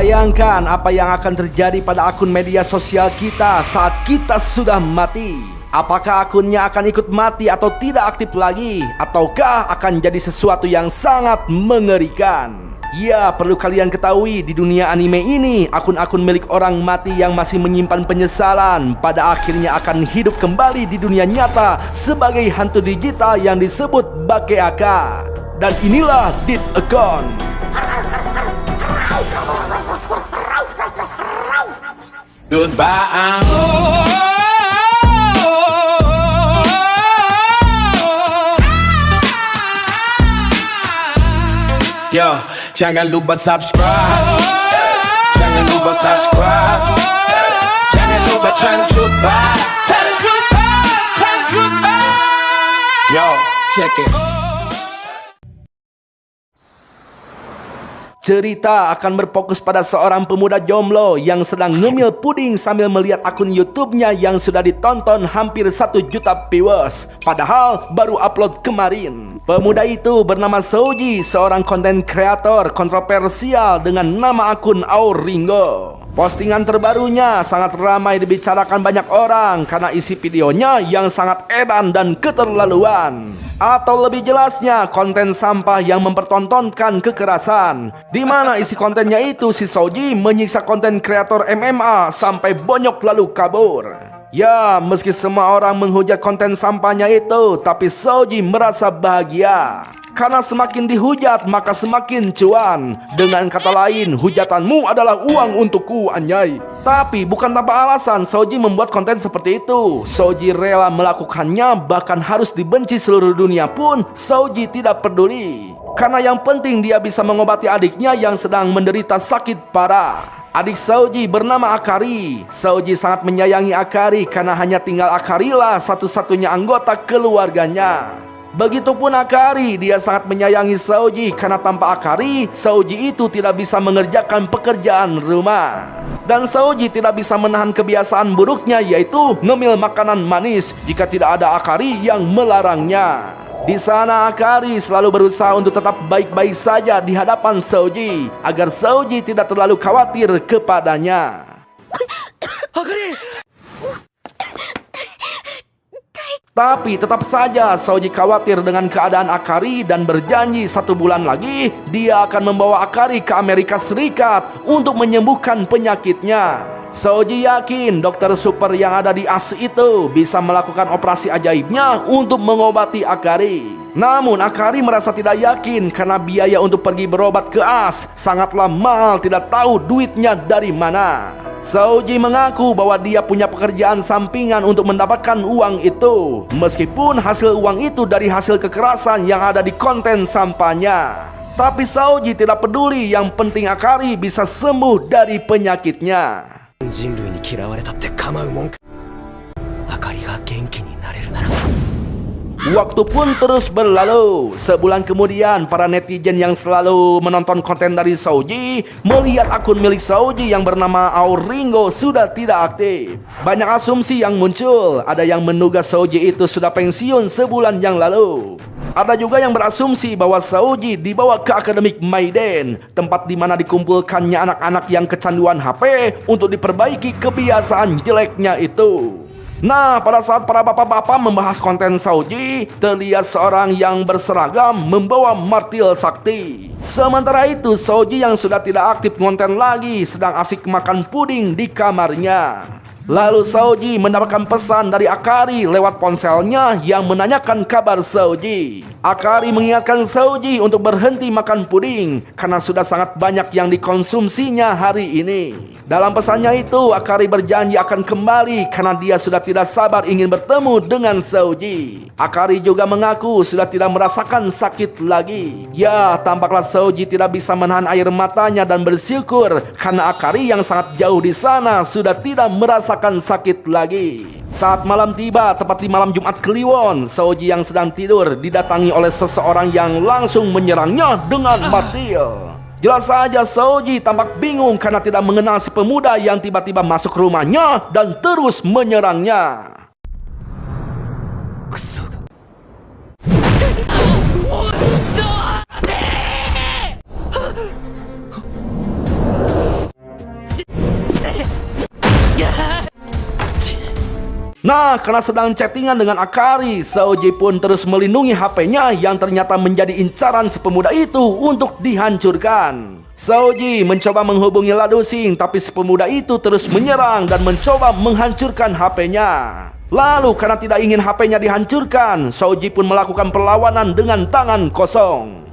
Bayangkan apa yang akan terjadi pada akun media sosial kita saat kita sudah mati. Apakah akunnya akan ikut mati atau tidak aktif lagi? Ataukah akan jadi sesuatu yang sangat mengerikan? Ya, perlu kalian ketahui, di dunia anime ini, akun-akun milik orang mati yang masih menyimpan penyesalan pada akhirnya akan hidup kembali di dunia nyata sebagai hantu digital yang disebut Bakeaka. Dan inilah Dead Account. Goodbye. Yo, jangan lupa subscribe. Jangan lupa subscribe. Jangan lupa Yo, check it. Cerita akan berfokus pada seorang pemuda jomblo yang sedang ngemil puding sambil melihat akun YouTube-nya yang sudah ditonton hampir 1 juta viewers, padahal baru upload kemarin. Pemuda itu bernama Souji, seorang konten kreator kontroversial dengan nama akun Auringo. Postingan terbarunya sangat ramai dibicarakan banyak orang karena isi videonya yang sangat edan dan keterlaluan. Atau lebih jelasnya, konten sampah yang mempertontonkan kekerasan, di mana isi kontennya itu si Souji menyiksa konten kreator MMA sampai bonyok lalu kabur. Ya, meski semua orang menghujat konten sampahnya itu, tapi Souji merasa bahagia. Karena semakin dihujat, maka semakin cuan. Dengan kata lain, hujatanmu adalah uang untukku, anjay. Tapi bukan tanpa alasan Souji membuat konten seperti itu. Souji rela melakukannya, bahkan harus dibenci seluruh dunia pun Souji tidak peduli. Karena yang penting dia bisa mengobati adiknya yang sedang menderita sakit parah. Adik Souji bernama Akari. Souji sangat menyayangi Akari karena hanya tinggal Akari lah satu-satunya anggota keluarganya. Begitupun Akari, dia sangat menyayangi Souji karena tanpa Akari, Souji itu tidak bisa mengerjakan pekerjaan rumah. Dan Souji tidak bisa menahan kebiasaan buruknya, yaitu ngemil makanan manis jika tidak ada Akari yang melarangnya. Di sana Akari selalu berusaha untuk tetap baik-baik saja di hadapan Souji agar Souji tidak terlalu khawatir kepadanya. Akari! Tapi tetap saja Souji khawatir dengan keadaan Akari dan berjanji 1 bulan lagi dia akan membawa Akari ke Amerika Serikat untuk menyembuhkan penyakitnya. Souji yakin dokter super yang ada di AS itu bisa melakukan operasi ajaibnya untuk mengobati Akari. Namun Akari merasa tidak yakin karena biaya untuk pergi berobat ke AS sangatlah mahal, tidak tahu duitnya dari mana. Souji mengaku bahwa dia punya pekerjaan sampingan untuk mendapatkan uang itu, meskipun hasil uang itu dari hasil kekerasan yang ada di konten sampahnya. Tapi Souji tidak peduli, yang penting Akari bisa sembuh dari penyakitnya. Waktu pun terus berlalu. Sebulan kemudian, para netizen yang selalu menonton konten dari Souji melihat akun milik Souji yang bernama Auringo sudah tidak aktif. Banyak asumsi yang muncul. Ada yang menduga Souji itu sudah pensiun sebulan yang lalu. Ada juga yang berasumsi bahwa Souji dibawa ke Akademik Maiden, tempat di mana dikumpulkannya anak-anak yang kecanduan HP untuk diperbaiki kebiasaan jeleknya itu. Nah, pada saat para bapak-bapak membahas konten Souji, terlihat seorang yang berseragam membawa martil sakti. Sementara itu, Souji yang sudah tidak aktif konten lagi sedang asik makan puding di kamarnya. Lalu Souji mendapatkan pesan dari Akari lewat ponselnya yang menanyakan kabar Souji. Akari mengingatkan Souji untuk berhenti makan puding karena sudah sangat banyak yang dikonsumsinya hari ini. Dalam pesannya itu, Akari berjanji akan kembali karena dia sudah tidak sabar ingin bertemu dengan Souji. Akari juga mengaku sudah tidak merasakan sakit lagi. Ya, tampaklah Souji tidak bisa menahan air matanya dan bersyukur karena Akari yang sangat jauh di sana sudah tidak merasakan sakit lagi. Saat malam tiba, tepat di malam Jumat Kliwon, Souji yang sedang tidur didatangi oleh seseorang yang langsung menyerangnya dengan martil. Jelas saja Souji tampak bingung karena tidak mengenal si pemuda yang tiba-tiba masuk rumahnya dan terus menyerangnya. Nah, karena sedang chattingan dengan Akari, Saoji pun terus melindungi HP-nya yang ternyata menjadi incaran si pemuda itu untuk dihancurkan. Saoji mencoba menghubungi Ladosing, tapi si pemuda itu terus menyerang dan mencoba menghancurkan HP-nya. Lalu karena tidak ingin HP-nya dihancurkan, Saoji pun melakukan perlawanan dengan tangan kosong.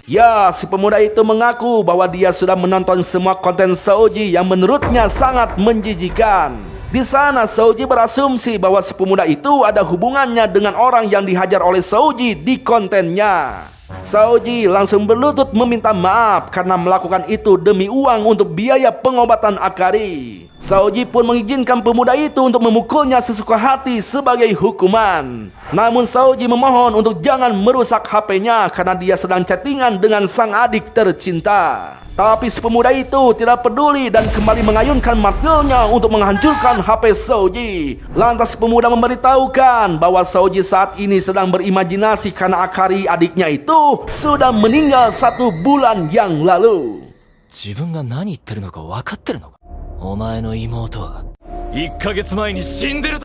Ya, si pemuda itu mengaku bahwa dia sudah menonton semua konten Saoji yang menurutnya sangat menjijikan. Di sana Saoji berasumsi bahwa si pemuda itu ada hubungannya dengan orang yang dihajar oleh Saoji di kontennya. Saoji langsung berlutut meminta maaf karena melakukan itu demi uang untuk biaya pengobatan Akari. Saoji pun mengizinkan pemuda itu untuk memukulnya sesuka hati sebagai hukuman. Namun Saoji memohon untuk jangan merusak HP-nya karena dia sedang chattingan dengan sang adik tercinta. Tapi si pemuda itu tidak peduli dan kembali mengayunkan martilnya untuk menghancurkan HP Saoji. Lantas si pemuda memberitahukan bahwa Saoji saat ini sedang berimajinasi karena Akari adiknya itu sudah meninggal 1 bulan yang lalu. 自分が何言ってるのか分かってるのか。お前の妹は1ヶ月前に死んでる。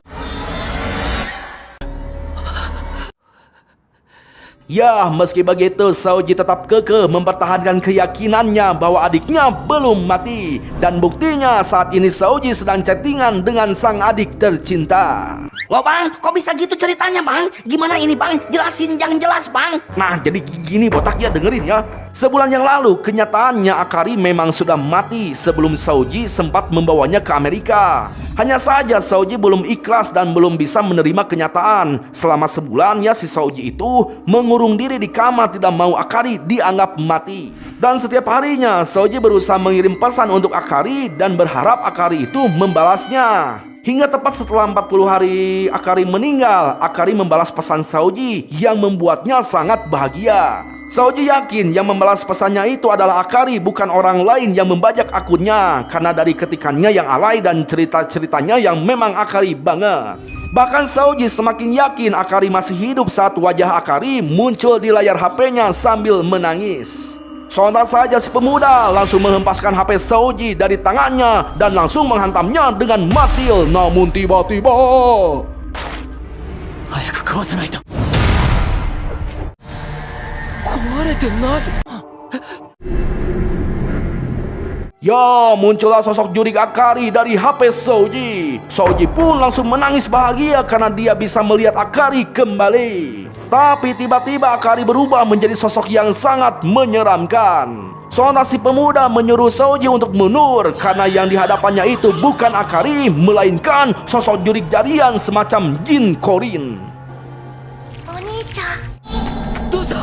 Ya, meski begitu Saoji tetap kekeh mempertahankan keyakinannya bahwa adiknya belum mati. Dan buktinya saat ini Saoji sedang chattingan dengan sang adik tercinta. Loh bang, kok bisa gitu ceritanya bang? Gimana ini bang? Jelasin yang jelas bang. Nah, jadi gini botak ya, dengerin ya. Sebulan yang lalu kenyataannya Akari memang sudah mati sebelum Saoji sempat membawanya ke Amerika. Hanya saja Saoji belum ikhlas dan belum bisa menerima kenyataan. Selama sebulan ya si Saoji itu mengurung diri di kamar, tidak mau Akari dianggap mati. Dan setiap harinya Saoji berusaha mengirim pesan untuk Akari dan berharap Akari itu membalasnya. Hingga tepat setelah 40 hari Akari meninggal, Akari membalas pesan Saoji yang membuatnya sangat bahagia. Saoji yakin yang membalas pesannya itu adalah Akari, bukan orang lain yang membajak akunnya, karena dari ketikannya yang alay dan cerita-ceritanya yang memang Akari banget. Bahkan Saoji semakin yakin Akari masih hidup saat wajah Akari muncul di layar HP-nya sambil menangis. Sontak saja si pemuda langsung menghempaskan HP Saoji dari tangannya dan langsung menghantamnya dengan martil. Namun tiba-tiba 早く壊さないと。壊れてない。 ya, muncullah sosok jurik Akari dari HP Saoji. Saoji pun langsung menangis bahagia karena dia bisa melihat Akari kembali. Tapi tiba-tiba Akari berubah menjadi sosok yang sangat menyeramkan. Sontak si pemuda menyuruh Saoji untuk mundur karena yang dihadapannya itu bukan Akari, melainkan sosok jurik jarian semacam jin korin. Oni-chan. どうした？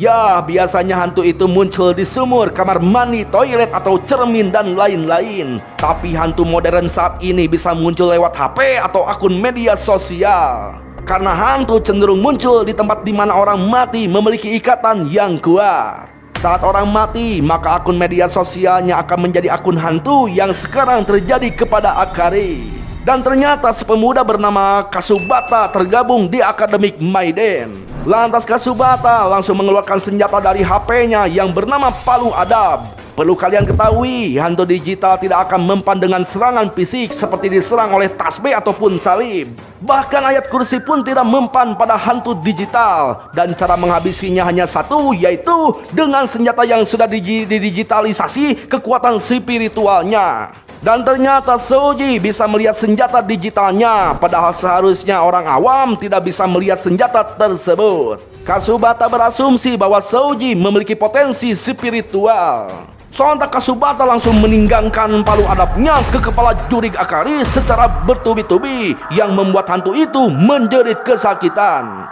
Ya, biasanya hantu itu muncul di sumur, kamar mandi, toilet, atau cermin, dan lain-lain. Tapi hantu modern saat ini bisa muncul lewat HP atau akun media sosial. Karena hantu cenderung muncul di tempat di mana orang mati memiliki ikatan yang kuat. Saat orang mati, maka akun media sosialnya akan menjadi akun hantu yang sekarang terjadi kepada Akari. Dan ternyata si pemuda bernama Kasubata tergabung di Akademik Maiden. Lantas Kasubata langsung mengeluarkan senjata dari HP-nya yang bernama Palu Adab. Perlu kalian ketahui, hantu digital tidak akan mempan dengan serangan fisik seperti diserang oleh tasbih ataupun salib. Bahkan ayat kursi pun tidak mempan pada hantu digital. Dan cara menghabisinya hanya satu, yaitu dengan senjata yang sudah didigitalisasi kekuatan spiritualnya. Dan ternyata Saoji bisa melihat senjata digitalnya, padahal seharusnya orang awam tidak bisa melihat senjata tersebut. Kasubata berasumsi bahwa Saoji memiliki potensi spiritual. Sontak Kasubata langsung meninggalkan palu adabnya ke kepala jurik Akari secara bertubi-tubi yang membuat hantu itu menjerit kesakitan.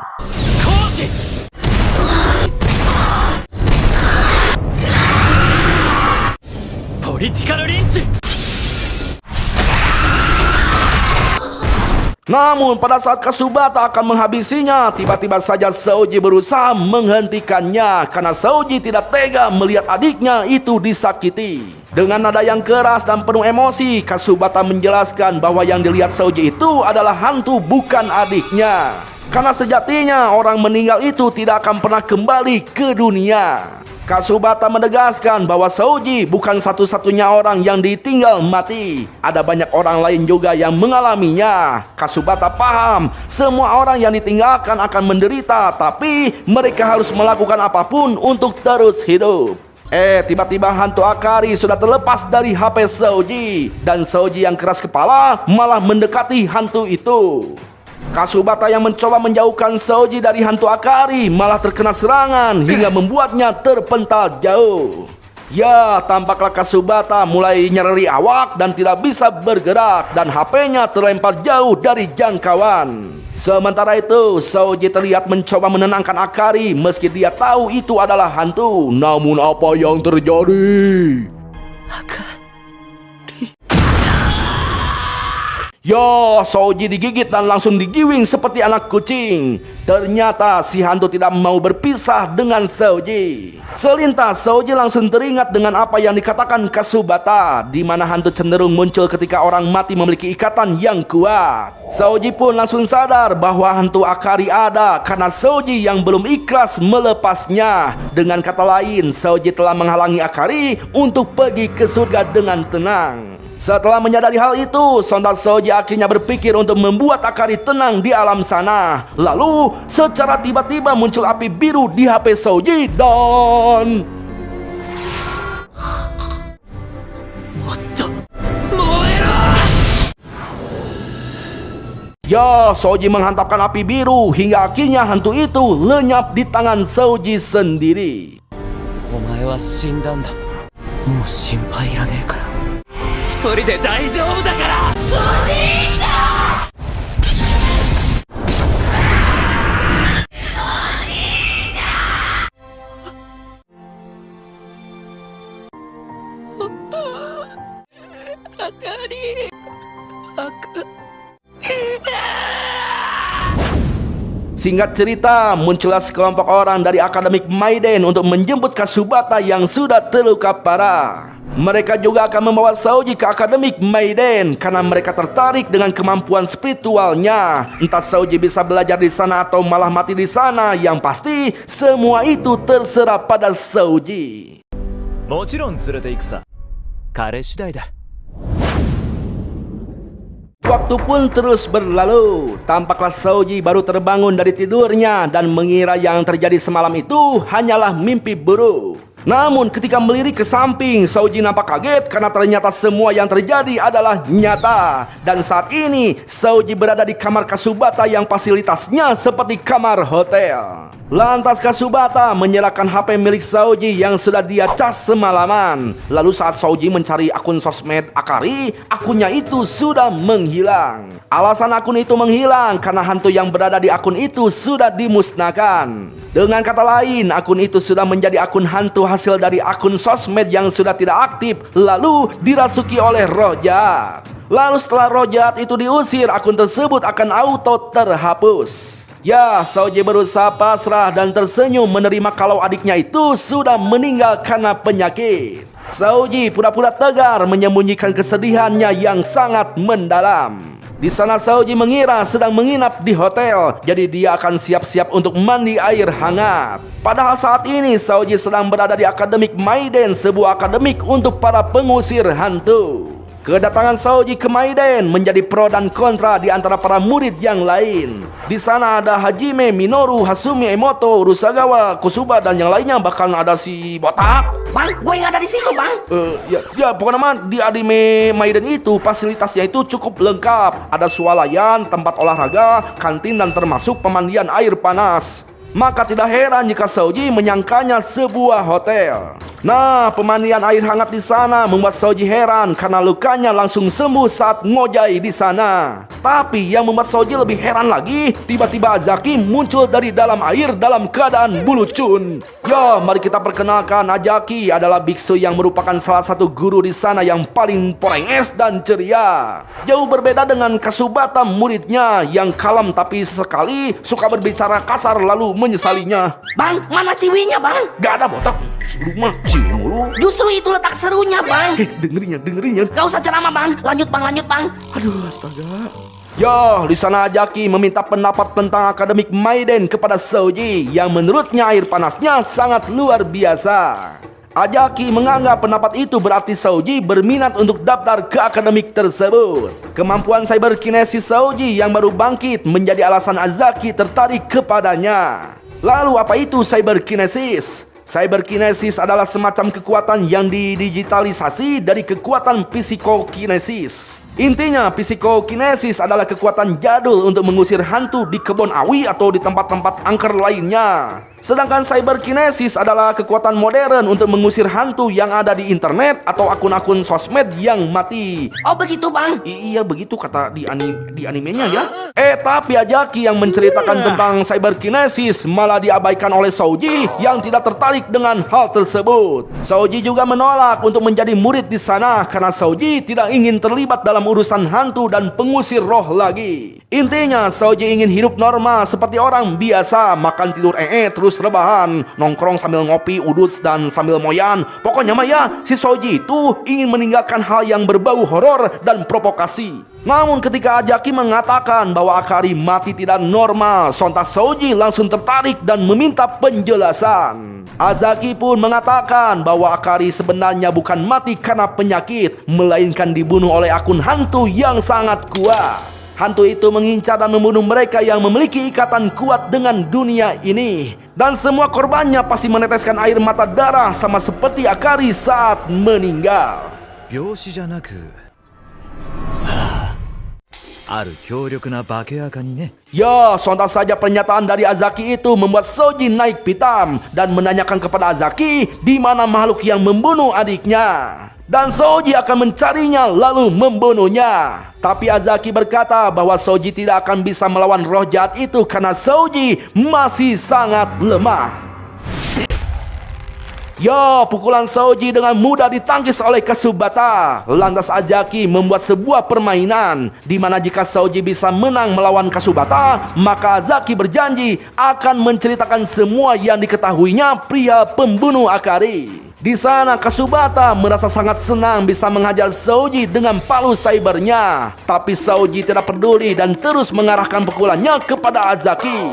Political lynch. Namun pada saat Kasubata akan menghabisinya, tiba-tiba saja Shoji berusaha menghentikannya karena Shoji tidak tega melihat adiknya itu disakiti. Dengan nada yang keras dan penuh emosi, Kasubata menjelaskan bahwa yang dilihat Shoji itu adalah hantu, bukan adiknya. Karena sejatinya orang meninggal itu tidak akan pernah kembali ke dunia. Kasubata menegaskan bahwa Shoji bukan satu-satunya orang yang ditinggal mati. Ada banyak orang lain juga yang mengalaminya. Kasubata paham, semua orang yang ditinggalkan akan menderita, tapi mereka harus melakukan apapun untuk terus hidup. Tiba-tiba hantu Akari sudah terlepas dari HP Shoji, dan Shoji yang keras kepala malah mendekati hantu itu. Kasubata yang mencoba menjauhkan Shoji dari hantu Akari malah terkena serangan hingga membuatnya terpental jauh. Ya, tampaklah Kasubata mulai nyeri awak dan tidak bisa bergerak, dan HP-nya terlempar jauh dari jangkauan. Sementara itu, Shoji terlihat mencoba menenangkan Akari meski dia tahu itu adalah hantu. Namun apa yang terjadi? Ya, Shoji digigit dan langsung digiwing seperti anak kucing. Ternyata si hantu tidak mau berpisah dengan Shoji. Selintas Shoji langsung teringat dengan apa yang dikatakan Kasubata, di mana hantu cenderung muncul ketika orang mati memiliki ikatan yang kuat. Shoji pun langsung sadar bahwa hantu Akari ada karena Shoji yang belum ikhlas melepasnya. Dengan kata lain, Shoji telah menghalangi Akari untuk pergi ke surga dengan tenang. Setelah menyadari hal itu, sontak Shoji akhirnya berpikir untuk membuat Akari tenang di alam sana. Lalu, secara tiba-tiba muncul api biru di HP Shoji dan... Ya, Shoji menghantamkan api biru hingga akhirnya hantu itu lenyap di tangan Shoji sendiri. お前は死んだんだ。もう心配いらねえから。一人で大丈夫だから。お兄ちゃん。お兄ちゃん。あかり。Singkat cerita, muncullah sekelompok orang dari Akademik Maiden untuk menjemput Kasubata yang sudah terluka parah. Mereka juga akan membawa Shoji ke Akademik Maiden karena mereka tertarik dengan kemampuan spiritualnya. Entah Shoji bisa belajar di sana atau malah mati di sana, yang pasti semua itu terserah pada Shoji. もちろん連れて行くさ。彼次第だ。 Waktu pun terus berlalu. Tampaklah Shoji baru terbangun dari tidurnya dan mengira yang terjadi semalam itu hanyalah mimpi buruk. Namun ketika melirik ke samping, Shoji nampak kaget karena ternyata semua yang terjadi adalah nyata. Dan saat ini Shoji berada di kamar Kasubata yang fasilitasnya seperti kamar hotel. Lantas Kasubata menyerahkan HP milik Shoji yang sudah dia cas semalaman. Lalu saat Shoji mencari akun sosmed Akari, akunnya itu sudah menghilang. Alasan akun itu menghilang karena hantu yang berada di akun itu sudah dimusnahkan. Dengan kata lain, akun itu sudah menjadi akun hantu hasil dari akun sosmed yang sudah tidak aktif, lalu dirasuki oleh roh jahat. Lalu setelah roh jahat itu diusir, akun tersebut akan auto terhapus. Ya, Shoji berusaha pasrah dan tersenyum menerima kalau adiknya itu sudah meninggal karena penyakit. Shoji pura-pura tegar menyembunyikan kesedihannya yang sangat mendalam. Di sana Shoji mengira sedang menginap di hotel, jadi dia akan siap-siap untuk mandi air hangat. Padahal saat ini Shoji sedang berada di Akademik Maiden, sebuah akademik untuk para pengusir hantu. Kedatangan Shoji ke Maiden menjadi pro dan kontra di antara para murid yang lain. Di sana ada Hajime, Minoru, Hasumi, Emoto, Rusagawa, Kusuba, dan yang lainnya, bahkan ada si botak. Bang, gue nggak ada di situ, Bang. Pokoknya mah di anime Maiden itu fasilitasnya itu cukup lengkap. Ada swalayan, tempat olahraga, kantin, dan termasuk pemandian air panas. Maka tidak heran jika Shoji menyangkanya sebuah hotel. Nah, pemandian air hangat di sana membuat Soji heran karena lukanya langsung sembuh saat ngojai di sana. Tapi yang membuat Soji lebih heran lagi, tiba-tiba Azaki muncul dari dalam air dalam keadaan bulucun. Yo, mari kita perkenalkan, Azaki adalah biksu yang merupakan salah satu guru di sana yang paling porenges dan ceria. Jauh berbeda dengan Kasubata, muridnya yang kalem tapi sesekali suka berbicara kasar lalu menyesalinya. Bang, mana ciwinya bang? Gak ada botak. Sebelum mati mulu. Justru itu letak serunya bang. Dengerinnya. Gak usah ceramah bang, lanjut bang. Aduh, astaga. Yo, di sana Azaki meminta pendapat tentang akademik Maiden kepada Soji yang menurutnya air panasnya sangat luar biasa. Azaki menganggap pendapat itu berarti Soji berminat untuk daftar ke akademik tersebut. Kemampuan cyberkinesis Soji yang baru bangkit menjadi alasan Azaki tertarik kepadanya. Lalu apa itu cyberkinesis? Cyberkinesis adalah semacam kekuatan yang didigitalisasi dari kekuatan psikokinesis. Intinya, psikokinesis adalah kekuatan jadul untuk mengusir hantu di kebun awi atau di tempat-tempat angker lainnya. Sedangkan cyberkinesis adalah kekuatan modern untuk mengusir hantu yang ada di internet atau akun-akun sosmed yang mati. Oh begitu bang? Iya begitu kata di animenya ya. Tapi Azaki yang menceritakan tentang cyberkinesis malah diabaikan oleh Soji yang tidak tertarik dengan hal tersebut. Soji juga menolak untuk menjadi murid di sana karena Soji tidak ingin terlibat dalam urusan hantu dan pengusir roh lagi. Intinya Soji ingin hidup normal seperti orang biasa, makan tidur terus rebahan, nongkrong sambil ngopi uduts dan sambil moyan. Pokoknya mah ya, si Soji itu ingin meninggalkan hal yang berbau horor dan provokasi. Namun ketika Azaki mengatakan bahwa Akari mati tidak normal, sontak Soji langsung tertarik dan meminta penjelasan. Azaki pun mengatakan bahwa Akari sebenarnya bukan mati karena penyakit, melainkan dibunuh oleh akun hantu yang sangat kuat. Hantu itu mengincar dan membunuh mereka yang memiliki ikatan kuat dengan dunia ini. Dan semua korbannya pasti meneteskan air mata darah sama seperti Akari saat meninggal. 病死じゃなくある強力な化け垢にね。 Ya, sontak saja pernyataan dari Azaki itu membuat Soji naik pitam dan menanyakan kepada Azaki di mana makhluk yang membunuh adiknya. Dan Soji akan mencarinya lalu membunuhnya. Tapi Azaki berkata bahwa Soji tidak akan bisa melawan roh jahat itu karena Soji masih sangat lemah. Yo, pukulan Soji dengan mudah ditangkis oleh Kasubata. Lantas Azaki membuat sebuah permainan di mana jika Soji bisa menang melawan Kasubata, maka Azaki berjanji akan menceritakan semua yang diketahuinya pria pembunuh Akari. Di sana Kasubata merasa sangat senang bisa menghajar Soji dengan palu cybernya. Tapi Soji tidak peduli dan terus mengarahkan pukulannya kepada Azaki.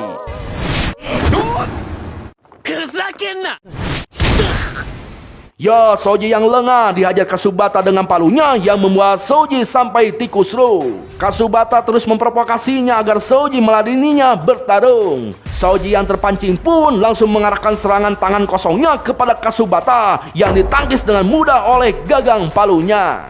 Ya, Soji yang lengah dihajar Kasubata dengan palunya yang membuat Soji sampai tikus roh. Kasubata terus memprovokasinya agar Soji meladeninya bertarung. Soji yang terpancing pun langsung mengarahkan serangan tangan kosongnya kepada Kasubata yang ditangkis dengan mudah oleh gagang palunya.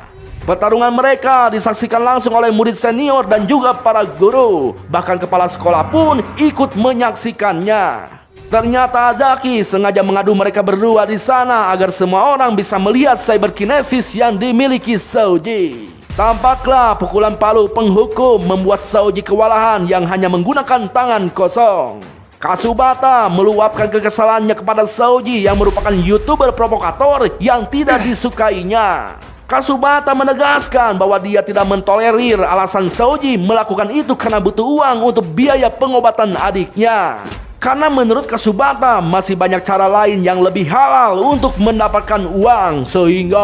Pertarungan mereka disaksikan langsung oleh murid senior dan juga para guru. Bahkan kepala sekolah pun ikut menyaksikannya. Ternyata Azaki sengaja mengadu mereka berdua di sana agar semua orang bisa melihat cyberkinesis yang dimiliki Soji. Tampaklah pukulan palu penghukum membuat Soji kewalahan yang hanya menggunakan tangan kosong. Kasubata meluapkan kekesalannya kepada Soji yang merupakan YouTuber provokator yang tidak disukainya. Kasubata menegaskan bahwa dia tidak mentolerir alasan Soji melakukan itu karena butuh uang untuk biaya pengobatan adiknya. Karena menurut Kasubata masih banyak cara lain yang lebih halal untuk mendapatkan uang sehingga...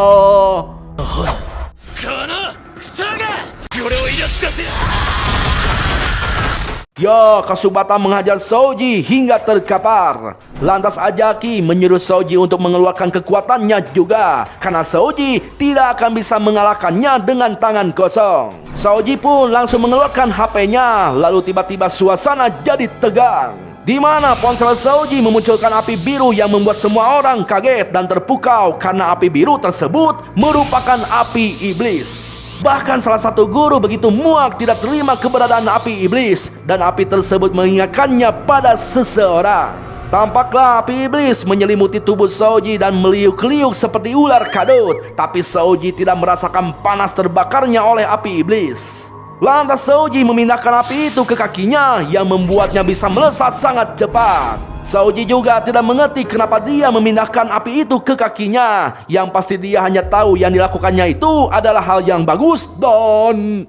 Ya, Kasubata menghajar Soji hingga terkapar. Lantas Azaki menyuruh Soji untuk mengeluarkan kekuatannya juga, karena Soji tidak akan bisa mengalahkannya dengan tangan kosong. Soji pun langsung mengeluarkan HP-nya, lalu tiba-tiba suasana jadi tegang. Di mana ponsel Soji memunculkan api biru yang membuat semua orang kaget dan terpukau karena api biru tersebut merupakan api iblis. Bahkan salah satu guru begitu muak tidak terima keberadaan api iblis dan api tersebut mengingatkannya pada seseorang. Tampaklah api iblis menyelimuti tubuh Souji dan meliuk-liuk seperti ular kadut. Tapi Souji tidak merasakan panas terbakarnya oleh api iblis. Lantas Souji memindahkan api itu ke kakinya yang membuatnya bisa melesat sangat cepat. Souji juga tidak mengerti kenapa dia memindahkan api itu ke kakinya. Yang pasti dia hanya tahu yang dilakukannya itu adalah hal yang bagus dan...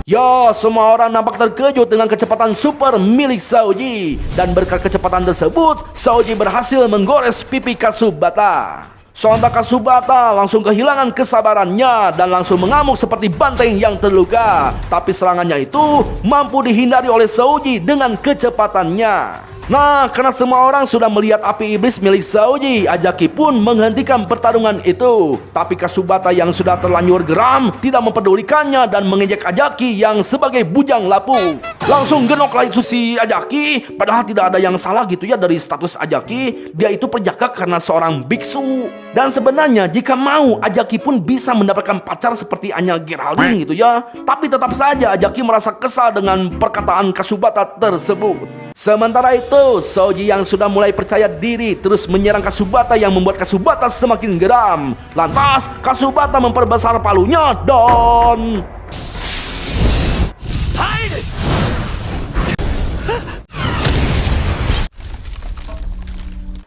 Ya, semua orang nampak terkejut dengan kecepatan super milik Souji. Dan berkat kecepatan tersebut, Souji berhasil menggores pipi Kasubata. Sontak Kasubata langsung kehilangan kesabarannya dan langsung mengamuk seperti banteng yang terluka. Tapi serangannya itu mampu dihindari oleh Souji dengan kecepatannya. Nah, karena semua orang sudah melihat api iblis milik Souji, Ajaki pun menghentikan pertarungan itu. Tapi Kasubata yang sudah terlanjur geram tidak mempedulikannya dan mengejek Ajaki yang sebagai bujang lapuk. Langsung genoklah itu si Ajaki. Padahal tidak ada yang salah gitu ya dari status Ajaki. Dia itu perjaka karena seorang biksu. Dan sebenarnya jika mau, Ajaki pun bisa mendapatkan pacar seperti Anya Geraldine gitu ya. Tapi tetap saja Ajaki merasa kesal dengan perkataan Kasubata tersebut. Sementara itu, Souji yang sudah mulai percaya diri terus menyerang Kasubata yang membuat Kasubata semakin geram. Lantas, Kasubata memperbesar palunya dan...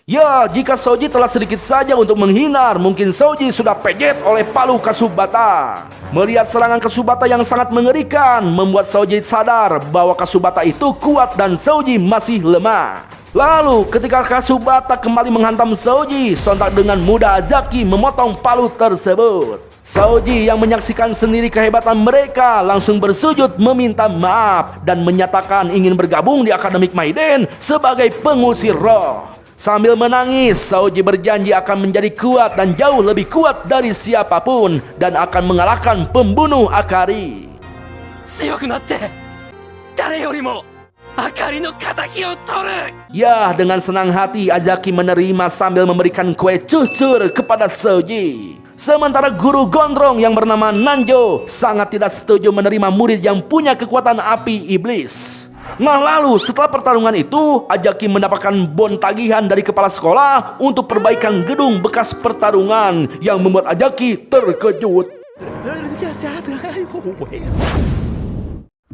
Ya, jika Souji telah sedikit saja untuk menghindar, mungkin Souji sudah pejet oleh palu Kasubata. Melihat serangan Kasubata yang sangat mengerikan, membuat Souji sadar bahwa Kasubata itu kuat dan Souji masih lemah. Lalu, ketika Kasubata kembali menghantam Souji, sontak dengan mudah Azaki memotong palu tersebut. Souji yang menyaksikan sendiri kehebatan mereka langsung bersujud meminta maaf dan menyatakan ingin bergabung di Akademik Maiden sebagai pengusir roh. Sambil menangis, Souji berjanji akan menjadi kuat dan jauh lebih kuat dari siapapun dan akan mengalahkan pembunuh Akari. Ya, dengan senang hati Azaki menerima sambil memberikan kue cucur kepada Souji. Sementara guru gondrong yang bernama Nanjo sangat tidak setuju menerima murid yang punya kekuatan api iblis. Nah, lalu setelah pertarungan itu, Ajaki mendapatkan bon tagihan dari kepala sekolah untuk perbaikan gedung bekas pertarungan yang membuat Ajaki terkejut.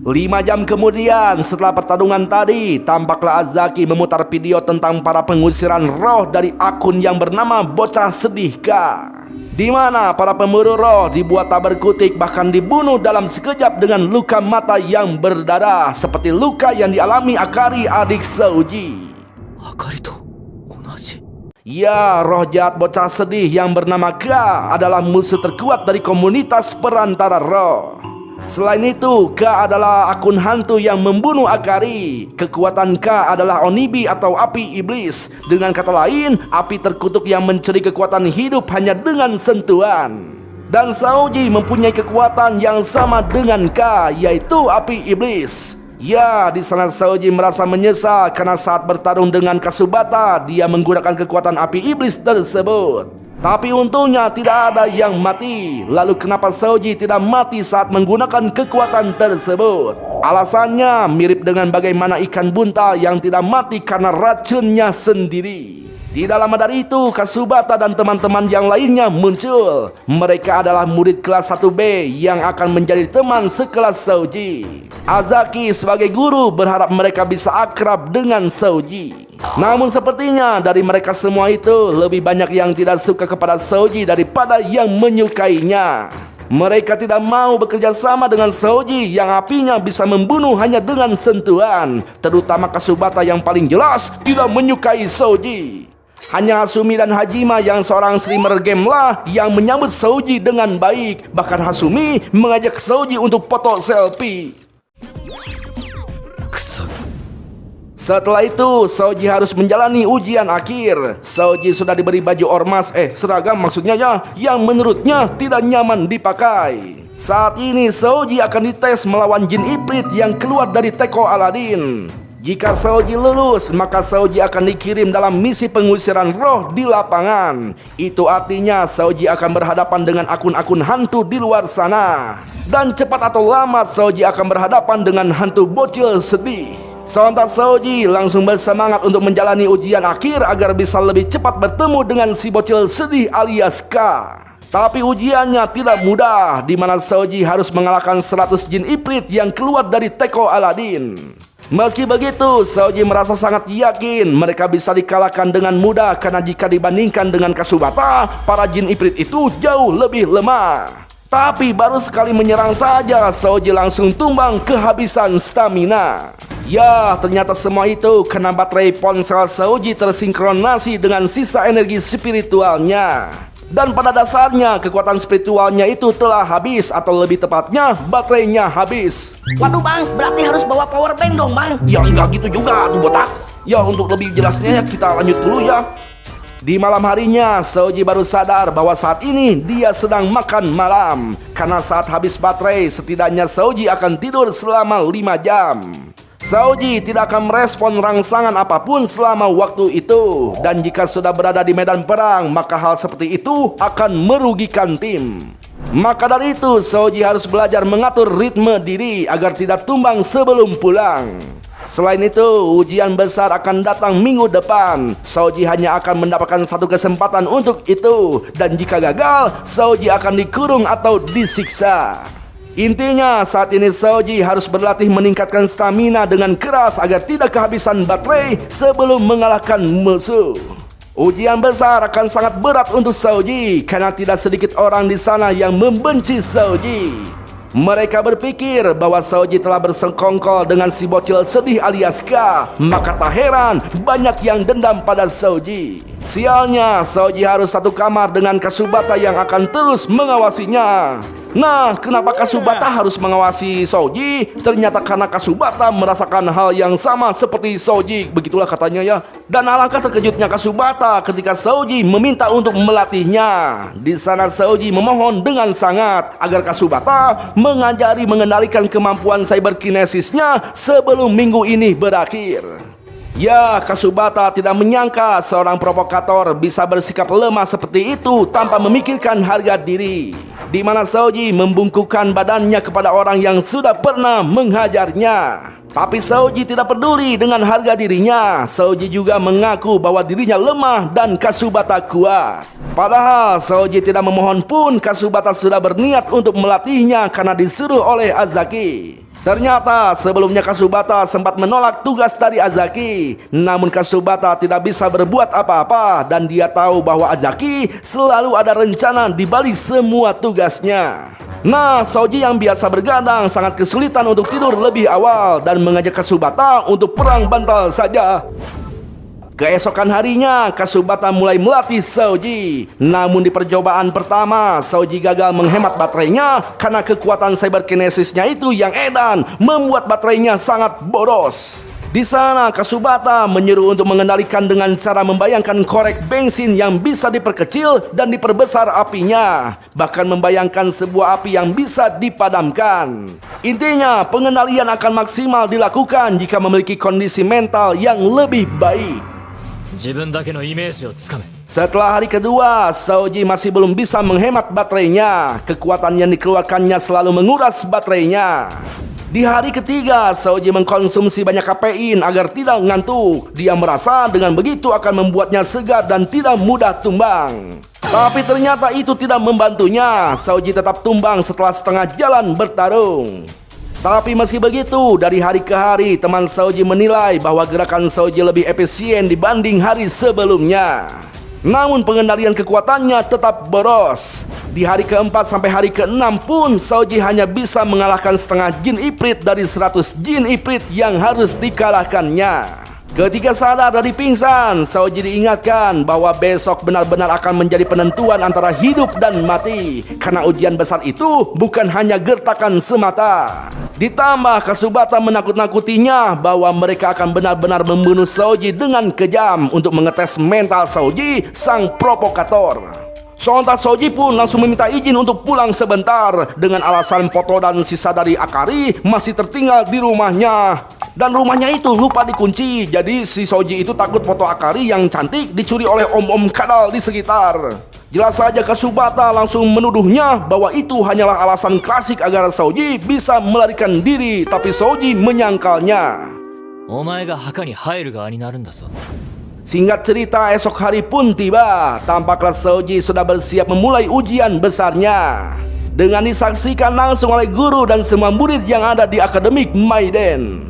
5 jam kemudian setelah pertarungan tadi, tampaklah Azaki memutar video tentang para pengusiran roh dari akun yang bernama Bocah Sedihka, di mana para pemburu roh dibuat tak berkutik bahkan dibunuh dalam sekejap dengan luka mata yang berdarah seperti luka yang dialami Akari adik Souji. Ya, roh jahat bocah sedih yang bernama Ka adalah musuh terkuat dari komunitas perantara roh. Selain itu, Ka adalah akun hantu yang membunuh Akari. Kekuatan Ka adalah Onibi atau api iblis. Dengan kata lain, api terkutuk yang mencuri kekuatan hidup hanya dengan sentuhan. Dan Souji mempunyai kekuatan yang sama dengan Ka, yaitu api iblis. Ya, di sana Souji merasa menyesal karena saat bertarung dengan Kasubata, dia menggunakan kekuatan api iblis tersebut. Tapi untungnya tidak ada yang mati. Lalu kenapa Souji tidak mati saat menggunakan kekuatan tersebut? Alasannya mirip dengan bagaimana ikan buntal yang tidak mati karena racunnya sendiri. Tidak lama dari itu, Kasubata dan teman-teman yang lainnya muncul. Mereka adalah murid kelas 1B yang akan menjadi teman sekelas Souji. Azaki sebagai guru berharap mereka bisa akrab dengan Souji. Namun sepertinya dari mereka semua itu lebih banyak yang tidak suka kepada Souji daripada yang menyukainya. Mereka tidak mau bekerja sama dengan Souji yang apinya bisa membunuh hanya dengan sentuhan. Terutama Kasubata yang paling jelas tidak menyukai Souji. Hanya Hasumi dan Hajima yang seorang streamer game lah yang menyambut Souji dengan baik. Bahkan Hasumi mengajak Souji untuk foto selfie. Setelah itu, Souji harus menjalani ujian akhir. Souji sudah diberi baju ormas, seragam maksudnya ya, yang menurutnya tidak nyaman dipakai. Saat ini Souji akan dites melawan jin Ifrit yang keluar dari teko Aladin. Jika Saoji lulus, maka Saoji akan dikirim dalam misi pengusiran roh di lapangan. Itu artinya Saoji akan berhadapan dengan akun-akun hantu di luar sana. Dan cepat atau lambat Saoji akan berhadapan dengan hantu bocil sedih. Sontak Saoji langsung bersemangat untuk menjalani ujian akhir agar bisa lebih cepat bertemu dengan si bocil sedih alias K. Tapi ujiannya tidak mudah, di mana Saoji harus mengalahkan 100 jin Ifrit yang keluar dari teko Aladin. Meski begitu, Saoji merasa sangat yakin mereka bisa dikalahkan dengan mudah karena jika dibandingkan dengan Kasubata, para jin Ifrit itu jauh lebih lemah. Tapi baru sekali menyerang saja, Saoji langsung tumbang kehabisan stamina. Ya, ternyata semua itu karena baterai ponsel Saoji tersinkronasi dengan sisa energi spiritualnya. Dan pada dasarnya kekuatan spiritualnya itu telah habis, atau lebih tepatnya baterainya habis. Waduh bang, berarti harus bawa power bank dong bang. Ya enggak gitu juga tuh botak. Ya untuk lebih jelasnya kita lanjut dulu ya. Di malam harinya Saoji baru sadar bahwa saat ini dia sedang makan malam. Karena saat habis baterai setidaknya Saoji akan tidur selama 5 jam. Saoji tidak akan merespon rangsangan apapun selama waktu itu. Dan jika sudah berada di medan perang, maka hal seperti itu akan merugikan tim. Maka dari itu Saoji harus belajar mengatur ritme diri agar tidak tumbang sebelum pulang. Selain itu, ujian besar akan datang minggu depan. Saoji hanya akan mendapatkan satu kesempatan untuk itu. Dan jika gagal, Saoji akan dikurung atau disiksa. Intinya saat ini Saoji harus berlatih meningkatkan stamina dengan keras agar tidak kehabisan baterai sebelum mengalahkan musuh. Ujian besar akan sangat berat untuk Saoji karena tidak sedikit orang di sana yang membenci Saoji. Mereka berpikir bahwa Saoji telah bersekongkol dengan si bocil sedih alias K. Maka tak heran banyak yang dendam pada Saoji. Sialnya, Saoji harus satu kamar dengan Kasubata yang akan terus mengawasinya. Nah, kenapa Kasubata harus mengawasi Saoji? Ternyata karena Kasubata merasakan hal yang sama seperti Saoji, begitulah katanya ya. Dan alangkah terkejutnya Kasubata ketika Saoji meminta untuk melatihnya. Di sana Saoji memohon dengan sangat agar Kasubata mengajari mengendalikan kemampuan cyberkinesisnya sebelum minggu ini berakhir. Ya, Kasubata tidak menyangka seorang provokator bisa bersikap lemah seperti itu tanpa memikirkan harga diri. Di mana Saoji membungkukkan badannya kepada orang yang sudah pernah menghajarnya. Tapi Saoji tidak peduli dengan harga dirinya. Saoji juga mengaku bahwa dirinya lemah dan Kasubata kuat. Padahal Saoji tidak memohon pun, Kasubata sudah berniat untuk melatihnya karena disuruh oleh Azaki. Ternyata sebelumnya Kasubata sempat menolak tugas dari Azaki. Namun Kasubata tidak bisa berbuat apa-apa dan dia tahu bahwa Azaki selalu ada rencana di balik semua tugasnya. Nah, Saoji yang biasa bergadang sangat kesulitan untuk tidur lebih awal dan mengajak Kasubata untuk perang bantal saja. Keesokan harinya, Kasubata mulai melatih Saoji. Namun di percobaan pertama, Saoji gagal menghemat baterainya karena kekuatan cyberkinesisnya itu yang edan membuat baterainya sangat boros. Di sana, Kasubata menyuruh untuk mengendalikan dengan cara membayangkan korek bensin yang bisa diperkecil dan diperbesar apinya. Bahkan membayangkan sebuah api yang bisa dipadamkan. Intinya, pengendalian akan maksimal dilakukan jika memiliki kondisi mental yang lebih baik. Setelah hari kedua, Saoji masih belum bisa menghemat baterainya. Kekuatan yang dikeluarkannya selalu menguras baterainya. Di hari ketiga, Saoji mengkonsumsi banyak kafein agar tidak ngantuk. Dia merasa dengan begitu akan membuatnya segar dan tidak mudah tumbang. Tapi ternyata itu tidak membantunya. Saoji tetap tumbang setelah setengah jalan bertarung. Tapi meski begitu, dari hari ke hari teman Saoji menilai bahwa gerakan Saoji lebih efisien dibanding hari sebelumnya. Namun pengendalian kekuatannya tetap boros. Di hari keempat sampai hari keenam pun Saoji hanya bisa mengalahkan setengah jin Ifrit dari 100 jin Ifrit yang harus dikalahkannya. Ketika sadar dari pingsan, Saoji diingatkan bahwa besok benar-benar akan menjadi penentuan antara hidup dan mati. Karena ujian besar itu bukan hanya gertakan semata. Ditambah Kasubata menakut-nakutinya bahwa mereka akan benar-benar membunuh Saoji dengan kejam untuk mengetes mental Saoji, sang provokator. Sontak Saoji pun langsung meminta izin untuk pulang sebentar dengan alasan foto dan sisa dari Akari masih tertinggal di rumahnya. Dan rumahnya itu lupa dikunci. Jadi si Soji itu takut foto Akari yang cantik dicuri oleh om-om kadal di sekitar. Jelas saja Kasubata langsung menuduhnya bahwa itu hanyalah alasan klasik agar Soji bisa melarikan diri. Tapi Soji menyangkalnya. お前が墓に入る側になるんだぞ。 Singkat cerita, esok hari pun tiba. Tampaklah Soji sudah bersiap memulai ujian besarnya. Dengan disaksikan langsung oleh guru dan semua murid yang ada di Akademik Maiden.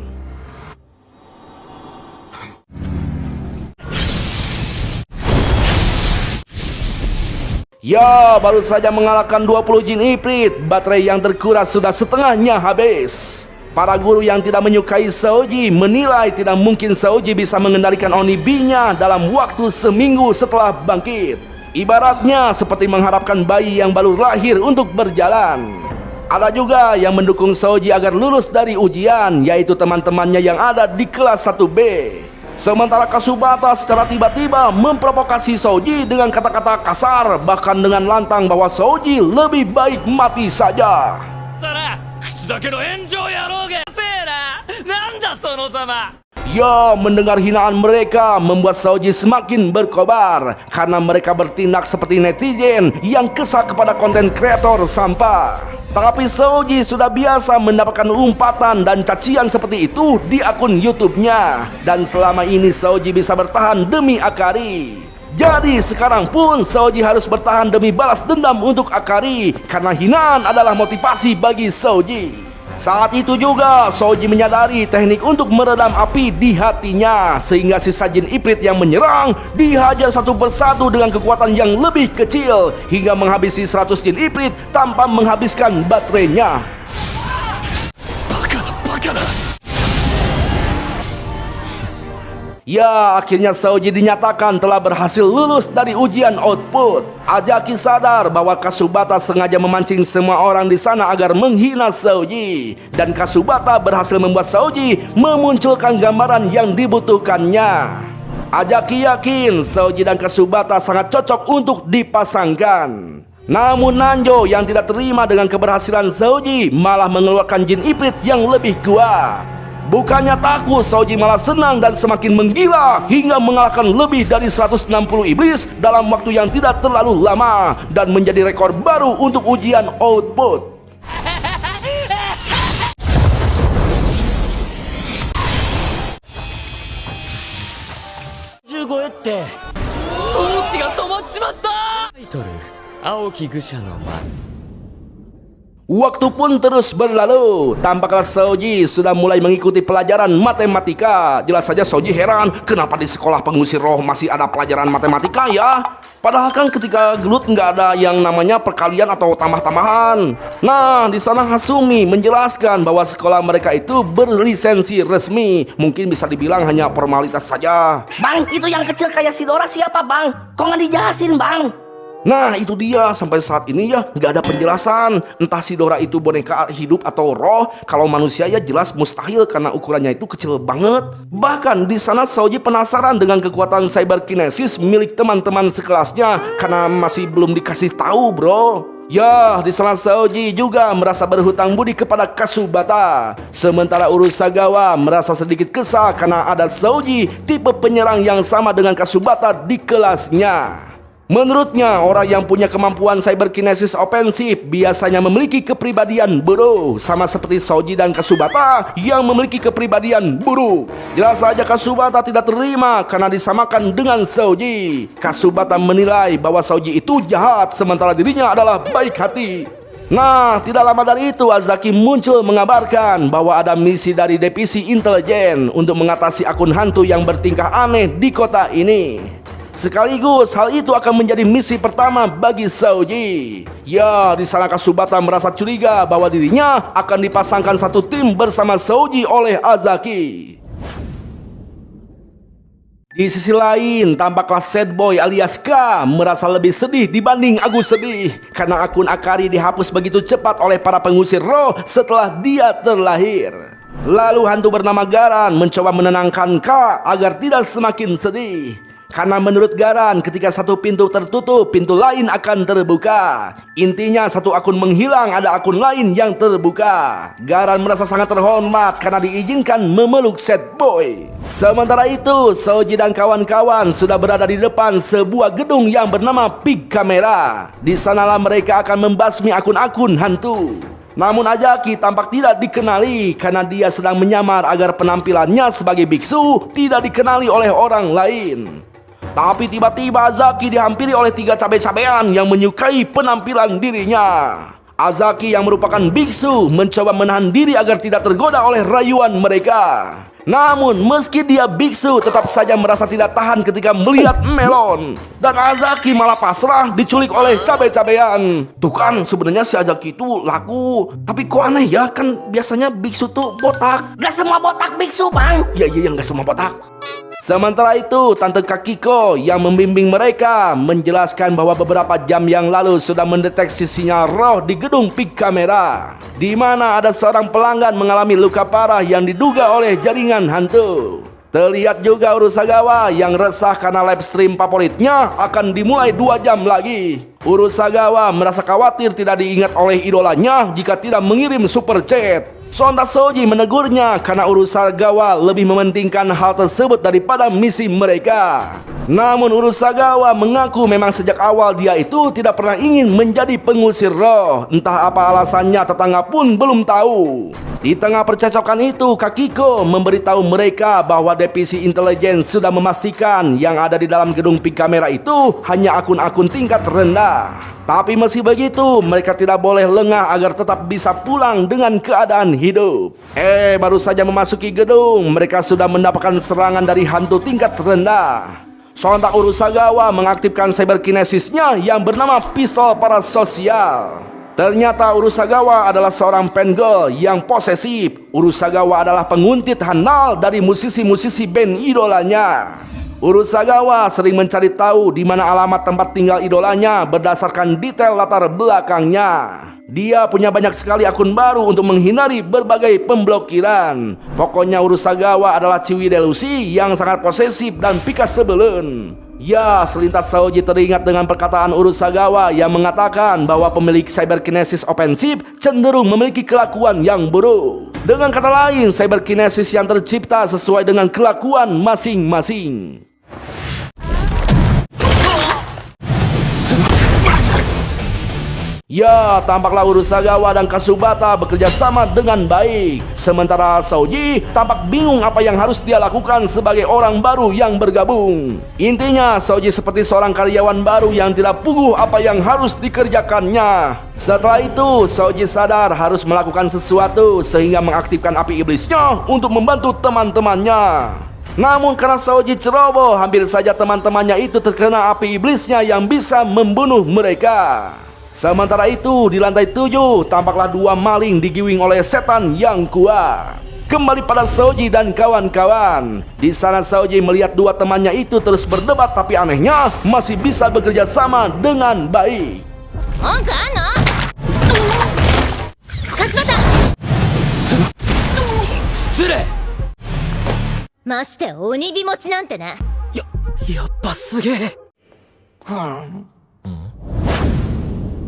Ya, baru saja mengalahkan 20 jin Ifrit. Baterai yang terkuras sudah setengahnya habis. Para guru yang tidak menyukai Soji menilai tidak mungkin Soji bisa mengendalikan Onibi-nya dalam waktu seminggu setelah bangkit. Ibaratnya seperti mengharapkan bayi yang baru lahir untuk berjalan. Ada juga yang mendukung Soji agar lulus dari ujian, yaitu teman-temannya yang ada di kelas 1B. Sementara Kasubata secara tiba-tiba memprovokasi Soji dengan kata-kata kasar, bahkan dengan lantang bahwa Soji lebih baik mati saja. 口だけの炎上野郎がせえな。なんだそのざま。 Ya, mendengar hinaan mereka membuat Soji semakin berkobar karena mereka bertindak seperti netizen yang kesal kepada konten kreator sampah. Tapi Soji sudah biasa mendapatkan umpatan dan cacian seperti itu di akun YouTube-nya. Dan selama ini Soji bisa bertahan demi Akari. Jadi sekarang pun Soji harus bertahan demi balas dendam untuk Akari karena hinaan adalah motivasi bagi Soji. Saat itu juga Soji menyadari teknik untuk meredam api di hatinya, sehingga sisa jin Ifrit yang menyerang dihajar satu persatu dengan kekuatan yang lebih kecil hingga menghabisi 100 jin Ifrit tanpa menghabiskan baterainya. Ya, akhirnya Soji dinyatakan telah berhasil lulus dari ujian output. Ajaki sadar bahwa Kasubata sengaja memancing semua orang di sana agar menghina Soji. Dan Kasubata berhasil membuat Soji memunculkan gambaran yang dibutuhkannya. Ajaki yakin Soji dan Kasubata sangat cocok untuk dipasangkan. Namun Nanjo yang tidak terima dengan keberhasilan Soji malah mengeluarkan jin Ifrit yang lebih kuat. Bukannya takut, Soji malah senang dan semakin menggila hingga mengalahkan lebih dari 160 iblis dalam waktu yang tidak terlalu lama dan menjadi rekor baru untuk ujian output. Waktu pun terus berlalu. Tampaklah Soji sudah mulai mengikuti pelajaran matematika. Jelas saja Soji heran, kenapa di sekolah pengusir roh masih ada pelajaran matematika ya? Padahal kan ketika gelut nggak ada yang namanya perkalian atau tambah-tambahan. Nah, di sana Hasumi menjelaskan bahwa sekolah mereka itu berlisensi resmi. Mungkin bisa dibilang hanya formalitas saja. Bang, itu yang kecil kayak si Dora siapa bang? Kok nggak dijelasin bang? Nah itu dia, sampai saat ini ya nggak ada penjelasan. Entah si Dora itu boneka hidup atau roh. Kalau manusia ya jelas mustahil karena ukurannya itu kecil banget. Bahkan di sana Soji penasaran dengan kekuatan cyberkinesis milik teman-teman sekelasnya karena masih belum dikasih tahu bro. Ya, di sana Soji juga merasa berhutang budi kepada Kasubata. Sementara Urusagawa merasa sedikit kesal karena ada Soji tipe penyerang yang sama dengan Kasubata di kelasnya. Menurutnya, orang yang punya kemampuan cyberkinesis ofensif biasanya memiliki kepribadian buruk, sama seperti Soji dan Kasubata yang memiliki kepribadian buruk. Jelas saja Kasubata tidak terima karena disamakan dengan Soji. Kasubata menilai bahwa Soji itu jahat, sementara dirinya adalah baik hati. Nah, tidak lama dari itu Azaki muncul mengabarkan bahwa ada misi dari divisi intelijen untuk mengatasi akun hantu yang bertingkah aneh di kota ini. Sekaligus hal itu akan menjadi misi pertama bagi Soji. Ya, di sana Kasubata merasa curiga bahwa dirinya akan dipasangkan satu tim bersama Soji oleh Azaki. Di sisi lain, tampaklah Sad Boy alias K merasa lebih sedih dibanding Agus sedih karena akun Akari dihapus begitu cepat oleh para pengusir roh setelah dia terlahir. Lalu hantu bernama Garan mencoba menenangkan K agar tidak semakin sedih. Karena menurut Garan, ketika satu pintu tertutup, pintu lain akan terbuka. Intinya satu akun menghilang, ada akun lain yang terbuka. Garan merasa sangat terhormat karena diizinkan memeluk Sad Boy. Sementara itu, Soji dan kawan-kawan sudah berada di depan sebuah gedung yang bernama Big Camera. Di sanalah mereka akan membasmi akun-akun hantu. Namun Azaki tampak tidak dikenali karena dia sedang menyamar agar penampilannya sebagai biksu tidak dikenali oleh orang lain. Tapi tiba-tiba Azaki dihampiri oleh 3 cabe-cabean yang menyukai penampilan dirinya. Azaki yang merupakan biksu mencoba menahan diri agar tidak tergoda oleh rayuan mereka. Namun meski dia biksu tetap saja merasa tidak tahan ketika melihat Melon. Dan Azaki malah pasrah diculik oleh cabe-cabean. Tuh kan sebenarnya si Azaki itu laku. Tapi kok aneh ya, kan biasanya biksu tuh botak. Gak semua botak biksu, Bang. Iya gak semua botak. Sementara itu, Tante Kakiko yang membimbing mereka menjelaskan bahwa beberapa jam yang lalu sudah mendeteksi sinyal roh di gedung Big Camera, di mana ada seorang pelanggan mengalami luka parah yang diduga oleh jaringan hantu. Terlihat juga Urusagawa yang resah karena live stream favoritnya akan dimulai 2 jam lagi. Urusagawa merasa khawatir tidak diingat oleh idolanya jika tidak mengirim super chat. Sontak Soji menegurnya karena Urusagawa lebih mementingkan hal tersebut daripada misi mereka. Namun Urusagawa mengaku memang sejak awal dia itu tidak pernah ingin menjadi pengusir roh. Entah apa alasannya tetangga pun belum tahu. Di tengah percekcokan itu, Kakiko memberitahu mereka bahwa divisi intelijen sudah memastikan yang ada di dalam gedung Big Camera itu hanya akun-akun tingkat rendah. Tapi meski begitu, mereka tidak boleh lengah agar tetap bisa pulang dengan keadaan hidup. Baru saja memasuki gedung, mereka sudah mendapatkan serangan dari hantu tingkat rendah. Sontak Urusagawa mengaktifkan cyberkinesisnya yang bernama Pistol Parasosial. Ternyata Urusagawa adalah seorang fangirl yang posesif. Urusagawa adalah penguntit handal dari musisi-musisi band idolanya. Urusagawa sering mencari tahu di mana alamat tempat tinggal idolanya berdasarkan detail latar belakangnya. Dia punya banyak sekali akun baru untuk menghindari berbagai pemblokiran. Pokoknya Urusagawa adalah ciwi delusi yang sangat posesif dan pikas sebelen. Ya, selintas Soji teringat dengan perkataan Urusagawa yang mengatakan bahwa pemilik cyberkinesis ofensif cenderung memiliki kelakuan yang buruk. Dengan kata lain, cyberkinesis yang tercipta sesuai dengan kelakuan masing-masing. Ya, tampaklah Urusagawa dan Kasubata bekerja sama dengan baik. Sementara Soji tampak bingung apa yang harus dia lakukan sebagai orang baru yang bergabung. Intinya, Soji seperti seorang karyawan baru yang tidak puguh apa yang harus dikerjakannya. Setelah itu, Soji sadar harus melakukan sesuatu sehingga mengaktifkan api iblisnya untuk membantu teman-temannya. Namun karena Soji ceroboh, hampir saja teman-temannya itu terkena api iblisnya yang bisa membunuh mereka. Sementara itu, di lantai 7 tampaklah 2 maling digiwing oleh setan yang kuat. Kembali pada Soji dan kawan-kawan. Di sana Soji melihat 2 temannya itu terus berdebat, tapi anehnya masih bisa bekerja sama dengan baik.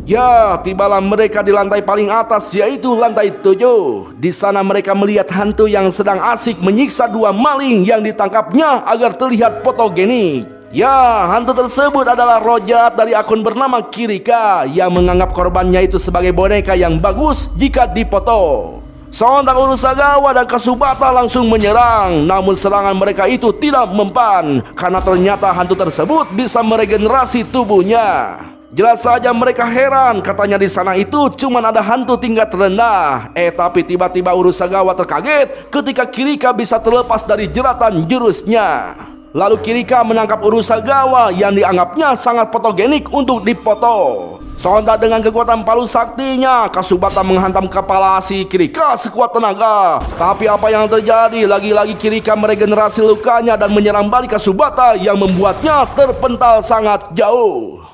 Ya, tibalah mereka di lantai paling atas, yaitu lantai 7. Di sana mereka melihat hantu yang sedang asik menyiksa 2 maling yang ditangkapnya agar terlihat fotogenik. Ya, hantu tersebut adalah Rojat dari akun bernama Kirika yang menganggap korbannya itu sebagai boneka yang bagus jika dipoto. Sontak Urusagawa dan Kasubata langsung menyerang. Namun serangan mereka itu tidak mempan karena ternyata hantu tersebut bisa meregenerasi tubuhnya. Jelas saja mereka heran, katanya di sana itu cuma ada hantu tingkat rendah. Tapi tiba-tiba Urusagawa terkaget ketika Kirika bisa terlepas dari jeratan jurusnya. Lalu Kirika menangkap Urusagawa yang dianggapnya sangat fotogenik untuk dipoto. Sontak dengan kekuatan palu saktinya, Kasubata menghantam kepala si Kirika sekuat tenaga. Tapi apa yang terjadi? Lagi-lagi Kirika meregenerasi lukanya dan menyerang balik Kasubata yang membuatnya terpental sangat jauh.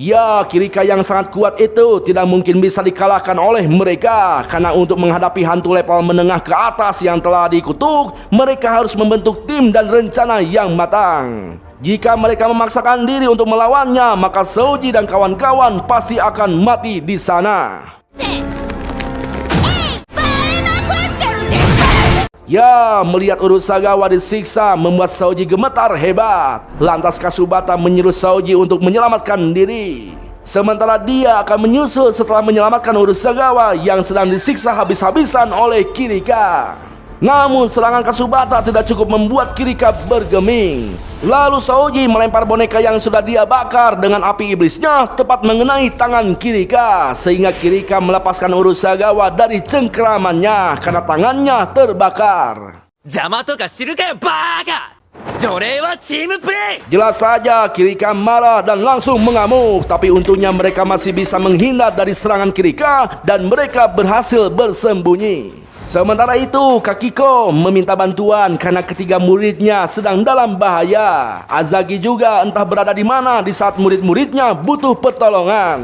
Ya, Kirika yang sangat kuat itu tidak mungkin bisa dikalahkan oleh mereka. Karena untuk menghadapi hantu level menengah ke atas yang telah dikutuk, mereka harus membentuk tim dan rencana yang matang. Jika mereka memaksakan diri untuk melawannya, maka Souji dan kawan-kawan pasti akan mati di sana. Ya, melihat Urusagawa disiksa membuat Souji gemetar hebat. Lantas Kasubata menyuruh Souji untuk menyelamatkan diri. Sementara dia akan menyusul setelah menyelamatkan Urusagawa yang sedang disiksa habis-habisan oleh Kirika. Namun serangan Kasubata tidak cukup membuat Kirika bergeming. Lalu Souji melempar boneka yang sudah dia bakar dengan api iblisnya tepat mengenai tangan Kirika, sehingga Kirika melepaskan Urusagawa dari cengkeramannya karena tangannya terbakar. 邪魔とか知るかよバーカ。除霊はチームプレイ。 Jelas saja Kirika marah dan langsung mengamuk, tapi untungnya mereka masih bisa menghindar dari serangan Kirika dan mereka berhasil bersembunyi. Sementara itu, Kakiko meminta bantuan karena ketiga muridnya sedang dalam bahaya. Azagi juga entah berada di mana di saat murid-muridnya butuh pertolongan.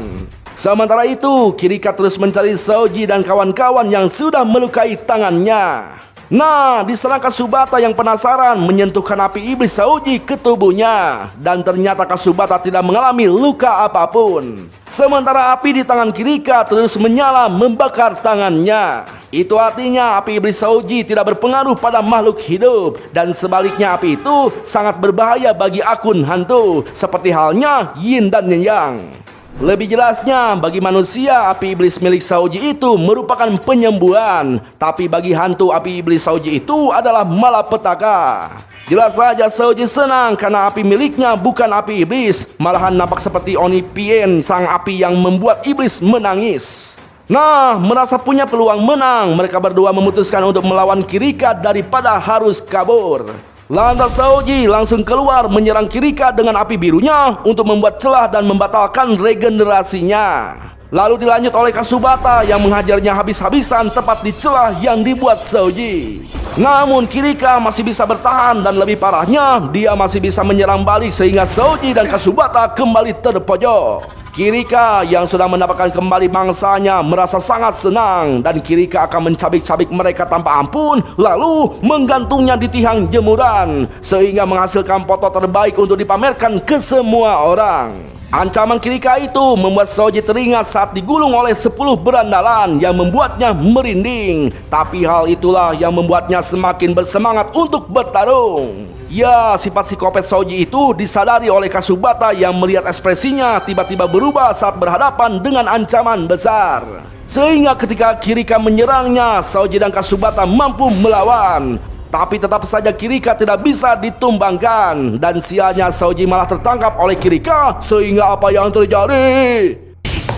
Sementara itu, Kirika terus mencari Souji dan kawan-kawan yang sudah melukai tangannya. Nah, di sana Kasubata yang penasaran menyentuhkan api iblis Souji ke tubuhnya. Dan ternyata Kasubata tidak mengalami luka apapun. Sementara api di tangan Kirika terus menyala membakar tangannya. Itu artinya api iblis Souji tidak berpengaruh pada makhluk hidup. Dan sebaliknya api itu sangat berbahaya bagi akun hantu. Seperti halnya Yin dan Yang. Lebih jelasnya, bagi manusia, api iblis milik Souji itu merupakan penyembuhan. Tapi bagi hantu, api iblis Souji itu adalah malapetaka. Jelas saja Souji senang karena api miliknya bukan api iblis. Malahan nampak seperti Onipien, sang api yang membuat iblis menangis. Nah, merasa punya peluang menang, mereka berdua memutuskan untuk melawan Kirika daripada harus kabur. Lantas Souji langsung keluar menyerang Kirika dengan api birunya untuk membuat celah dan membatalkan regenerasinya. Lalu dilanjut oleh Kasubata yang menghajarnya habis-habisan tepat di celah yang dibuat Souji. Namun Kirika masih bisa bertahan dan lebih parahnya, dia masih bisa menyerang balik sehingga Souji dan Kasubata kembali terpojok. Kirika yang sudah mendapatkan kembali mangsanya merasa sangat senang dan Kirika akan mencabik-cabik mereka tanpa ampun lalu menggantungnya di tiang jemuran sehingga menghasilkan foto terbaik untuk dipamerkan ke semua orang. Ancaman Kirika itu membuat Souji teringat saat digulung oleh 10 berandalan yang membuatnya merinding. Tapi hal itulah yang membuatnya semakin bersemangat untuk bertarung. Ya, sifat psikopat Souji itu disadari oleh Kasubata yang melihat ekspresinya tiba-tiba berubah saat berhadapan dengan ancaman besar. Sehingga ketika Kirika menyerangnya, Souji dan Kasubata mampu melawan. Tapi tetap saja Kirika tidak bisa ditumbangkan. Dan sialnya Souji malah tertangkap oleh Kirika. Sehingga apa yang terjadi?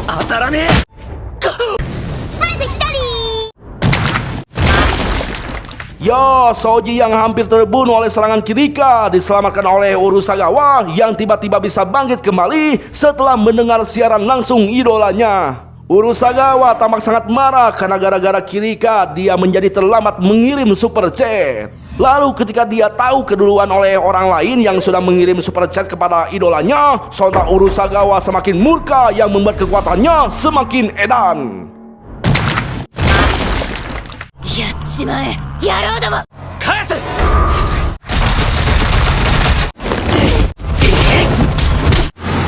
Atarane. Ya, Souji yang hampir terbunuh oleh serangan Kirika diselamatkan oleh Urusagawa yang tiba-tiba bisa bangkit kembali setelah mendengar siaran langsung idolanya. Urusagawa tampak sangat marah karena gara-gara Kirika dia menjadi terlambat mengirim super chat. Lalu ketika dia tahu keduluan oleh orang lain yang sudah mengirim super chat kepada idolanya, sontak Urusagawa semakin murka yang membuat kekuatannya semakin edan. やっちまえ野郎ども返せ。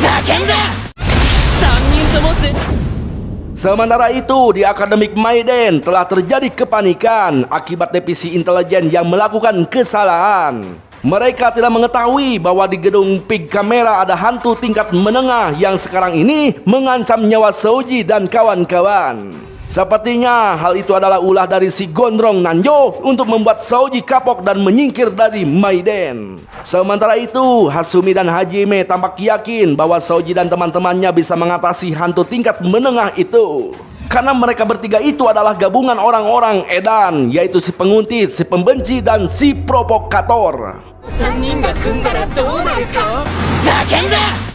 ざけんな3人ともって。 Sementara itu, di Akademik Maiden telah terjadi kepanikan akibat divisi intelijen yang melakukan kesalahan. Mereka tidak mengetahui bahwa di gedung Pig Kamera ada hantu tingkat menengah yang sekarang ini mengancam nyawa Souji dan kawan-kawan. Sepertinya hal itu adalah ulah dari si Gondrong Nanjo untuk membuat Souji kapok dan menyingkir dari Maiden. Sementara itu, Hasumi dan Hajime tampak yakin bahwa Souji dan teman-temannya bisa mengatasi hantu tingkat menengah itu. Karena mereka bertiga itu adalah gabungan orang-orang edan, yaitu si penguntit, si pembenci, dan si provokator. 3人が組んだらどうなるかざけんな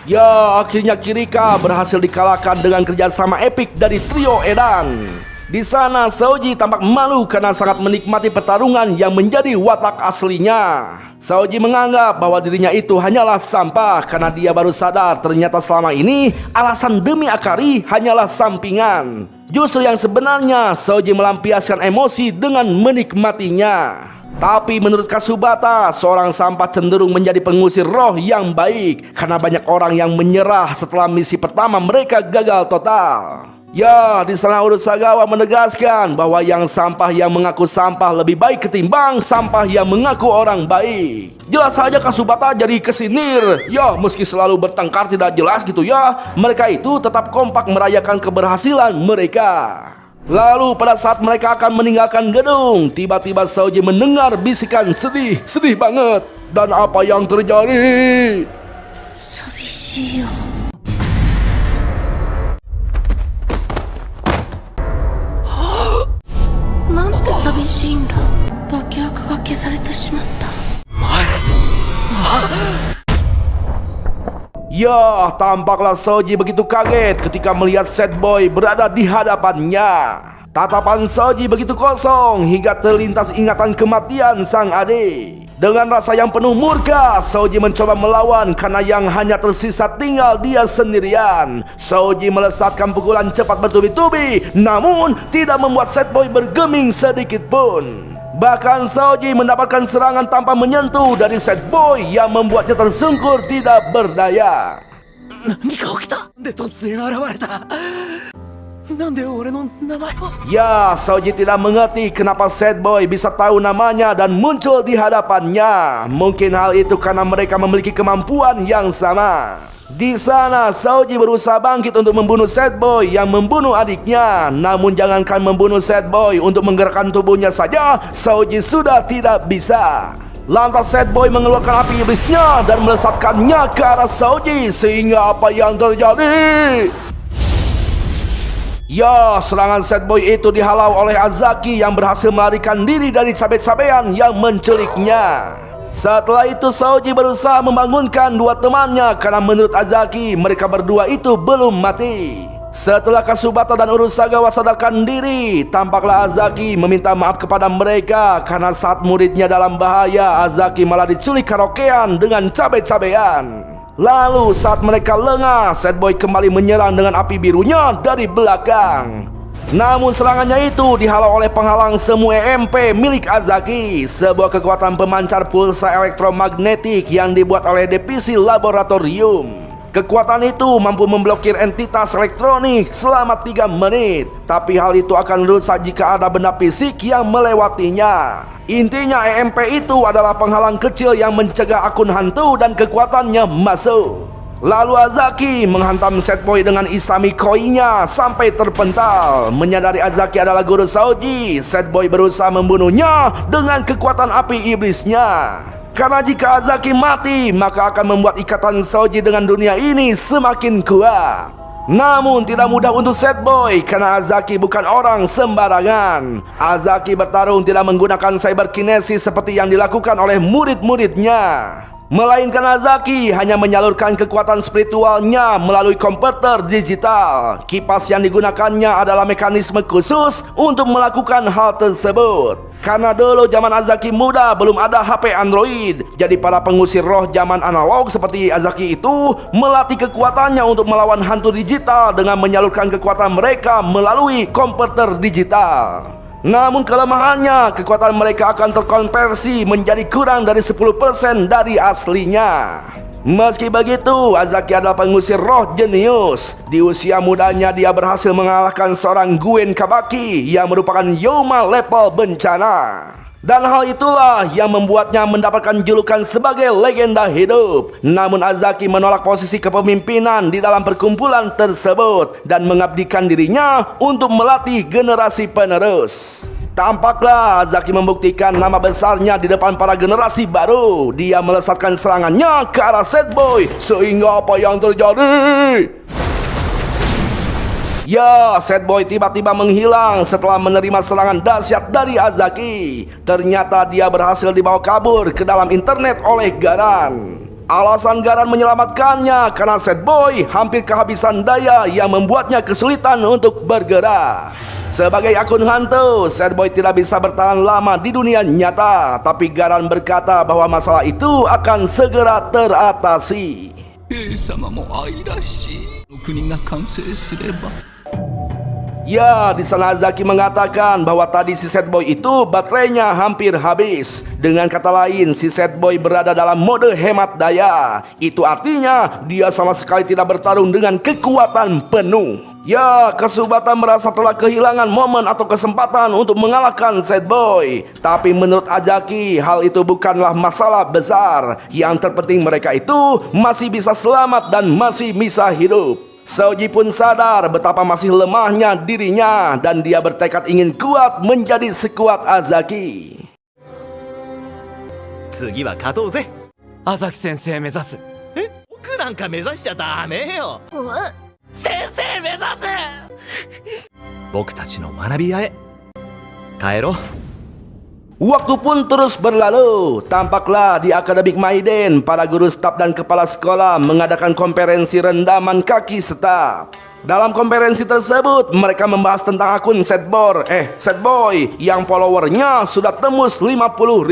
Ya, akhirnya Kirika berhasil dikalahkan dengan kerjasama epik dari trio edan. Di sana Saoji tampak malu karena sangat menikmati pertarungan yang menjadi watak aslinya. Saoji menganggap bahwa dirinya itu hanyalah sampah karena dia baru sadar ternyata selama ini alasan demi Akari hanyalah sampingan. Justru yang sebenarnya Saoji melampiaskan emosi dengan menikmatinya. Tapi menurut Kasubata, seorang sampah cenderung menjadi pengusir roh yang baik karena banyak orang yang menyerah setelah misi pertama mereka gagal total. Ya, di sana Urusagawa menegaskan bahwa yang sampah yang mengaku sampah lebih baik ketimbang sampah yang mengaku orang baik. Jelas saja Kasubata jadi kesinir. Ya, meski selalu bertengkar tidak jelas gitu ya, mereka itu tetap kompak merayakan keberhasilan mereka. Lalu pada saat mereka akan meninggalkan gedung, tiba-tiba Saoji mendengar bisikan sedih banget. Dan apa yang terjadi? 寂しいよ なんて寂しいんだ爆薬が消されてしまった Ya, tampaklah Saoji begitu kaget ketika melihat Sad Boy berada di hadapannya. Tatapan Saoji begitu kosong hingga terlintas ingatan kematian sang adik. Dengan rasa yang penuh murka, Saoji mencoba melawan karena yang hanya tersisa tinggal dia sendirian. Saoji melesatkan pukulan cepat bertubi-tubi, namun tidak membuat Sad Boy bergeming sedikit pun. Bahkan Saoji mendapatkan serangan tanpa menyentuh dari Sad Boy yang membuatnya tersungkur tidak berdaya. 何か起きたで突然現れたなんで俺の名前を Ya, Saoji tidak mengerti kenapa Sad Boy bisa tahu namanya dan muncul di hadapannya. Mungkin hal itu karena mereka memiliki kemampuan yang sama. Di sana Saoji berusaha bangkit untuk membunuh Sad Boy yang membunuh adiknya. Namun jangankan membunuh Sad Boy, untuk menggerakkan tubuhnya saja Saoji sudah tidak bisa. Lantas Sad Boy mengeluarkan api iblisnya dan melesatkannya ke arah Saoji. Sehingga apa yang terjadi? Ya, serangan Sad Boy itu dihalau oleh Azaki yang berhasil melarikan diri dari cabe-cabean yang menculiknya. Setelah itu Saoji berusaha membangunkan dua temannya karena menurut Azaki mereka berdua itu belum mati. Setelah Kasubata dan Urusagawa sadarkan diri, tampaklah Azaki meminta maaf kepada mereka karena saat muridnya dalam bahaya, Azaki malah diculik karaokean dengan cabe-cabean. Lalu saat mereka lengah, Sad Boy kembali menyerang dengan api birunya dari belakang. Namun serangannya itu dihalau oleh penghalang semu EMP milik Azaki, sebuah kekuatan pemancar pulsa elektromagnetik yang dibuat oleh divisi laboratorium. Kekuatan itu mampu memblokir entitas elektronik selama 3 menit, tapi hal itu akan rusak jika ada benda fisik yang melewatinya. Intinya EMP itu adalah penghalang kecil yang mencegah akun hantu dan kekuatannya masuk. Lalu Azaki menghantam Sad Boy dengan Isami Koi-nya sampai terpental. Menyadari Azaki adalah guru Saoji, Sad Boy berusaha membunuhnya dengan kekuatan api iblisnya. Karena jika Azaki mati, maka akan membuat ikatan Saoji dengan dunia ini semakin kuat. Namun tidak mudah untuk Sad Boy karena Azaki bukan orang sembarangan. Azaki bertarung tidak menggunakan cyberkinesis seperti yang dilakukan oleh murid-muridnya, melainkan Azaki hanya menyalurkan kekuatan spiritualnya melalui komputer digital. Kipas yang digunakannya adalah mekanisme khusus untuk melakukan hal tersebut. Karena dulu zaman Azaki muda belum ada HP Android, jadi para pengusir roh zaman analog seperti Azaki itu melatih kekuatannya untuk melawan hantu digital dengan menyalurkan kekuatan mereka melalui komputer digital. Namun kelemahannya, kekuatan mereka akan terkonversi menjadi kurang dari 10% dari aslinya. Meski begitu, Azaki adalah pengusir roh jenius. Di usia mudanya dia berhasil mengalahkan seorang Guen Kabaki yang merupakan Yoma level bencana. Dan hal itulah yang membuatnya mendapatkan julukan sebagai legenda hidup. Namun Azaki menolak posisi kepemimpinan di dalam perkumpulan tersebut dan mengabdikan dirinya untuk melatih generasi penerus. Tampaklah Azaki membuktikan nama besarnya di depan para generasi baru. Dia melesatkan serangannya ke arah Sad Boy. Sehingga apa yang terjadi? Ya, Sad Boy tiba-tiba menghilang setelah menerima serangan dahsyat dari Azaki. Ternyata dia berhasil dibawa kabur ke dalam internet oleh Garan. Alasan Garan menyelamatkannya karena Sad Boy hampir kehabisan daya yang membuatnya kesulitan untuk bergerak. Sebagai akun hantu, Sad Boy tidak bisa bertahan lama di dunia nyata. Tapi Garan berkata bahwa masalah itu akan segera teratasi. 兵様も愛らしい国が完成すれば Ya, di sana Zaki mengatakan bahwa tadi si Sad Boy itu baterainya hampir habis. Dengan kata lain, si Sad Boy berada dalam mode hemat daya. Itu artinya dia sama sekali tidak bertarung dengan kekuatan penuh. Ya, Kasubata merasa telah kehilangan momen atau kesempatan untuk mengalahkan Sad Boy. Tapi menurut Azaki, hal itu bukanlah masalah besar. Yang terpenting mereka itu masih bisa selamat dan masih bisa hidup. Soji pun sadar betapa masih lemahnya dirinya dan dia bertekad ingin kuat menjadi sekuat Azaki. 次は勝とうぜ。阿崎先生目指す僕なんか目指しちゃダメよ。先生目指す僕たちの学び合え。帰ろう。 Waktu pun terus berlalu. Tampaklah di Akademik Maiden, para guru staf dan kepala sekolah mengadakan konferensi rendaman kaki staf. Dalam konferensi tersebut, mereka membahas tentang akun Sad Boy yang followernya sudah tembus 50.000,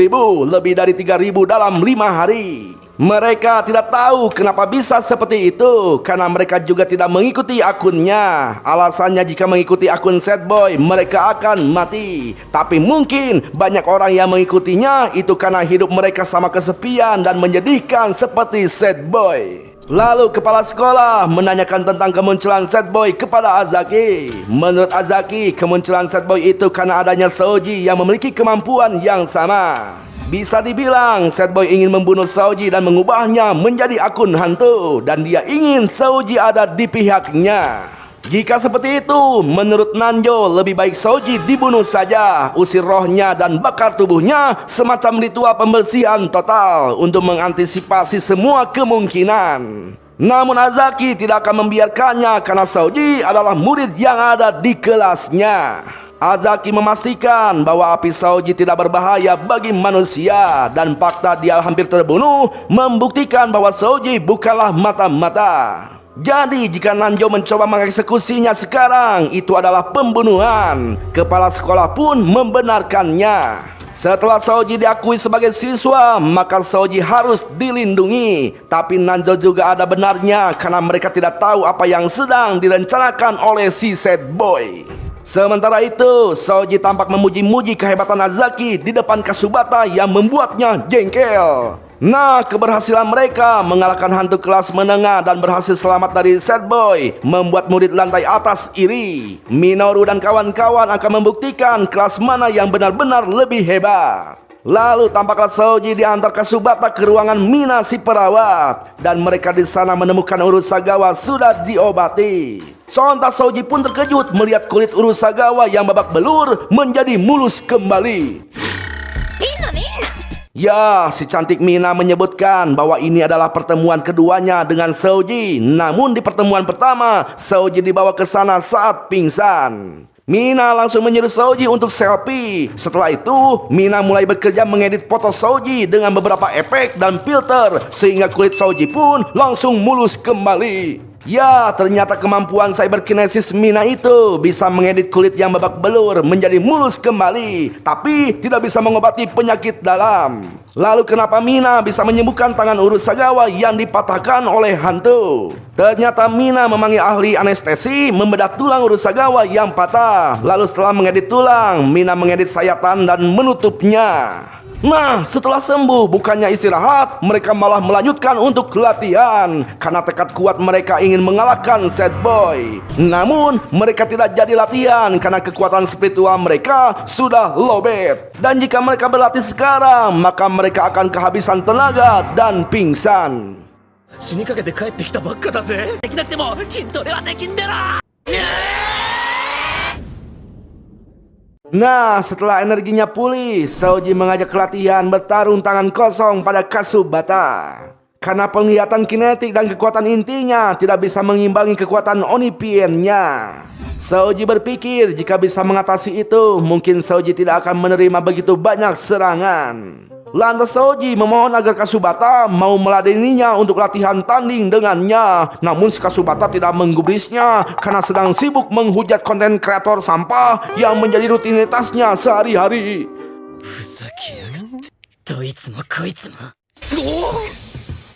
lebih dari 3.000 dalam 5 hari. Mereka tidak tahu kenapa bisa seperti itu, karena mereka juga tidak mengikuti akunnya. Alasannya jika mengikuti akun Sad Boy, mereka akan mati. Tapi mungkin banyak orang yang mengikutinya itu karena hidup mereka sama kesepian dan menyedihkan seperti Sad Boy. Lalu kepala sekolah menanyakan tentang kemunculan Sad Boy kepada Azaki. Menurut Azaki, kemunculan Sad Boy itu karena adanya Soji yang memiliki kemampuan yang sama. Bisa dibilang Sad Boy ingin membunuh Soji dan mengubahnya menjadi akun hantu, dan dia ingin Soji ada di pihaknya. Jika seperti itu, menurut Nanjo lebih baik Soji dibunuh saja, usir rohnya dan bakar tubuhnya, semacam ritual pembersihan total untuk mengantisipasi semua kemungkinan. Namun Azaki tidak akan membiarkannya karena Soji adalah murid yang ada di kelasnya. Azaki memastikan bahwa api Soji tidak berbahaya bagi manusia, dan fakta dia hampir terbunuh membuktikan bahwa Soji bukanlah mata-mata. Jadi jika Nanjo mencoba mengeksekusinya sekarang, itu adalah pembunuhan. Kepala sekolah pun membenarkannya. Setelah Soji diakui sebagai siswa, maka Soji harus dilindungi. Tapi Nanjo juga ada benarnya, karena mereka tidak tahu apa yang sedang direncanakan oleh si Sad Boy. Sementara itu, Soji tampak memuji-muji kehebatan Azaki di depan Kasubata yang membuatnya jengkel. Nah, keberhasilan mereka mengalahkan hantu kelas menengah dan berhasil selamat dari Sad Boy membuat murid lantai atas iri. Minoru dan kawan-kawan akan membuktikan kelas mana yang benar-benar lebih hebat. Lalu tampaklah Soji diantar Kasubata ke ruangan Mina si perawat, dan mereka di sana menemukan Urusagawa sudah diobati. Sontak Soji pun terkejut melihat kulit Urusagawa yang babak belur menjadi mulus kembali. Ya, si cantik Mina menyebutkan bahwa ini adalah pertemuan keduanya dengan Soji. Namun di pertemuan pertama, Soji dibawa ke sana saat pingsan. Mina langsung menyuruh Soji untuk selfie. Setelah itu, Mina mulai bekerja mengedit foto Soji dengan beberapa efek dan filter, sehingga kulit Soji pun langsung mulus kembali. Ya, ternyata kemampuan cyberkinesis Mina itu bisa mengedit kulit yang babak belur menjadi mulus kembali, tapi tidak bisa mengobati penyakit dalam. Lalu kenapa Mina bisa menyembuhkan tangan Urusagawa yang dipatahkan oleh hantu? Ternyata Mina memanggil ahli anestesi membedah tulang Urusagawa yang patah. Lalu setelah mengedit tulang, Mina mengedit sayatan dan menutupnya. Nah, setelah sembuh, bukannya istirahat, mereka malah melanjutkan untuk latihan karena tekad kuat mereka ingin mengalahkan Sad Boy. Namun, mereka tidak jadi latihan karena kekuatan spiritual mereka sudah lowbat. Dan jika mereka berlatih sekarang, maka mereka akan kehabisan tenaga dan pingsan. 死にかけて帰ってきたばっかだぜできなくても筋トレはできんだろ Nah, setelah energinya pulih, Soji mengajak latihan bertarung tangan kosong pada Kasubata. Karena penglihatan kinetik dan kekuatan intinya tidak bisa mengimbangi kekuatan Onipiennya. Soji berpikir jika bisa mengatasi itu, mungkin Soji tidak akan menerima begitu banyak serangan. Lantas Soji memohon agar Kasubata mau meladeninya untuk latihan tanding dengannya. Namun si Kasubata tidak menggubrisnya karena sedang sibuk menghujat konten kreator sampah yang menjadi rutinitasnya sehari-hari. ふざけやがってどいつもこいつも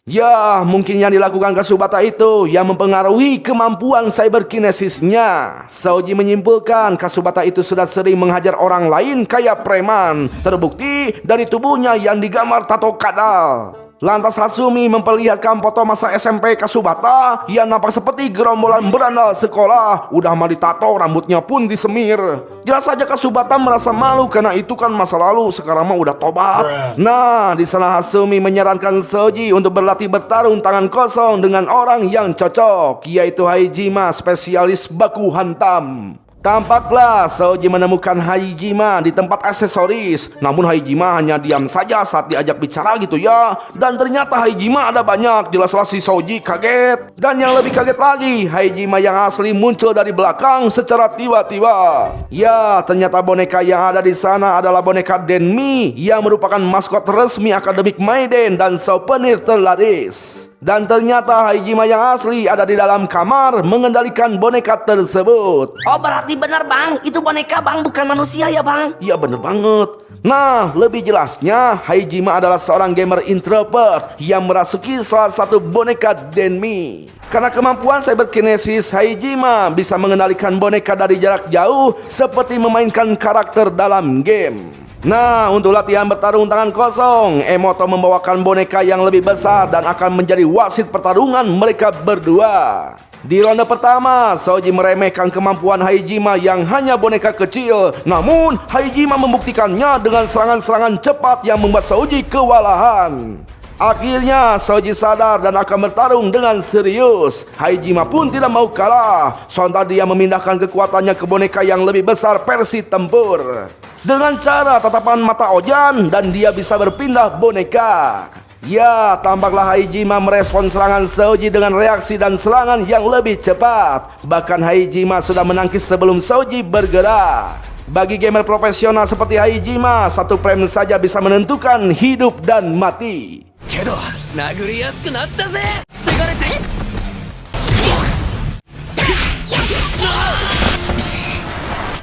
Ya, mungkin yang dilakukan Kasubata itu yang mempengaruhi kemampuan cyberkinesisnya. Soji menyimpulkan Kasubata itu sudah sering menghajar orang lain kayak preman. Terbukti dari tubuhnya yang digambar tato kadal. Lantas Hasumi memperlihatkan foto masa SMP Kasubata yang nampak seperti gerombolan berandal sekolah. Udah mah ditato, rambutnya pun disemir. Jelas saja Kasubata merasa malu karena itu kan masa lalu, sekarang mah udah tobat. Nah, di sana Hasumi menyarankan Soji untuk berlatih bertarung tangan kosong dengan orang yang cocok, yaitu Haijima, spesialis baku hantam. Tampaklah Soji menemukan Haijima di tempat aksesoris. Namun Haijima hanya diam saja saat diajak bicara gitu ya. Dan ternyata Haijima ada banyak. Jelas-jelas si Soji kaget. Dan yang lebih kaget lagi, Haijima yang asli muncul dari belakang secara tiba-tiba. Ya, ternyata boneka yang ada di sana adalah boneka Denmi yang merupakan maskot resmi Akademik Maiden dan souvenir terlaris. Dan ternyata Haijima yang asli ada di dalam kamar mengendalikan boneka tersebut. Oh berarti benar bang, itu boneka bang, bukan manusia ya bang? Iya bener banget. Nah, lebih jelasnya Haijima adalah seorang gamer introvert yang merasuki salah satu boneka Denmi. Karena kemampuan cyberkinesis, Haijima bisa mengendalikan boneka dari jarak jauh seperti memainkan karakter dalam game. Nah, untuk latihan bertarung tangan kosong, Emoto membawakan boneka yang lebih besar dan akan menjadi wasit pertarungan mereka berdua. Di ronde pertama, Soji meremehkan kemampuan Haijima yang hanya boneka kecil. Namun, Haijima membuktikannya dengan serangan-serangan cepat yang membuat Soji kewalahan. Akhirnya, Soji sadar dan akan bertarung dengan serius. Haijima pun tidak mau kalah. Sontak dia memindahkan kekuatannya ke boneka yang lebih besar versi tempur. Dengan cara tatapan mata Ojan dan dia bisa berpindah boneka. Ya, tampaklah Haijima merespon serangan Soji dengan reaksi dan serangan yang lebih cepat. Bahkan Haijima sudah menangkis sebelum Soji bergerak. Bagi gamer profesional seperti Haijima, satu frame saja bisa menentukan hidup dan mati. けど殴りやすくなったぜ防がれて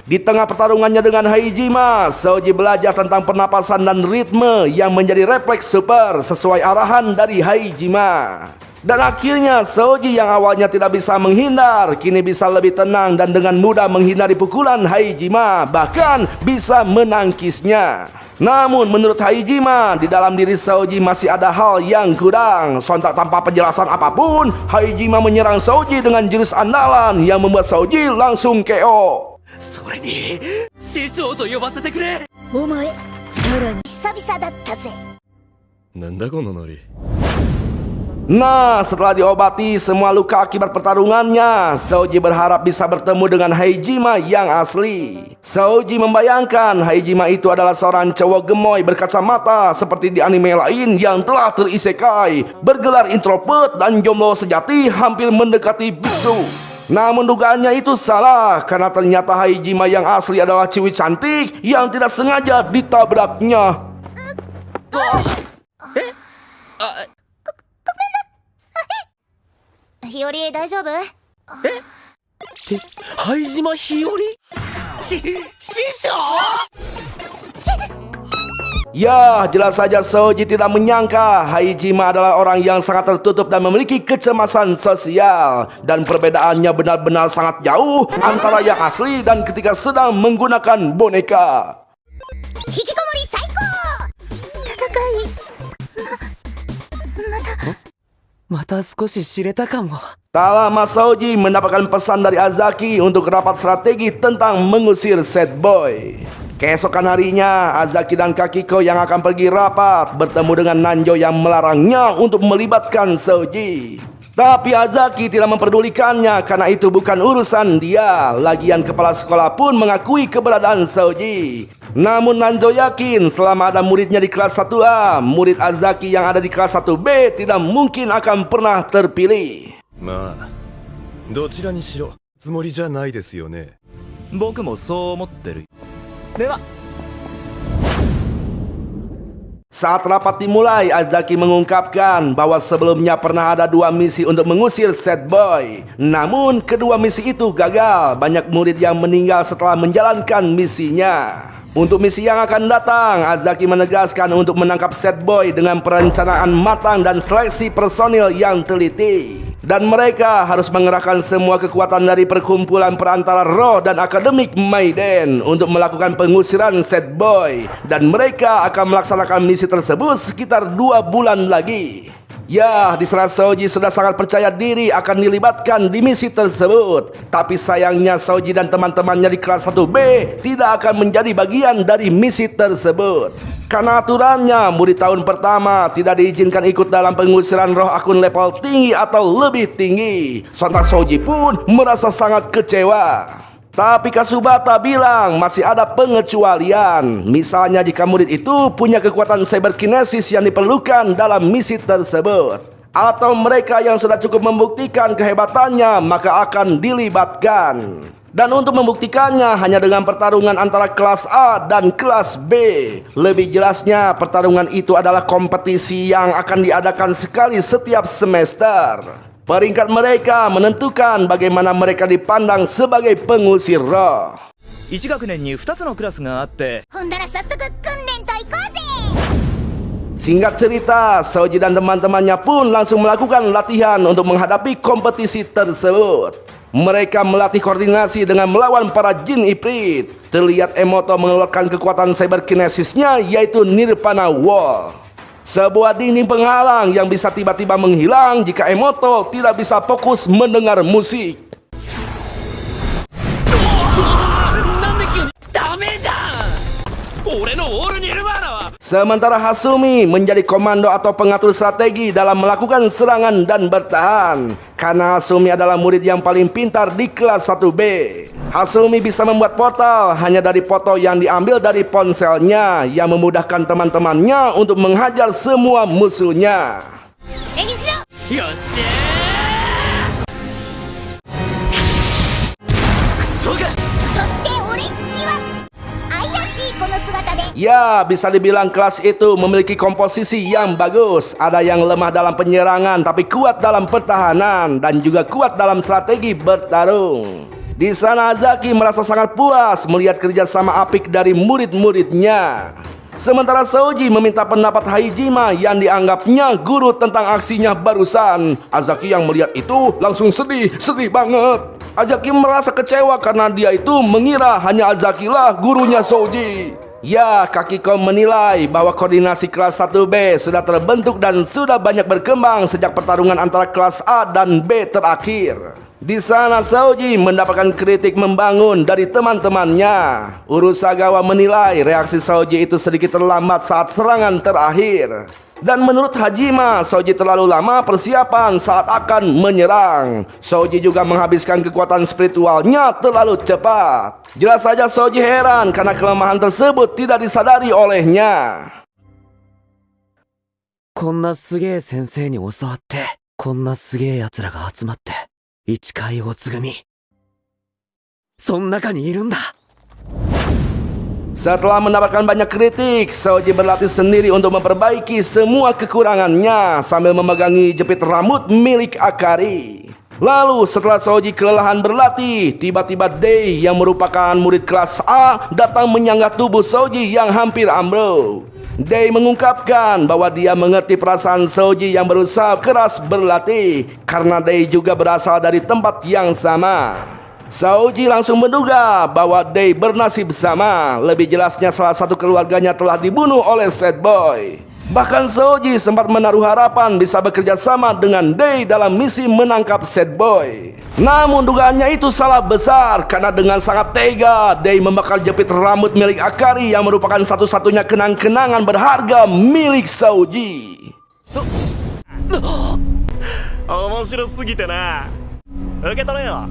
Di tengah pertarungannya dengan Haijima, Soji belajar tentang pernapasan dan ritme yang menjadi refleks super sesuai arahan dari Haijima. Dan akhirnya Soji yang awalnya tidak bisa menghindar, kini bisa lebih tenang dan dengan mudah menghindari pukulan Haijima, bahkan bisa menangkisnya. Namun menurut Haijima, di dalam diri Soji masih ada hal yang kurang. Sontak tanpa penjelasan apapun, Haijima menyerang Soji dengan jurus andalan yang membuat Soji langsung KO. それに師匠と呼ばせてくれお前さらに久々だったぜなんだこのノリ Nah, setelah diobati semua luka akibat pertarungannya, Soji berharap bisa bertemu dengan Haijima yang asli. Soji membayangkan Haijima itu adalah seorang cowok gemoy berkacamata seperti di anime lain yang telah terisekai, bergelar introvert dan jomblo sejati hampir mendekati biksu. Namun dugaannya itu salah karena ternyata Haijima yang asli adalah ciwi cantik yang tidak sengaja ditabraknya. 日和大丈夫灰島日和師匠 Ya, jelas saja Soji tidak menyangka Haijima adalah orang yang sangat tertutup dan memiliki kecemasan sosial. Dan perbedaannya benar-benar sangat jauh antara yang asli dan ketika sedang menggunakan boneka. Hikikomori saiko Tatakai また少し知れたかも Tak lama Soji mendapatkan pesan dari Azaki untuk rapat strategi tentang mengusir sad boy. Keesokan harinya, Azaki dan Kakiko yang akan pergi rapat bertemu dengan Nanjo yang melarangnya untuk melibatkan Soji. Tapi Azaki tidak memperdulikannya karena itu bukan urusan dia. Lagian kepala sekolah pun mengakui keberadaan Soji. Namun Nanjo yakin selama ada muridnya di kelas 1A, murid Azaki yang ada di kelas 1B tidak mungkin akan pernah terpilih. まあどちらにしろつもりじゃないですよね僕もそう思ってるでは Saat rapat dimulai, Azaki mengungkapkan bahwa sebelumnya pernah ada 2 misi untuk mengusir Sad Boy. Namun kedua misi itu gagal, banyak murid yang meninggal setelah menjalankan misinya. Untuk misi yang akan datang, Azaki menegaskan untuk menangkap Sad Boy dengan perencanaan matang dan seleksi personil yang teliti. Dan mereka harus mengerahkan semua kekuatan dari perkumpulan perantara roh dan akademik Maiden untuk melakukan pengusiran Sad Boy. Dan mereka akan melaksanakan misi tersebut sekitar 2 bulan lagi. Ya, di sana Soji sudah sangat percaya diri akan dilibatkan di misi tersebut. Tapi sayangnya Soji dan teman-temannya di kelas 1B tidak akan menjadi bagian dari misi tersebut. Karena aturannya, murid tahun pertama tidak diizinkan ikut dalam pengusiran roh akun level tinggi atau lebih tinggi. Sontak Soji pun merasa sangat kecewa. Tapi Kasubata bilang masih ada pengecualian. Misalnya jika murid itu punya kekuatan cyberkinesis yang diperlukan dalam misi tersebut, atau mereka yang sudah cukup membuktikan kehebatannya, maka akan dilibatkan. Dan untuk membuktikannya hanya dengan pertarungan antara kelas A dan kelas B. Lebih jelasnya, pertarungan itu adalah kompetisi yang akan diadakan sekali setiap semester. Peringkat mereka menentukan bagaimana mereka dipandang sebagai pengusir roh. 1学年に2つのクラスがあって、 Singkat cerita, Soji dan teman-temannya pun langsung melakukan latihan untuk menghadapi kompetisi tersebut. Mereka melatih koordinasi dengan melawan para jin Ifrit. Terlihat Emoto mengeluarkan kekuatan cyberkinesisnya, yaitu Nirvana Wall, sebuah dinding penghalang yang bisa tiba-tiba menghilang jika Emoto tidak bisa fokus mendengar musik. Sementara Hasumi menjadi komando atau pengatur strategi dalam melakukan serangan dan bertahan. Karena Hasumi adalah murid yang paling pintar di kelas 1B. Hasumi bisa membuat portal hanya dari foto yang diambil dari ponselnya, yang memudahkan teman-temannya untuk menghajar semua musuhnya. Ya, bisa dibilang kelas itu memiliki komposisi yang bagus. Ada yang lemah dalam penyerangan tapi kuat dalam pertahanan, dan juga kuat dalam strategi bertarung. Di sana Azaki merasa sangat puas melihat kerjasama apik dari murid-muridnya. Sementara Soji meminta pendapat Haijima yang dianggapnya guru tentang aksinya barusan. Azaki yang melihat itu langsung sedih banget. Azaki merasa kecewa karena dia itu mengira hanya Azaki lah gurunya Soji. Ya, Kakiko menilai bahwa koordinasi kelas 1B sudah terbentuk dan sudah banyak berkembang sejak pertarungan antara kelas A dan B terakhir. Di sana Soji mendapatkan kritik membangun dari teman-temannya. Urusagawa menilai reaksi Soji itu sedikit terlambat saat serangan terakhir. Dan menurut Hajima, Soji terlalu lama persiapan saat akan menyerang. Soji juga menghabiskan kekuatan spiritualnya terlalu cepat. Jelas saja Soji heran karena kelemahan tersebut tidak disadari olehnya. こんなすげえ先生に教わって、こんなすげえ奴らが集まって、一回おつ組。そん中にいるんだ。 Setelah mendapatkan banyak kritik, Soji berlatih sendiri untuk memperbaiki semua kekurangannya sambil memegangi jepit rambut milik Akari. Lalu setelah Soji kelelahan berlatih, tiba-tiba Dei yang merupakan murid kelas A datang menyanggah tubuh Soji yang hampir ambruk. Dei mengungkapkan bahwa dia mengerti perasaan Soji yang berusaha keras berlatih, karena Dei juga berasal dari tempat yang sama. Soji langsung menduga bahwa Dei bernasib sama. Lebih jelasnya salah satu keluarganya telah dibunuh oleh Sad Boy. Bahkan Soji sempat menaruh harapan bisa bekerja sama dengan Dei dalam misi menangkap Sad Boy. Namun dugaannya itu salah besar, karena dengan sangat tega Dei membakar jepit rambut milik Akari yang merupakan satu-satunya kenang-kenangan berharga milik Soji. 面白すぎてな。受け取れよ。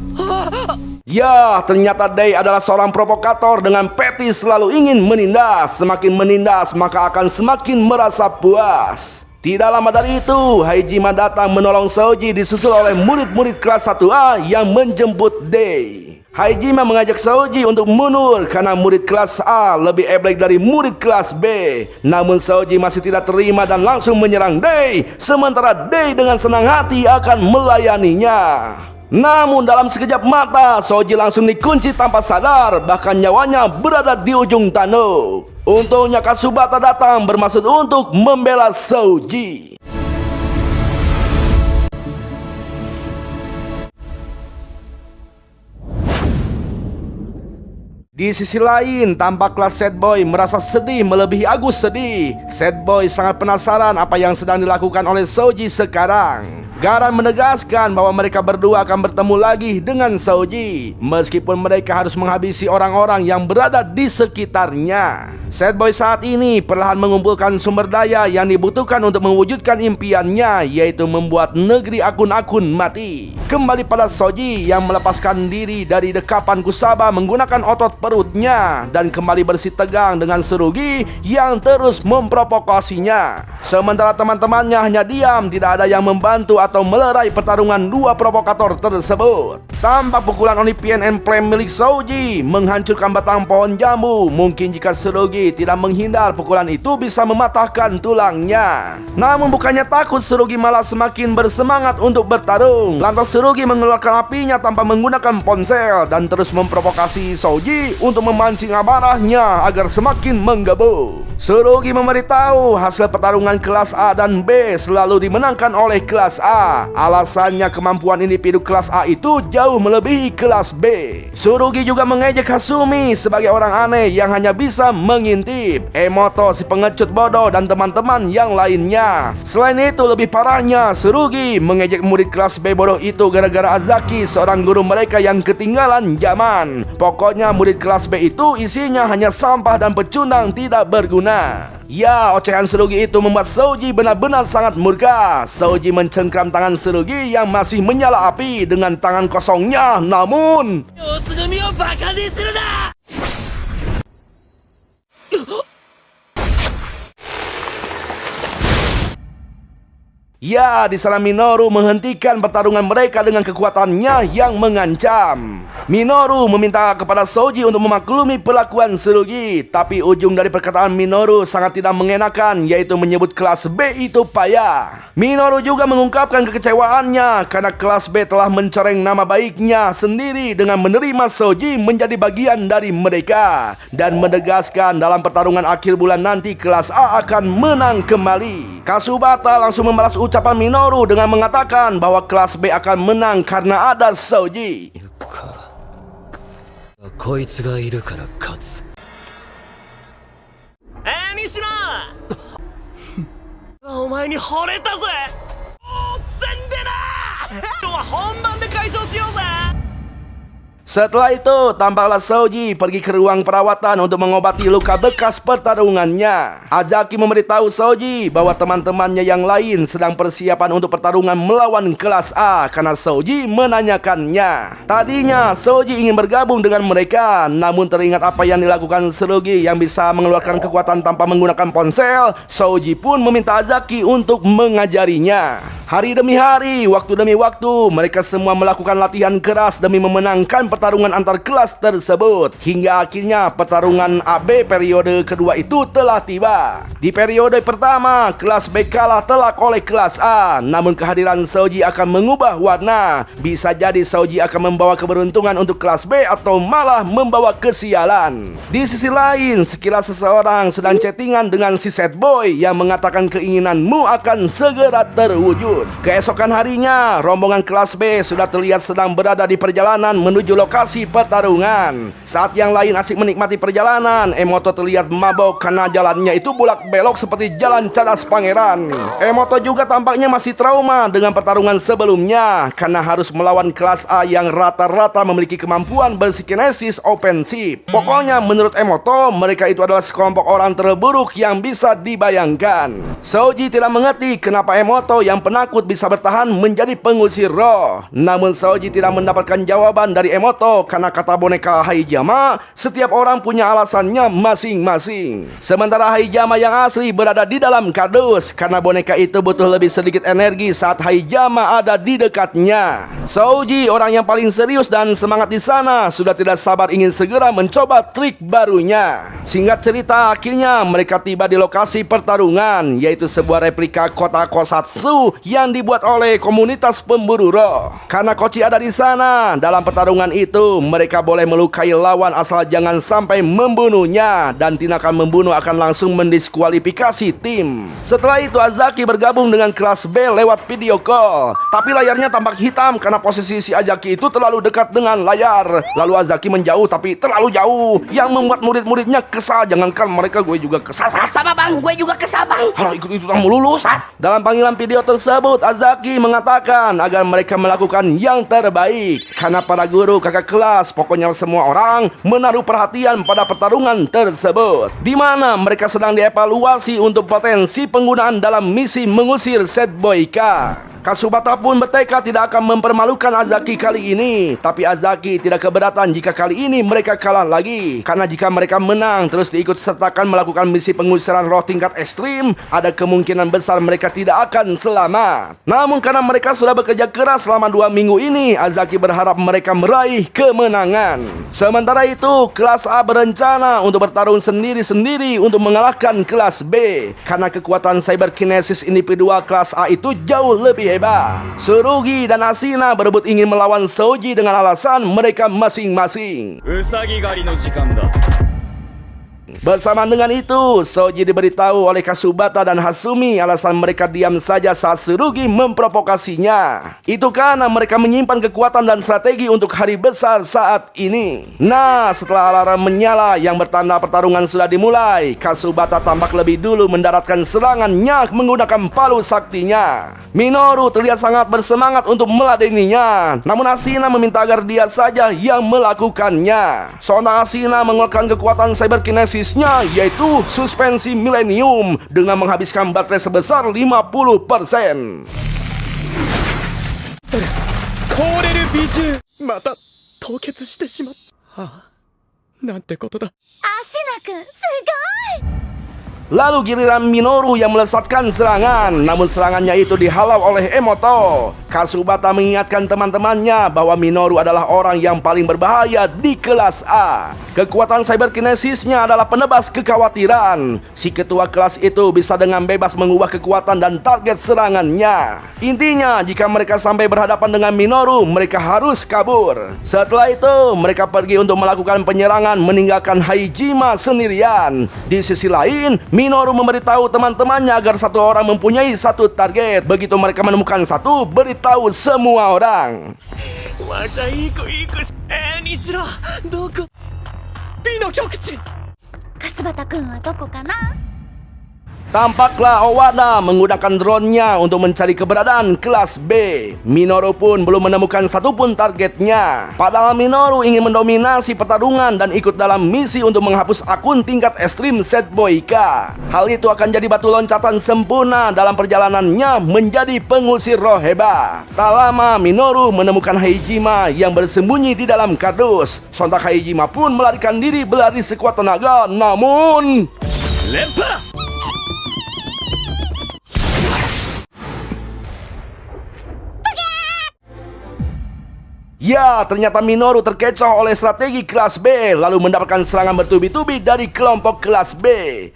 Ya, ternyata Dei adalah seorang provokator dengan peti selalu ingin menindas. Semakin menindas, maka akan semakin merasa puas. Tidak lama dari itu, Haijima datang menolong Soji disusul oleh murid-murid kelas 1A yang menjemput Dei. Hajime mengajak Soji untuk mundur karena murid kelas A lebih eblek dari murid kelas B. Namun Soji masih tidak terima dan langsung menyerang Day. Sementara Day dengan senang hati akan melayaninya. Namun dalam sekejap mata, Soji langsung dikunci tanpa sadar, bahkan nyawanya berada di ujung tanduk. Untungnya Kasubata datang bermaksud untuk membela Soji. Di sisi lain, tampaklah Sad Boy merasa sedih melebihi Agus sedih. Sad Boy sangat penasaran apa yang sedang dilakukan oleh Soji sekarang. Garan menegaskan bahwa mereka berdua akan bertemu lagi dengan Soji, meskipun mereka harus menghabisi orang-orang yang berada di sekitarnya. Sad Boy saat ini perlahan mengumpulkan sumber daya yang dibutuhkan untuk mewujudkan impiannya, yaitu membuat negeri akun-akun mati. Kembali pada Soji yang melepaskan diri dari dekapan Kusaba menggunakan otot perutnya dan kembali bersih tegang dengan Tsurugi yang terus memprovokasinya. Sementara teman-temannya hanya diam, tidak ada yang membantu atau melerai pertarungan dua provokator tersebut. Tampak pukulan Olympian Emblem milik Soji menghancurkan batang pohon jambu. Mungkin jika Tsurugi tidak menghindar, pukulan itu bisa mematahkan tulangnya. Namun bukannya takut, Tsurugi malah semakin bersemangat untuk bertarung. Lantas Tsurugi mengeluarkan apinya tanpa menggunakan ponsel dan terus memprovokasi Soji untuk memancing amarahnya agar semakin menggebu. Tsurugi memberitahu hasil pertarungan kelas A dan B selalu dimenangkan oleh kelas A. Alasannya kemampuan individu kelas A itu jauh melebihi kelas B. Tsurugi juga mengejek Hasumi sebagai orang aneh yang hanya bisa mengintip, Emoto si pengecut bodoh dan teman-teman yang lainnya. Selain itu lebih parahnya, Tsurugi mengejek murid kelas B bodoh itu gara-gara Azaki, seorang guru mereka yang ketinggalan zaman. Pokoknya murid kelas B itu isinya hanya sampah dan pecundang tidak berguna. Ya, ocehan Tsurugi itu membuat Soji benar-benar sangat murka. Soji mencengkram tangan Tsurugi yang masih menyala api dengan tangan kosongnya. Namun ya, di sana Minoru menghentikan pertarungan mereka dengan kekuatannya yang mengancam. Minoru meminta kepada Soji untuk memaklumi perlakuan Tsurugi, tapi ujung dari perkataan Minoru sangat tidak mengenakan, yaitu menyebut kelas B itu payah. Minoru juga mengungkapkan kekecewaannya karena kelas B telah mencoreng nama baiknya sendiri dengan menerima Soji menjadi bagian dari mereka, dan menegaskan dalam pertarungan akhir bulan nanti kelas A akan menang kembali. Kasubata langsung membalas ucapan Minoru dengan mengatakan bahwa kelas B akan menang karena ada Soji. こいつがいるから勝つ。西野お前に惚れたぜ。宣伝だ。今日は本番で解消しようぜ。 Setelah itu, tampaklah Soji pergi ke ruang perawatan untuk mengobati luka bekas pertarungannya. Azaki memberitahu Soji bahwa teman-temannya yang lain sedang persiapan untuk pertarungan melawan kelas A karena Soji menanyakannya. Tadinya Soji ingin bergabung dengan mereka, namun teringat apa yang dilakukan Tsurugi yang bisa mengeluarkan kekuatan tanpa menggunakan ponsel. Soji pun meminta Azaki untuk mengajarinya. Hari demi hari, waktu demi waktu, mereka semua melakukan latihan keras demi memenangkan pertarungan antar kelas tersebut. Hingga akhirnya pertarungan AB periode kedua itu telah tiba. Di periode pertama, kelas B kalah telak oleh kelas A. Namun kehadiran Soji akan mengubah warna. Bisa jadi Soji akan membawa keberuntungan untuk kelas B atau malah membawa kesialan. Di sisi lain, sekilas seseorang sedang chattingan dengan si Sad Boy yang mengatakan keinginanmu akan segera terwujud. Keesokan harinya, rombongan kelas B sudah terlihat sedang berada di perjalanan menuju lokasi pertarungan. Saat yang lain asik menikmati perjalanan, Emoto terlihat mabok karena jalannya itu bolak-belok seperti jalan cadas pangeran. Emoto juga tampaknya masih trauma dengan pertarungan sebelumnya karena harus melawan kelas A yang rata-rata memiliki kemampuan berpsikokinesis ofensif. Pokoknya menurut Emoto, mereka itu adalah sekelompok orang terburuk yang bisa dibayangkan. Soji tidak mengerti kenapa Emoto yang penakut bisa bertahan menjadi pengusir roh. Namun Soji tidak mendapatkan jawaban dari Emoto Emoto karena kata boneka Haijama, setiap orang punya alasannya masing-masing. Sementara Haijama yang asli berada di dalam kardus karena boneka itu butuh lebih sedikit energi saat Haijama ada di dekatnya. Souji, orang yang paling serius dan semangat di sana, sudah tidak sabar ingin segera mencoba trik barunya. Singkat cerita, akhirnya mereka tiba di lokasi pertarungan, yaitu sebuah replika kota Kosatsu yang dibuat oleh komunitas pemburu roh. Karena Kochi ada di sana, dalam pertarungan itu mereka boleh melukai lawan asal jangan sampai membunuhnya, dan tindakan membunuh akan langsung mendiskualifikasi tim. Setelah itu Azaki bergabung dengan kelas B lewat video call, tapi layarnya tampak hitam karena posisi si Azaki itu terlalu dekat dengan layar. Lalu Azaki menjauh tapi terlalu jauh, yang membuat murid-muridnya kesal. Jangankan mereka, gue juga kesal. Sama bang, gue juga kesal bang. Kalau ikut-ikutan mulu lu, Sat. Dalam panggilan video tersebut, Azaki mengatakan agar mereka melakukan yang terbaik karena para guru, kakak kelas, pokoknya semua orang menaruh perhatian pada pertarungan tersebut, di mana mereka sedang dievaluasi untuk potensi penggunaan dalam misi mengusir Set Boy K. Kasubata pun bertekad tidak akan mempermalukan Azaki kali ini. Tapi Azaki tidak keberatan jika kali ini mereka kalah lagi, karena jika mereka menang terus diikut sertakan melakukan misi pengusiran roh tingkat ekstrim, ada kemungkinan besar mereka tidak akan selamat. Namun karena mereka sudah bekerja keras selama 2 minggu ini, Azaki berharap mereka meraih kemenangan. Sementara itu, kelas A berencana untuk bertarung sendiri-sendiri untuk mengalahkan kelas B, karena kekuatan cyberkinesis individual kelas A itu jauh lebih hebat. Tsurugi dan Asina berebut ingin melawan Souji dengan alasan mereka masing-masing. ウサギ狩りの時間だ。 Bersamaan dengan itu, Souji diberitahu oleh Kasubata dan Hasumi alasan mereka diam saja saat Tsurugi memprovokasinya. Itu karena mereka menyimpan kekuatan dan strategi untuk hari besar saat ini. Nah, setelah alarm menyala yang bertanda pertarungan sudah dimulai, Kasubata tampak lebih dulu mendaratkan serangannya menggunakan palu saktinya. Minoru terlihat sangat bersemangat untuk meladeninya, namun Asina meminta agar dia saja yang melakukannya. Sontak Asina mengeluarkan kekuatan cyberkinesis, yaitu suspensi milenium, dengan menghabiskan baterai sebesar 50%. コーレル B10 また凍結してしまった。はあ、なんてことだ。アシナくん、すごい。 Lalu giliran Minoru yang melesatkan serangan, namun serangannya itu dihalau oleh Emoto. Kasubata mengingatkan teman-temannya bahwa Minoru adalah orang yang paling berbahaya di kelas A. Kekuatan cyberkinesisnya adalah penebas kekhawatiran. Si ketua kelas itu bisa dengan bebas mengubah kekuatan dan target serangannya. Intinya, jika mereka sampai berhadapan dengan Minoru, mereka harus kabur. Setelah itu, mereka pergi untuk melakukan penyerangan meninggalkan Haijima sendirian. Di sisi lain, Minoru memberitahu teman-temannya agar satu orang mempunyai satu target. Begitu mereka menemukan satu, beritahu semua orang. 若い子いい子し西野どこ美の極地。粕畑くんはどこかな？ Tampaklah Owada menggunakan drone-nya untuk mencari keberadaan kelas B. Minoru pun belum menemukan satupun targetnya. Padahal Minoru ingin mendominasi pertarungan dan ikut dalam misi untuk menghapus akun tingkat ekstrim Set Boy K. Hal itu akan jadi batu loncatan sempurna dalam perjalanannya menjadi pengusir roh hebat. Tak lama Minoru menemukan Haijima yang bersembunyi di dalam kardus. Sontak Haijima pun melarikan diri berlari sekuat tenaga, namun... 連覇。 Ya, ternyata Minoru terkecoh oleh strategi kelas B, lalu mendapatkan serangan bertubi-tubi dari kelompok kelas B.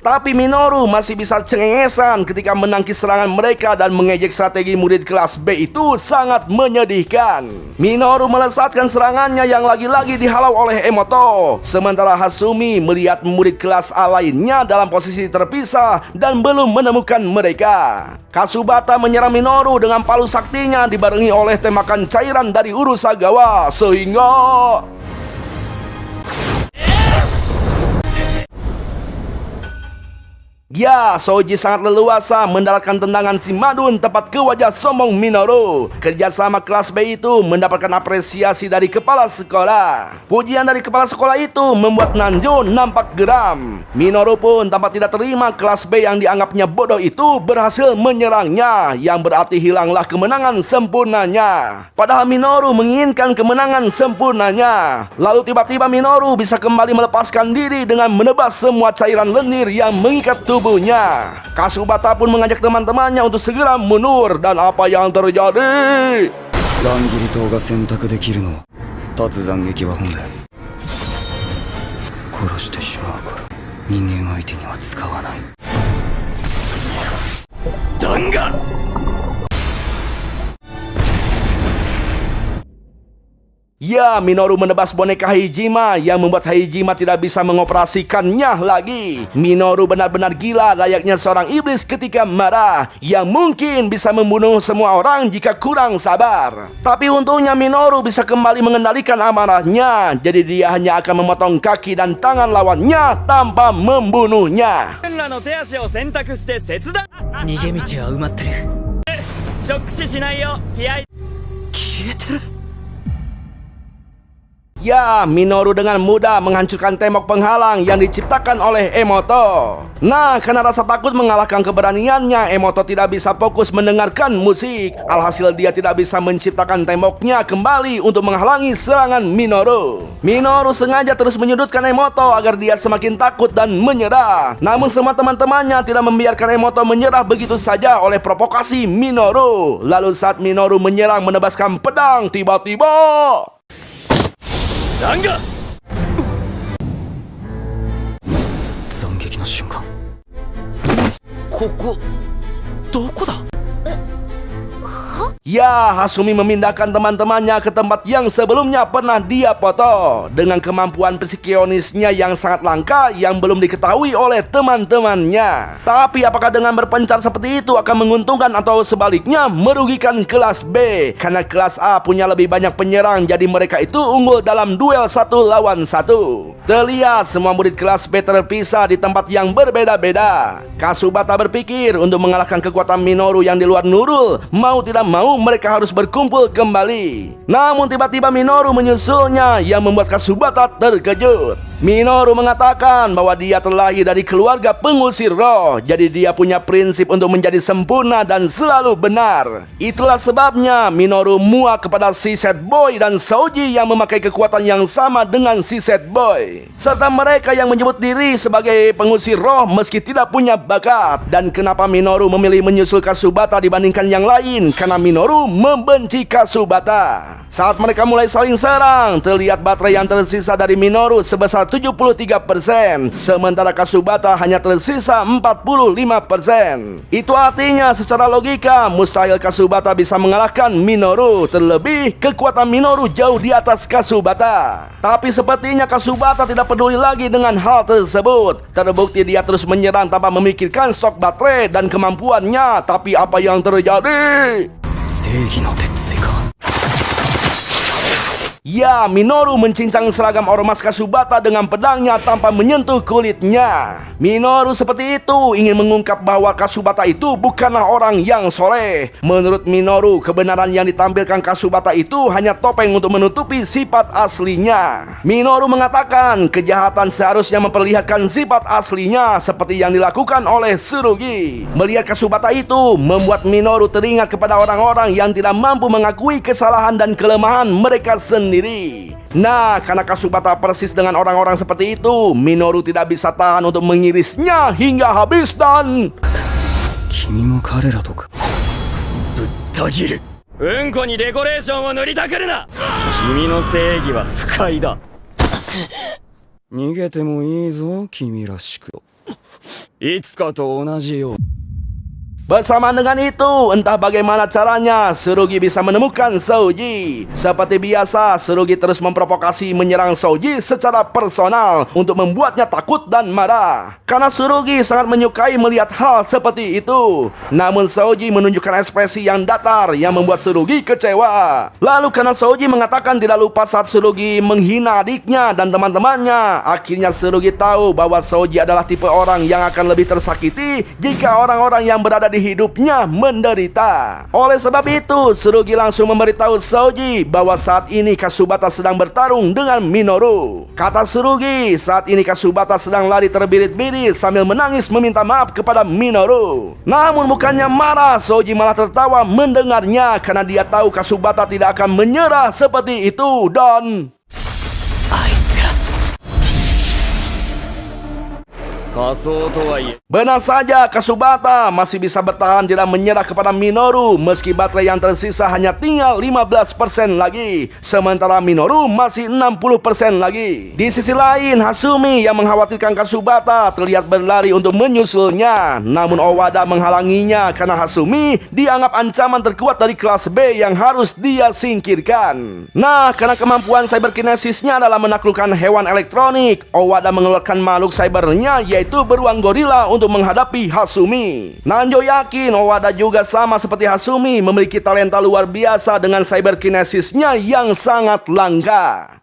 Tapi Minoru masih bisa cengengesan ketika menangkis serangan mereka dan mengejek strategi murid kelas B itu sangat menyedihkan. Minoru melesatkan serangannya yang lagi-lagi dihalau oleh Emoto. Sementara Hasumi melihat murid kelas A lainnya dalam posisi terpisah dan belum menemukan mereka. Kasubata menyerang Minoru dengan palu saktinya dibarengi oleh tembakan cairan dari Urusagawa, sehingga Ya, Soji sangat leluasa mendaratkan tendangan si Madun tepat ke wajah sombong Minoru. Kerjasama kelas B itu mendapatkan apresiasi dari kepala sekolah. Pujian dari kepala sekolah itu membuat Nanjo nampak geram. Minoru pun tampak tidak terima kelas B yang dianggapnya bodoh itu berhasil menyerangnya, yang berarti hilanglah kemenangan sempurnanya. Padahal Minoru menginginkan kemenangan sempurnanya. Lalu tiba-tiba Minoru bisa kembali melepaskan diri dengan menebas semua cairan lendir yang mengikat tubuhnya. Kasubata pun mengajak teman-temannya untuk segera mundur, dan apa yang terjadi? 乱切り刀が選択できるのは立つ斬撃は本来殺してしまうから人間相手には使わない弾が Ya, Minoru menebas boneka Heijima yang membuat Heijima tidak bisa mengoperasikannya lagi. Minoru benar-benar gila, layaknya seorang iblis ketika marah, yang mungkin bisa membunuh semua orang jika kurang sabar. Tapi untungnya Minoru bisa kembali mengendalikan amarahnya, jadi dia hanya akan memotong kaki dan tangan lawannya tanpa membunuhnya. らの手足を選択して切断逃げ道は埋まってるショック死しないよ気合い消えてる Ya, Minoru dengan mudah menghancurkan tembok penghalang yang diciptakan oleh Emoto. Nah, karena rasa takut mengalahkan keberaniannya, Emoto tidak bisa fokus mendengarkan musik. Alhasil dia tidak bisa menciptakan temboknya kembali untuk menghalangi serangan Minoru. Minoru sengaja terus menyudutkan Emoto agar dia semakin takut dan menyerah. Namun semua teman-temannya tidak membiarkan Emoto menyerah begitu saja oleh provokasi Minoru. Lalu saat Minoru menyerang menebaskan pedang, tiba-tiba 弾が斬撃の瞬間ここどこだ Ya, Hasumi memindahkan teman-temannya ke tempat yang sebelumnya pernah dia foto. Dengan kemampuan psikionisnya yang sangat langka yang belum diketahui oleh teman-temannya. Tapi apakah dengan berpencar seperti itu akan menguntungkan atau sebaliknya merugikan kelas B? Karena kelas A punya lebih banyak penyerang, jadi mereka itu unggul dalam duel 1 lawan 1. Terlihat semua murid kelas B terpisah di tempat yang berbeda-beda. Kasubata berpikir untuk mengalahkan kekuatan Minoru yang di luar Nurul, mau tidak mau mereka harus berkumpul kembali. Namun tiba-tiba Minoru menyusulnya yang membuat Kasubata terkejut. Minoru mengatakan bahwa dia terlahir dari keluarga pengusir roh, jadi dia punya prinsip untuk menjadi sempurna dan selalu benar. Itulah sebabnya Minoru muak kepada si Sad Boy dan Soji yang memakai kekuatan yang sama dengan si Sad Boy, serta mereka yang menyebut diri sebagai pengusir roh meski tidak punya bakat. Dan kenapa Minoru memilih menyusul Kasubata dibandingkan yang lain? Karena Minoru membenci Kasubata. Saat mereka mulai saling serang, terlihat baterai yang tersisa dari Minoru sebesar 73%, sementara Kasubata hanya tersisa 45%. Itu artinya secara logika mustahil Kasubata bisa mengalahkan Minoru, terlebih kekuatan Minoru jauh di atas Kasubata. Tapi sepertinya Kasubata tidak peduli lagi dengan hal tersebut. Terbukti dia terus menyerang tanpa memikirkan stok baterai dan kemampuannya. Tapi apa yang terjadi? 正義の鉄槌か Ya, Minoru mencincang seragam ormas Kasubata dengan pedangnya tanpa menyentuh kulitnya. Minoru seperti itu ingin mengungkap bahwa Kasubata itu bukanlah orang yang soleh. Menurut Minoru, kebenaran yang ditampilkan Kasubata itu hanya topeng untuk menutupi sifat aslinya. Minoru mengatakan kejahatan seharusnya memperlihatkan sifat aslinya seperti yang dilakukan oleh Tsurugi. Melihat Kasubata itu membuat Minoru teringat kepada orang-orang yang tidak mampu mengakui kesalahan dan kelemahan mereka sendiri. Nah, karena Kasubata persis dengan orang-orang seperti itu, Minoru tidak bisa tahan untuk mengirisnya hingga habis dan 君も彼らとかぶった切るうんこにデコレーションを塗りたくるな君の正義は不快だ逃げてもいいぞ君らしくいつかと同じよう Bersamaan dengan itu, entah bagaimana caranya, Tsurugi bisa menemukan Souji. Seperti biasa, Tsurugi terus memprovokasi menyerang Souji secara personal untuk membuatnya takut dan marah. Karena Tsurugi sangat menyukai melihat hal seperti itu. Namun Souji menunjukkan ekspresi yang datar yang membuat Tsurugi kecewa. Lalu karena Souji mengatakan tidak lupa saat Tsurugi menghina adiknya dan teman-temannya, akhirnya Tsurugi tahu bahwa Souji adalah tipe orang yang akan lebih tersakiti jika orang-orang yang berada di hidupnya menderita. Oleh sebab itu, Tsurugi langsung memberitahu Souji bahwa saat ini Kasubata sedang bertarung dengan Minoru. Kata Tsurugi, saat ini Kasubata sedang lari terbirit-birit sambil menangis meminta maaf kepada Minoru. Namun bukannya marah, Souji malah tertawa mendengarnya karena dia tahu Kasubata tidak akan menyerah seperti itu dan... Benar saja, Kasubata masih bisa bertahan tidak menyerah kepada Minoru meski baterai yang tersisa hanya tinggal 15% lagi, sementara Minoru masih 60% lagi. Di sisi lain, Hasumi yang mengkhawatirkan Kasubata terlihat berlari untuk menyusulnya, namun Owada menghalanginya karena Hasumi dianggap ancaman terkuat dari kelas B yang harus dia singkirkan. Nah, karena kemampuan cyberkinesisnya adalah menaklukkan hewan elektronik, Owada mengeluarkan makhluk cybernya yaitu beruang gorila untuk menghadapi Hasumi. Nanjo yakin Owada juga sama seperti Hasumi memiliki talenta luar biasa dengan cyberkinesisnya yang sangat langka.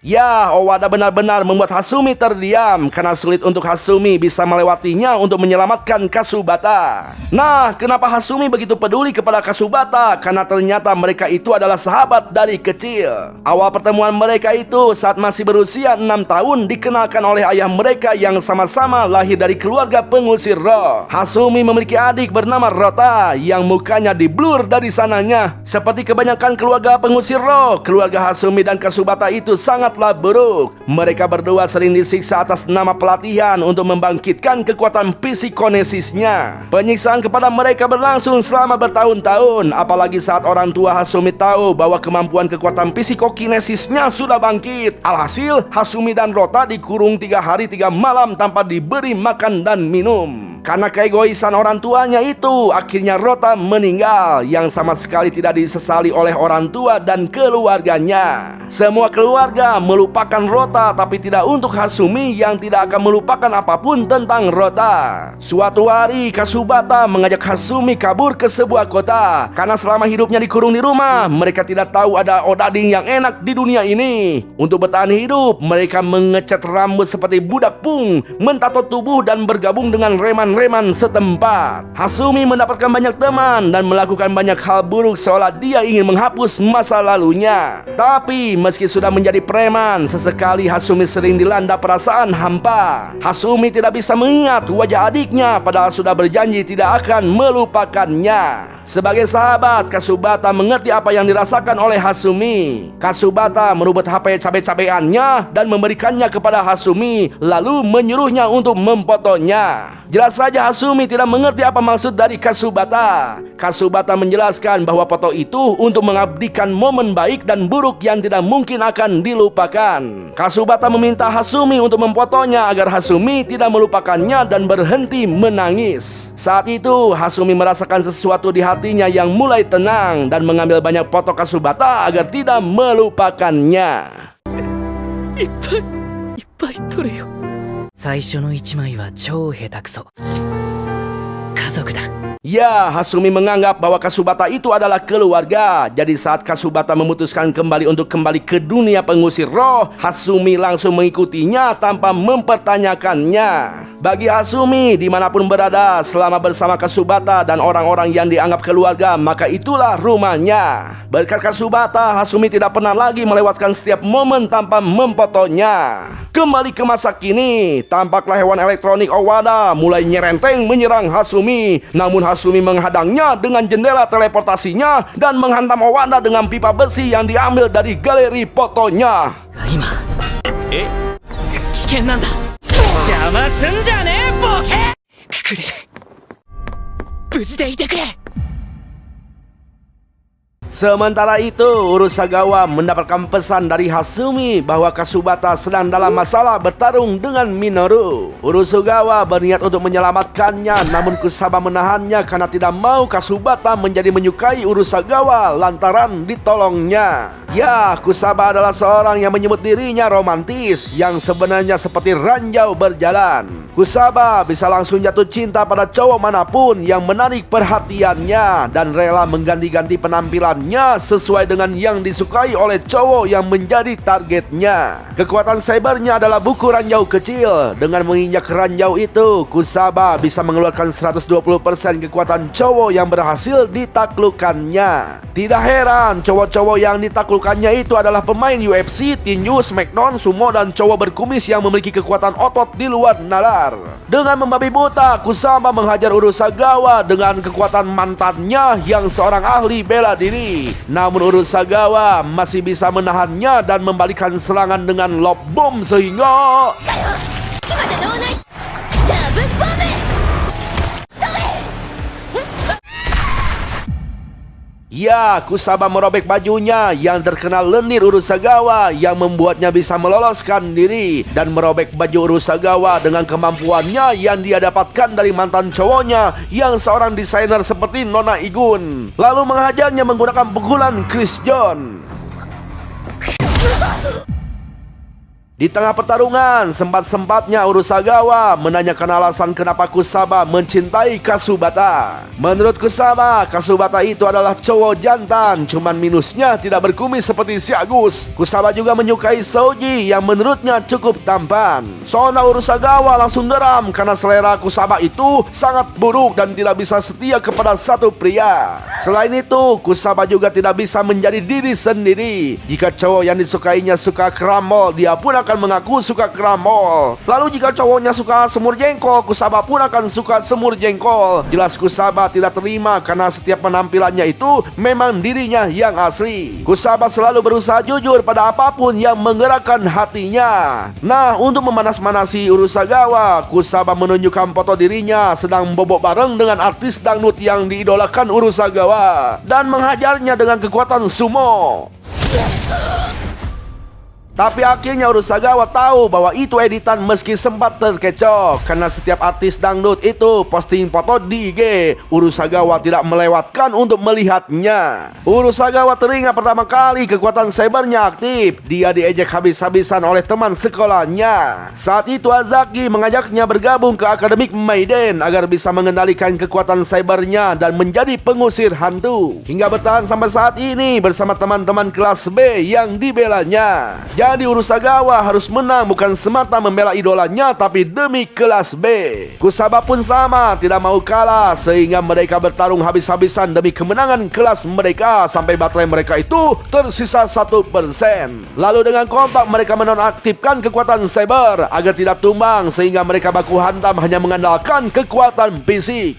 Ya, Owada benar-benar membuat Hasumi terdiam karena sulit untuk Hasumi bisa melewatinya untuk menyelamatkan Kasubata. Nah, kenapa Hasumi begitu peduli kepada Kasubata? Karena ternyata mereka itu adalah sahabat dari kecil. Awal pertemuan mereka itu saat masih berusia 6 tahun dikenalkan oleh ayah mereka yang sama-sama lahir dari keluarga pengusir roh. Hasumi memiliki adik bernama Rota yang mukanya diblur dari sananya. Seperti kebanyakan keluarga pengusir roh, keluarga Hasumi dan Kasubata itu sangat buruk. Mereka berdua sering disiksa atas nama pelatihan untuk membangkitkan kekuatan psikonesisnya. Penyiksaan kepada mereka berlangsung selama bertahun-tahun, apalagi saat orang tua Hasumi tahu bahwa kemampuan kekuatan psikokinesisnya sudah bangkit. Alhasil, Hasumi dan Rota dikurung 3 hari 3 malam tanpa diberi makan dan minum. Karena keegoisan orang tuanya itu, akhirnya Rota meninggal yang sama sekali tidak disesali oleh orang tua dan keluarganya. Semua keluarga melupakan Rota, tapi tidak untuk Hasumi yang tidak akan melupakan apapun tentang Rota. Suatu hari, Kasubata mengajak Hasumi kabur ke sebuah kota. Karena selama hidupnya dikurung di rumah, mereka tidak tahu ada odading yang enak di dunia ini. Untuk bertahan hidup, mereka mengecat rambut seperti budak punk, mentato tubuh dan bergabung dengan reman setempat. Hasumi mendapatkan banyak teman dan melakukan banyak hal buruk seolah dia ingin menghapus masa lalunya. Tapi meski sudah menjadi preman, sesekali Hasumi sering dilanda perasaan hampa. Hasumi tidak bisa mengingat wajah adiknya padahal sudah berjanji tidak akan melupakannya. Sebagai sahabat, Kasubata mengerti apa yang dirasakan oleh Hasumi. Kasubata merubut HP cabe-cabeannya dan memberikannya kepada Hasumi, lalu menyuruhnya untuk memfotonya. Jelas saja Hasumi tidak mengerti apa maksud dari Kasubata. Kasubata menjelaskan bahwa foto itu untuk mengabdikan momen baik dan buruk yang tidak mungkin akan dilupakan. Kasubata meminta Hasumi untuk memfotonya agar Hasumi tidak melupakannya dan berhenti menangis. Saat itu Hasumi merasakan sesuatu di hatinya yang mulai tenang dan mengambil banyak foto Kasubata agar tidak melupakannya. いっぱい撮れよ。最初の1枚は超下手くそ。家族だ。 Ya, Hasumi menganggap bahwa Kasubata itu adalah keluarga. Jadi saat Kasubata memutuskan kembali untuk kembali ke dunia pengusir roh, Hasumi langsung mengikutinya tanpa mempertanyakannya. Bagi Hasumi, dimanapun berada selama bersama Kasubata dan orang-orang yang dianggap keluarga, maka itulah rumahnya. Berkat Kasubata, Hasumi tidak pernah lagi melewatkan setiap momen tanpa memfotonya. Kembali ke masa kini, tampaklah hewan elektronik Owada mulai nyerenteng menyerang Hasumi. Namun Hasumi menghadangnya dengan jendela teleportasinya dan menghantam Owada dengan pipa besi yang diambil dari galeri fotonya. 今危険なんだ。邪魔すんじゃねえボケ。くくれ無事でいてくれ。Sementara itu, Urusagawa mendapatkan pesan dari Hasumi bahwa Kasubata sedang dalam masalah bertarung dengan Minoru. Urusagawa berniat untuk menyelamatkannya, namun Kusaba menahannya karena tidak mau Kasubata menjadi menyukai Urusagawa lantaran ditolongnya. Ya, Kusaba adalah seorang yang menyebut dirinya romantis, yang sebenarnya seperti ranjau berjalan. Kusaba bisa langsung jatuh cinta pada cowok manapun yang menarik perhatiannya dan rela mengganti-ganti penampilannya sesuai dengan yang disukai oleh cowok yang menjadi targetnya. Kekuatan cybernya adalah buku ranjau kecil. Dengan menginjak ranjau itu, Kusaba bisa mengeluarkan 120% kekuatan cowok yang berhasil ditaklukkannya. Tidak heran cowok-cowok yang ditaklukkannya itu adalah pemain UFC, tinju, smackdown, sumo, dan cowok berkumis yang memiliki kekuatan otot di luar nalar. Dengan membabi buta, Kusaba menghajar Urusagawa dengan kekuatan mantannya yang seorang ahli bela diri. Namun Urusagawa masih bisa menahannya dan membalikkan serangan dengan love bomb sehingga ya, Kusaba merobek bajunya yang terkena lendir Urusagawa yang membuatnya bisa meloloskan diri dan merobek baju Urusagawa dengan kemampuannya yang dia dapatkan dari mantan cowoknya yang seorang desainer seperti Nona Igun. Lalu menghajarnya menggunakan pukulan Chris John. Di tengah pertarungan, sempat-sempatnya Urusagawa menanyakan alasan kenapa Kusaba mencintai Kasubata. Menurut Kusaba, Kasubata itu adalah cowok jantan, cuman minusnya tidak berkumis seperti si Agus. Kusaba juga menyukai Soji yang menurutnya cukup tampan. Sona Urusagawa langsung geram karena selera Kusaba itu sangat buruk dan tidak bisa setia kepada satu pria. Selain itu, Kusaba juga tidak bisa menjadi diri sendiri. Jika cowok yang disukainya suka kramol, dia pun akan mengaku suka kramol. Lalu jika cowoknya suka semur jengkol, Kusaba pun akan suka semur jengkol. Jelas Kusaba tidak terima karena setiap penampilannya itu memang dirinya yang asli. Kusaba selalu berusaha jujur pada apapun yang menggerakkan hatinya. Nah, untuk memanas-manasi Urusagawa, Kusaba menunjukkan foto dirinya sedang bobok bareng dengan artis dangdut yang diidolakan Urusagawa dan menghajarnya dengan kekuatan sumo. Tapi akhirnya Urusagawa tahu bahwa itu editan meski sempat terkecoh karena setiap artis dangdut itu posting foto di IG. Urusagawa tidak melewatkan untuk melihatnya. Urusagawa teringat pertama kali kekuatan cybernya aktif. Dia diejek habis-habisan oleh teman sekolahnya. Saat itu Azaki mengajaknya bergabung ke Akademik Maiden agar bisa mengendalikan kekuatan cybernya dan menjadi pengusir hantu. Hingga bertahan sampai saat ini bersama teman-teman kelas B yang dibelanya. Jadi Urusagawa harus menang bukan semata membela idolanya tapi demi kelas B. Kusaba pun sama, tidak mau kalah sehingga mereka bertarung habis-habisan demi kemenangan kelas mereka sampai baterai mereka itu tersisa 1%. Lalu dengan kompak mereka menonaktifkan kekuatan cyber agar tidak tumbang sehingga mereka baku hantam hanya mengandalkan kekuatan fisik.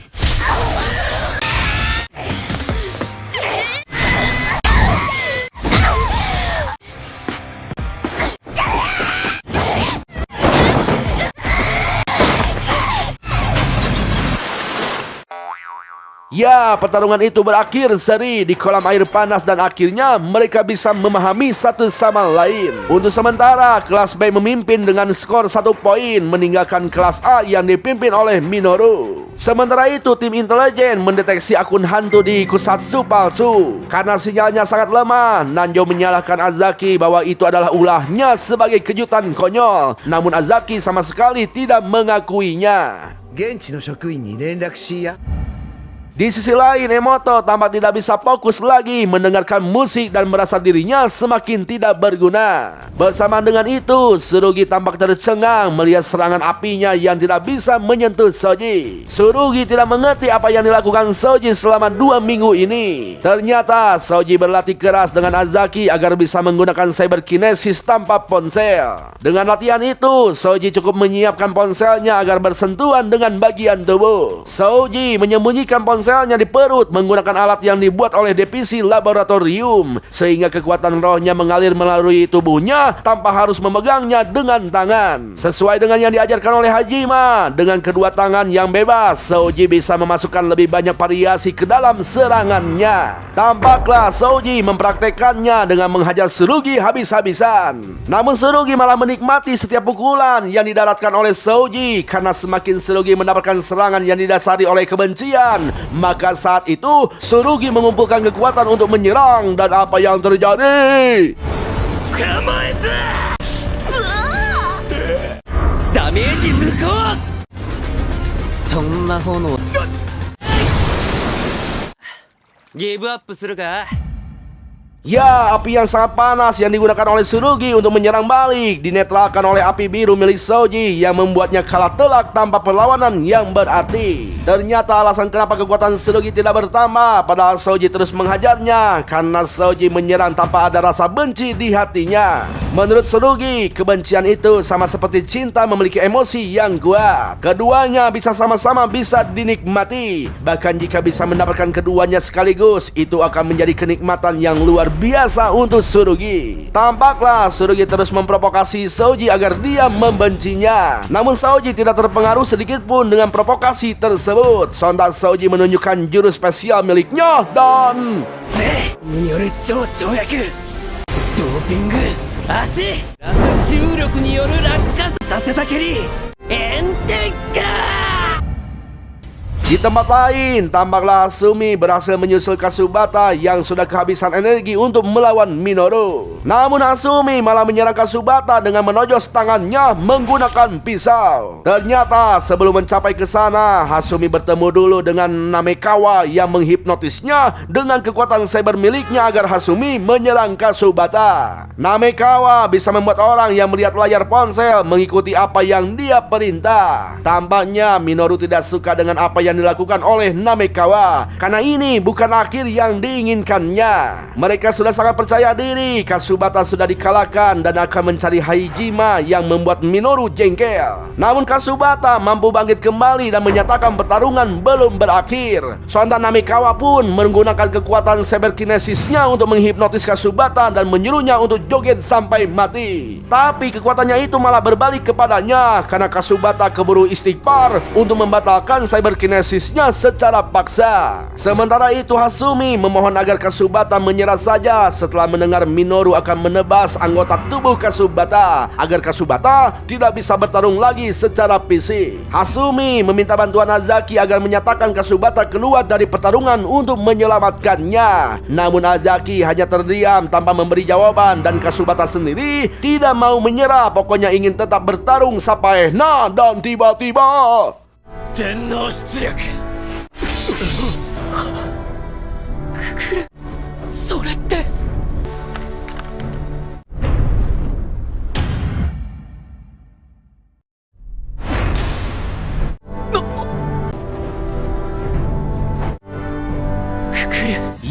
Ya, pertarungan itu berakhir seri di kolam air panas dan akhirnya mereka bisa memahami satu sama lain. Untuk sementara, kelas B memimpin dengan skor 1 poin meninggalkan kelas A yang dipimpin oleh Minoru. Sementara itu, tim intelijen mendeteksi akun hantu di Kusatsu palsu. Karena sinyalnya sangat lemah, Nanjo menyalahkan Azaki bahwa itu adalah ulahnya sebagai kejutan konyol. Namun Azaki sama sekali tidak mengakuinya. 現地の職員に連絡しや。 Di sisi lain, Emoto tampak tidak bisa fokus lagi mendengarkan musik dan merasa dirinya semakin tidak berguna. Bersamaan dengan itu, Tsurugi tampak tercengang melihat serangan apinya yang tidak bisa menyentuh Soji. Tsurugi tidak mengerti apa yang dilakukan Soji selama 2 minggu ini. Ternyata Soji berlatih keras dengan Azaki agar bisa menggunakan cyberkinesis tanpa ponsel. Dengan latihan itu, Soji cukup menyiapkan ponselnya agar bersentuhan dengan bagian tubuh. Soji menyembunyikan ponsel ponselnya di perut menggunakan alat yang dibuat oleh divisi laboratorium, sehingga kekuatan rohnya mengalir melalui tubuhnya tanpa harus memegangnya dengan tangan. Sesuai dengan yang diajarkan oleh Hajime, dengan kedua tangan yang bebas, Souji bisa memasukkan lebih banyak variasi ke dalam serangannya. Tampaklah Souji mempraktekannya dengan menghajar Tsurugi habis-habisan. Namun Tsurugi malah menikmati setiap pukulan yang didaratkan oleh Souji, karena semakin Tsurugi mendapatkan serangan yang didasari oleh kebencian, maka saat itu Tsurugi mengumpulkan kekuatan untuk menyerang. Dan apa yang terjadi? ダメージ無効。そんな炎ギブアップするか。 Ya, api yang sangat panas yang digunakan oleh Tsurugi untuk menyerang balik dinetralkan oleh api biru milik Souji yang membuatnya kalah telak tanpa perlawanan yang berarti. Ternyata alasan kenapa kekuatan Tsurugi tidak bertambah padahal Souji terus menghajarnya, karena Souji menyerang tanpa ada rasa benci di hatinya. Menurut Tsurugi, kebencian itu sama seperti cinta memiliki emosi yang kuat. Keduanya bisa sama-sama bisa dinikmati. Bahkan jika bisa mendapatkan keduanya sekaligus, itu akan menjadi kenikmatan yang luar biasa untuk Tsurugi. Tampaklah Tsurugi terus memprovokasi Souji agar dia membencinya. Namun Souji tidak terpengaruh sedikit pun dengan provokasi tersebut. Sontak Souji menunjukkan jurus spesial miliknya dan による超跳躍ドーピング足ラス重力による落下させた蹴り炎天下。 Di tempat lain, tampaklah Hasumi berhasil menyusul Kasubata yang sudah kehabisan energi untuk melawan Minoru. Namun Hasumi malah menyerang Kasubata dengan menojos tangannya menggunakan pisau. Ternyata sebelum mencapai ke sana, Hasumi bertemu dulu dengan Namekawa yang menghipnotisnya dengan kekuatan cyber miliknya agar Hasumi menyerang Kasubata. Namekawa bisa membuat orang yang melihat layar ponsel mengikuti apa yang dia perintah. Tampaknya Minoru tidak suka dengan apa yang dilakukan oleh Namekawa, karena ini bukan akhir yang diinginkannya. Mereka sudah sangat percaya diri Kasubata sudah dikalahkan dan akan mencari Hajime yang membuat Minoru jengkel. Namun Kasubata mampu bangkit kembali dan menyatakan pertarungan belum berakhir. Sontak Namekawa pun menggunakan kekuatan cyberkinesisnya untuk menghipnotis Kasubata dan menyuruhnya untuk joget sampai mati. Tapi kekuatannya itu malah berbalik kepadanya karena Kasubata keburu istighfar untuk membatalkan cyberkinesis secara paksa. Sementara itu Hasumi memohon agar Kasubata menyerah saja setelah mendengar Minoru akan menebas anggota tubuh Kasubata agar Kasubata tidak bisa bertarung lagi secara fisik. Hasumi meminta bantuan Azaki agar menyatakan Kasubata keluar dari pertarungan untuk menyelamatkannya. Namun Azaki hanya terdiam tanpa memberi jawaban dan Kasubata sendiri tidak mau menyerah, pokoknya ingin tetap bertarung sampai dan tiba-tiba 天皇出力それって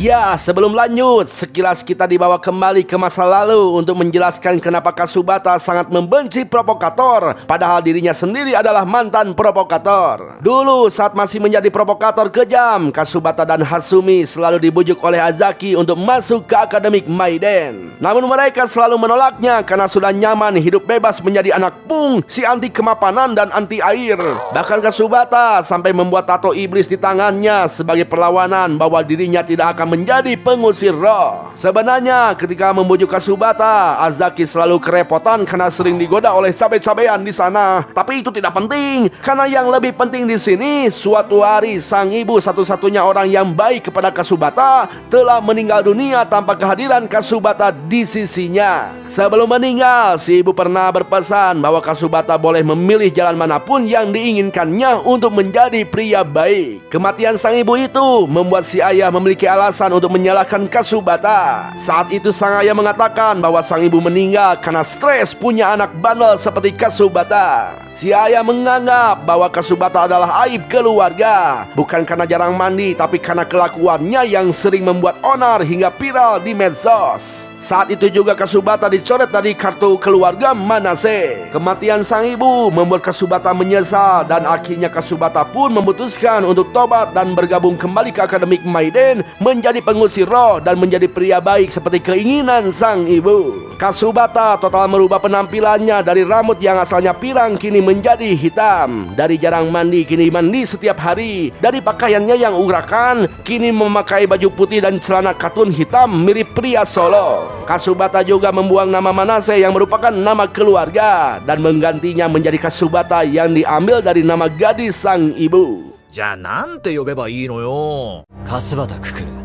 Ya, sebelum lanjut, sekilas kita dibawa kembali ke masa lalu untuk menjelaskan kenapa Kasubata sangat membenci provokator, padahal dirinya sendiri adalah mantan provokator. Dulu saat masih menjadi provokator kejam, Kasubata dan Hasumi selalu dibujuk oleh Azaki untuk masuk ke Akademik Maiden. Namun mereka selalu menolaknya karena sudah nyaman hidup bebas menjadi anak pung, si anti kemapanan dan anti air. Bahkan Kasubata sampai membuat tato iblis di tangannya sebagai perlawanan bahwa dirinya tidak akan menjadi pengusir roh. Sebenarnya ketika membujuk Kasubata, Azaki selalu kerepotan karena sering digoda oleh cabe-cabean di sana. Tapi itu tidak penting, karena yang lebih penting di sini, suatu hari sang ibu satu-satunya orang yang baik kepada Kasubata telah meninggal dunia tanpa kehadiran Kasubata di sisinya. Sebelum meninggal, si ibu pernah berpesan bahwa Kasubata boleh memilih jalan manapun yang diinginkannya untuk menjadi pria baik. Kematian sang ibu itu membuat si ayah memiliki alasan alasan untuk menyalahkan Kasubata. Saat itu sang ayah mengatakan bahwa sang ibu meninggal karena stres punya anak bandel seperti Kasubata. Si ayah menganggap bahwa Kasubata adalah aib keluarga, bukan karena jarang mandi, tapi karena kelakuannya yang sering membuat onar hingga viral di medsos. Saat itu juga Kasubata dicoret dari kartu keluarga Manase. Kematian sang ibu membuat Kasubata menyesal dan akhirnya Kasubata pun memutuskan untuk tobat dan bergabung kembali ke Akademik Maiden menjadi pengusir roh dan menjadi pria baik seperti keinginan sang ibu. Kasubata total merubah penampilannya dari rambut yang asalnya pirang kini menjadi hitam, dari jarang mandi kini mandi setiap hari, dari pakaiannya yang urakan kini memakai baju putih dan celana katun hitam mirip pria Solo. Kasubata juga membuang nama Manase yang merupakan nama keluarga dan menggantinya menjadi Kasubata yang diambil dari nama gadis sang ibu. じゃあなんて呼べばいいのよ。 Kasubata Kukuru.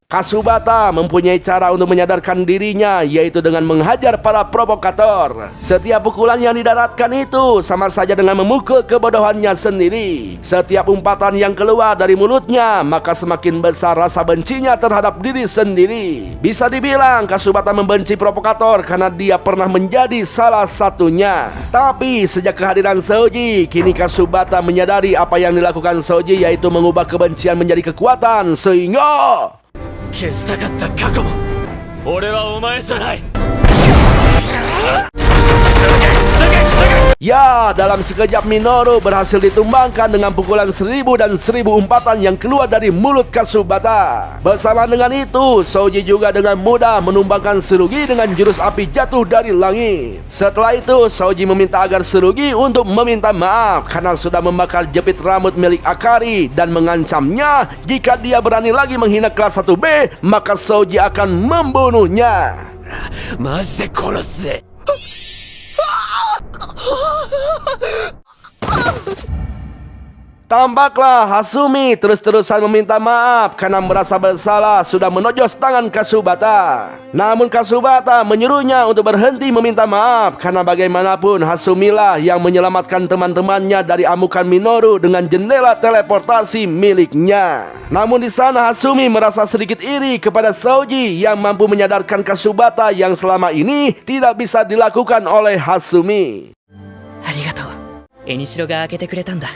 Kasubata mempunyai cara untuk menyadarkan dirinya, yaitu dengan menghajar para provokator. Setiap pukulan yang didaratkan itu sama saja dengan memukul kebodohannya sendiri. Setiap umpatan yang keluar dari mulutnya, maka semakin besar rasa bencinya terhadap diri sendiri. Bisa dibilang Kasubata membenci provokator karena dia pernah menjadi salah satunya. Tapi sejak kehadiran Soji, kini Kasubata menyadari apa yang dilakukan Soji, yaitu mengubah kebencian menjadi kekuatan, sehingga 消したかった過去も俺はお前じゃない。 Ya, dalam sekejap Minoru berhasil ditumbangkan dengan pukulan 1000 dan 1000 umpatan yang keluar dari mulut Kasubata. Bersama dengan itu, Soji juga dengan mudah menumbangkan Tsurugi dengan jurus api jatuh dari langit. Setelah itu, Soji meminta agar Tsurugi untuk meminta maaf karena sudah membakar jepit rambut milik Akari dan mengancamnya jika dia berani lagi menghina kelas 1B, maka Soji akan membunuhnya. マジで殺すぜ。 Tampaklah Hasumi terus-terusan meminta maaf karena merasa bersalah sudah menojos tangan Kasubata. Namun Kasubata menyuruhnya untuk berhenti meminta maaf karena bagaimanapun Hasumilah yang menyelamatkan teman-temannya dari amukan Minoru dengan jendela teleportasi miliknya. Namun di sana Hasumi merasa sedikit iri kepada Soji yang mampu menyadarkan Kasubata yang selama ini tidak bisa dilakukan oleh Hasumi. ありがとう。エニシロが開けてくれたんだ。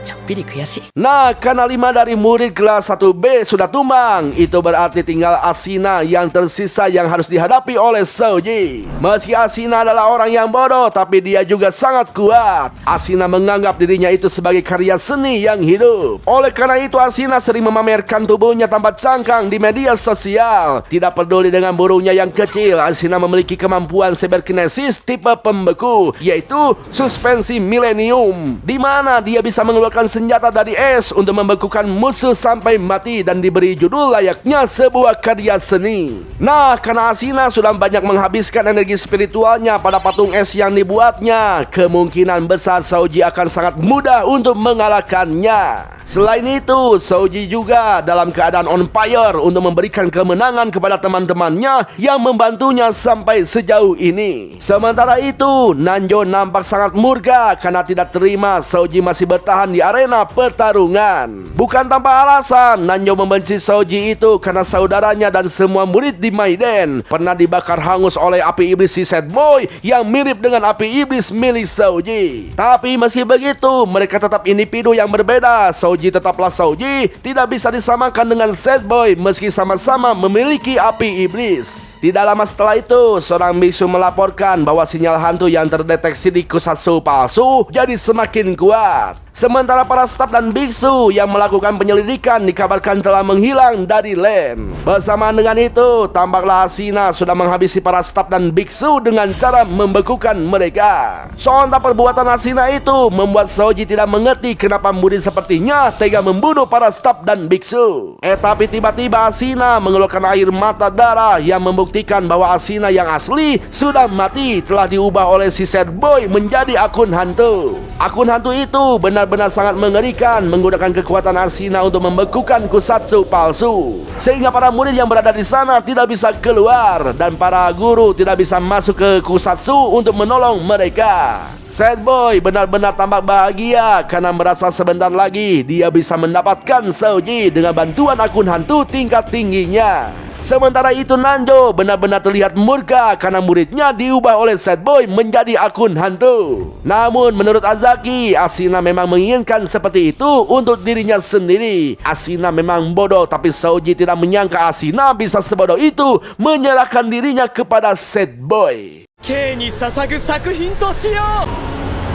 ちょっぴり悔しい。 Nah, karena 5 dari murid kelas 1B sudah tumbang, itu berarti tinggal Ashina yang tersisa yang harus dihadapi oleh Soji. Meski Ashina adalah orang yang bodoh, tapi dia juga sangat kuat. Ashina menganggap dirinya itu sebagai karya seni yang hidup. Oleh karena itu Ashina sering memamerkan tubuhnya tanpa cangkang di media sosial. Tidak peduli dengan burungnya yang kecil, Ashina memiliki kemampuan cyberkinesis tipe pembeku, yaitu suspensi milenium, di mana dia bisa mengeluarkan senjata dari es untuk membekukan musuh sampai mati dan diberi judul layaknya sebuah karya seni. Nah, karena Ashina sudah banyak menghabiskan energi spiritualnya pada patung es yang dibuatnya, kemungkinan besar Soji akan sangat mudah untuk mengalahkannya. Selain itu, Soji juga dalam keadaan on fire untuk memberikan kemenangan kepada teman-temannya yang membantunya sampai sejauh ini. Sementara itu, Nanjo nampak sangat murka karena tidak terima Soji masih bertahan di arena pertarungan. Bukan tanpa alasan, Nanjo membenci Soji itu karena saudaranya dan semua murid di Maiden pernah dibakar hangus oleh api iblis si Sad Boy yang mirip dengan api iblis milik Soji. Tapi meski begitu, mereka tetap individu yang berbeda. Soji tetaplah Soji, tidak bisa disamakan dengan Sad Boy meski sama-sama memiliki api iblis. Tidak lama setelah itu, seorang biksu melaporkan bahwa sinyal hantu yang terdeteksi di Kusatsu palsu jadi semakin kuat. Sementara para staf dan biksu yang melakukan penyelidikan dikabarkan telah menghilang dari LAN. Bersamaan dengan itu, tampaklah Ashina sudah menghabisi para staf dan biksu dengan cara membekukan mereka. Sontak perbuatan Ashina itu membuat Soji tidak mengerti kenapa murid sepertinya tega membunuh para staf dan biksu. Tapi tiba-tiba Ashina mengeluarkan air mata darah yang membuktikan bahwa Ashina yang asli sudah mati, telah diubah oleh si Sad Boy menjadi akun hantu. Akun hantu itu benar benar-benar sangat mengerikan, menggunakan kekuatan Ashina untuk membekukan kusatsu palsu, sehingga para murid yang berada di sana tidak bisa keluar dan para guru tidak bisa masuk ke kusatsu untuk menolong mereka. Sad Boy benar-benar tampak bahagia karena merasa sebentar lagi dia bisa mendapatkan Souji dengan bantuan akun hantu tingkat tingginya. Sementara itu Nanjo benar-benar terlihat murka karena muridnya diubah oleh Sad Boy menjadi akun hantu. Namun menurut Azaki, Ashina memang menginginkan seperti itu untuk dirinya sendiri. Ashina memang bodoh, tapi Souji tidak menyangka Ashina bisa sebodoh itu menyerahkan dirinya kepada Sad Boy. K に捧ぐ作品としよう。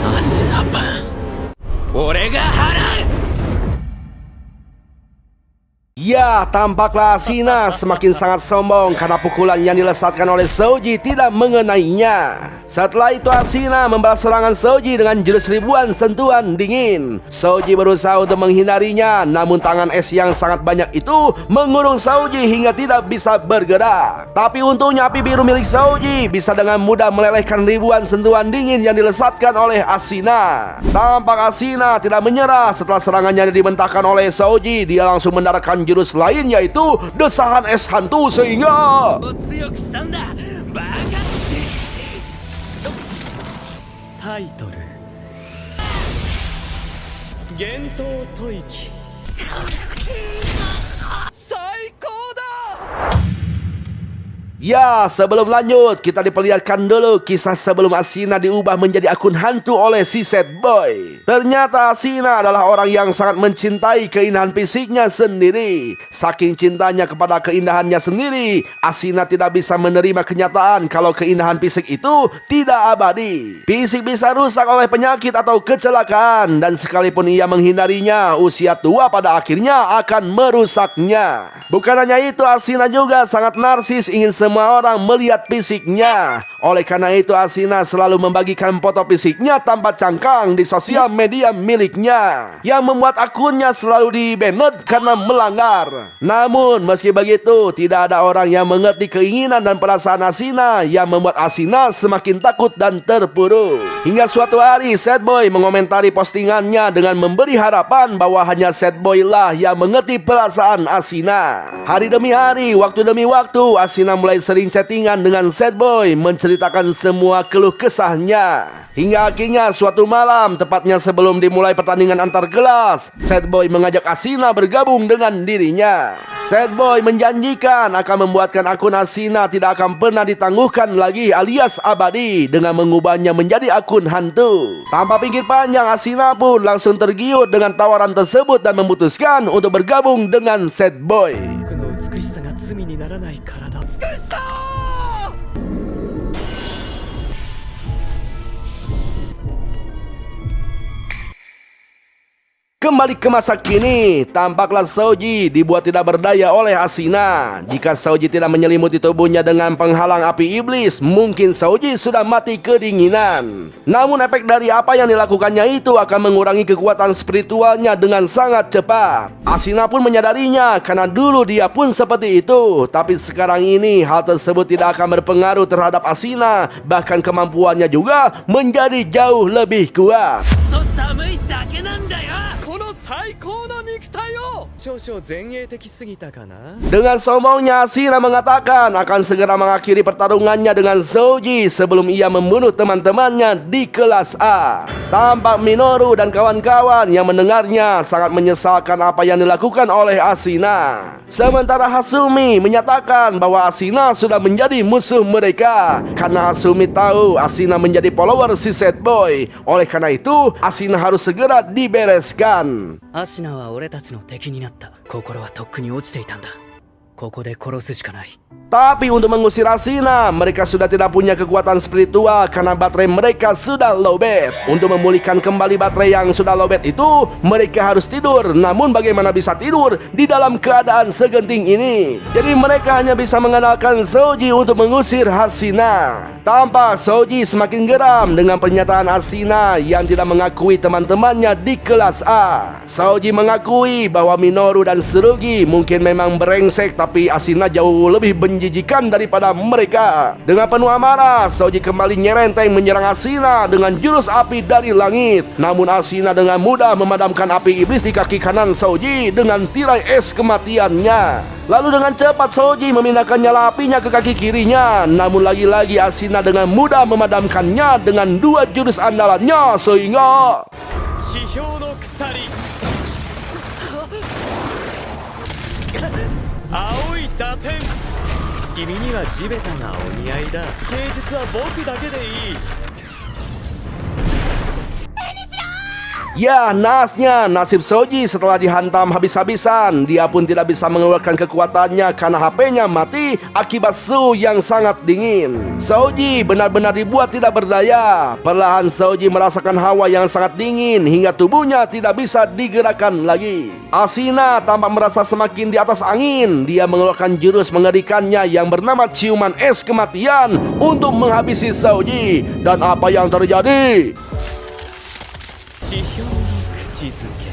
アスナパン俺が払う。 Ya, tampaklah Ashina semakin sangat sombong karena pukulan yang dilesatkan oleh Souji tidak mengenainya. Setelah itu Ashina membalas serangan Souji dengan jurus ribuan sentuhan dingin. Souji berusaha untuk menghindarinya, namun tangan es yang sangat banyak itu mengurung Souji hingga tidak bisa bergerak. Tapi untungnya api biru milik Souji bisa dengan mudah melelehkan ribuan sentuhan dingin yang dilesatkan oleh Ashina. Tampak Ashina tidak menyerah setelah serangannya dibentangkan oleh Souji. Dia langsung mendaratkan jurus lain yaitu desahan es hantu sehingga 強くしたんだバカ。タイトル幻冬吐息。最高だ。 Ya, sebelum lanjut, kita diperlihatkan dulu kisah sebelum Ashina diubah menjadi akun hantu oleh si Sad Boy. Ternyata Ashina adalah orang yang sangat mencintai keindahan fisiknya sendiri. Saking cintanya kepada keindahannya sendiri, Ashina tidak bisa menerima kenyataan kalau keindahan fisik itu tidak abadi. Fisik bisa rusak oleh penyakit atau kecelakaan, dan sekalipun ia menghindarinya, usia tua pada akhirnya akan merusaknya. Bukan hanya itu, Ashina juga sangat narsis, ingin semua orang melihat fisiknya. Oleh karena itu Ashina selalu membagikan foto fisiknya tanpa cangkang di sosial media miliknya, yang membuat akunnya selalu di-banned karena melanggar. Namun meski begitu, tidak ada orang yang mengerti keinginan dan perasaan Ashina, yang membuat Ashina semakin takut dan terpuruk. Hingga suatu hari Sad Boy mengomentari postingannya dengan memberi harapan bahwa hanya Sad Boy lah yang mengerti perasaan Ashina. Hari demi hari, waktu demi waktu, Ashina mulai sering chattingan dengan Sad Boy, menceritakan semua keluh kesahnya. Hingga akhirnya suatu malam, tepatnya sebelum dimulai pertandingan antar kelas, Sad Boy mengajak Ashina bergabung dengan dirinya. Sad Boy menjanjikan akan membuatkan akun Ashina tidak akan pernah ditangguhkan lagi alias abadi dengan mengubahnya menjadi akun hantu. Tanpa pikir panjang, Ashina pun langsung tergiur dengan tawaran tersebut dan memutuskan untuk bergabung dengan Sad Boy. 僕の美しさが罪にならない体。美しさ。 Kembali ke masa kini, tampaklah Souji dibuat tidak berdaya oleh Ashina. Jika Souji tidak menyelimuti tubuhnya dengan penghalang api iblis, mungkin Souji sudah mati kedinginan. Namun efek dari apa yang dilakukannya itu akan mengurangi kekuatan spiritualnya dengan sangat cepat. Ashina pun menyadarinya karena dulu dia pun seperti itu. Tapi sekarang ini hal tersebut tidak akan berpengaruh terhadap Ashina. Bahkan kemampuannya juga menjadi jauh lebih kuat. と寒いだけなんだよ。この最高の肉体を。少々前衛的すぎたかな。 Dengan sombongnya Ashina mengatakan akan segera mengakhiri pertarungannya dengan Souji sebelum ia membunuh teman-temannya di kelas A. Tampak Minoru dan kawan-kawan yang mendengarnya sangat menyesalkan apa yang dilakukan oleh Ashina. Sementara Hasumi menyatakan bahwa Ashina sudah menjadi musuh mereka karena Hasumi tahu Ashina menjadi follower si Sad Boy. Oleh karena itu Ashina harus segera dibereskan. アシナは俺たちの敵になった。心はとっくに落ちていたんだ。ここで殺すしかない。 Tapi untuk mengusir Ashina, mereka sudah tidak punya kekuatan spiritual karena baterai mereka sudah lowbat. Untuk memulihkan kembali baterai yang sudah lowbat itu, mereka harus tidur. Namun bagaimana bisa tidur di dalam keadaan segenting ini? Jadi mereka hanya bisa mengandalkan Souji untuk mengusir Ashina. Tampak Souji semakin geram dengan pernyataan Ashina yang tidak mengakui teman-temannya di kelas A. Souji mengakui bahwa Minoru dan Tsurugi mungkin memang brengsek, tapi Ashina jauh lebih benci menjijikan daripada mereka. Dengan penuh amarah, Shoji kembali nyerenteng menyerang Ashina dengan jurus api dari langit. Namun Ashina dengan mudah memadamkan api iblis di kaki kanan Shoji dengan tirai es kematiannya. Lalu dengan cepat Shoji memindahkan nyala apinya ke kaki kirinya. Namun lagi-lagi Ashina dengan mudah memadamkannya dengan dua jurus andalannya sehingga 地表の鎖青い打点君には地べたがお似合いだ芸術は僕だけでいい Ya, naasnya nasib Shoji setelah dihantam habis-habisan. Dia pun tidak bisa mengeluarkan kekuatannya karena HP-nya mati akibat suhu yang sangat dingin. Shoji benar-benar dibuat tidak berdaya. Perlahan Shoji merasakan hawa yang sangat dingin hingga tubuhnya tidak bisa digerakkan lagi. Ashina tampak merasa semakin di atas angin. Dia mengeluarkan jurus mengerikannya yang bernama ciuman es kematian untuk menghabisi Shoji. Dan apa yang terjadi? 地表の口づけ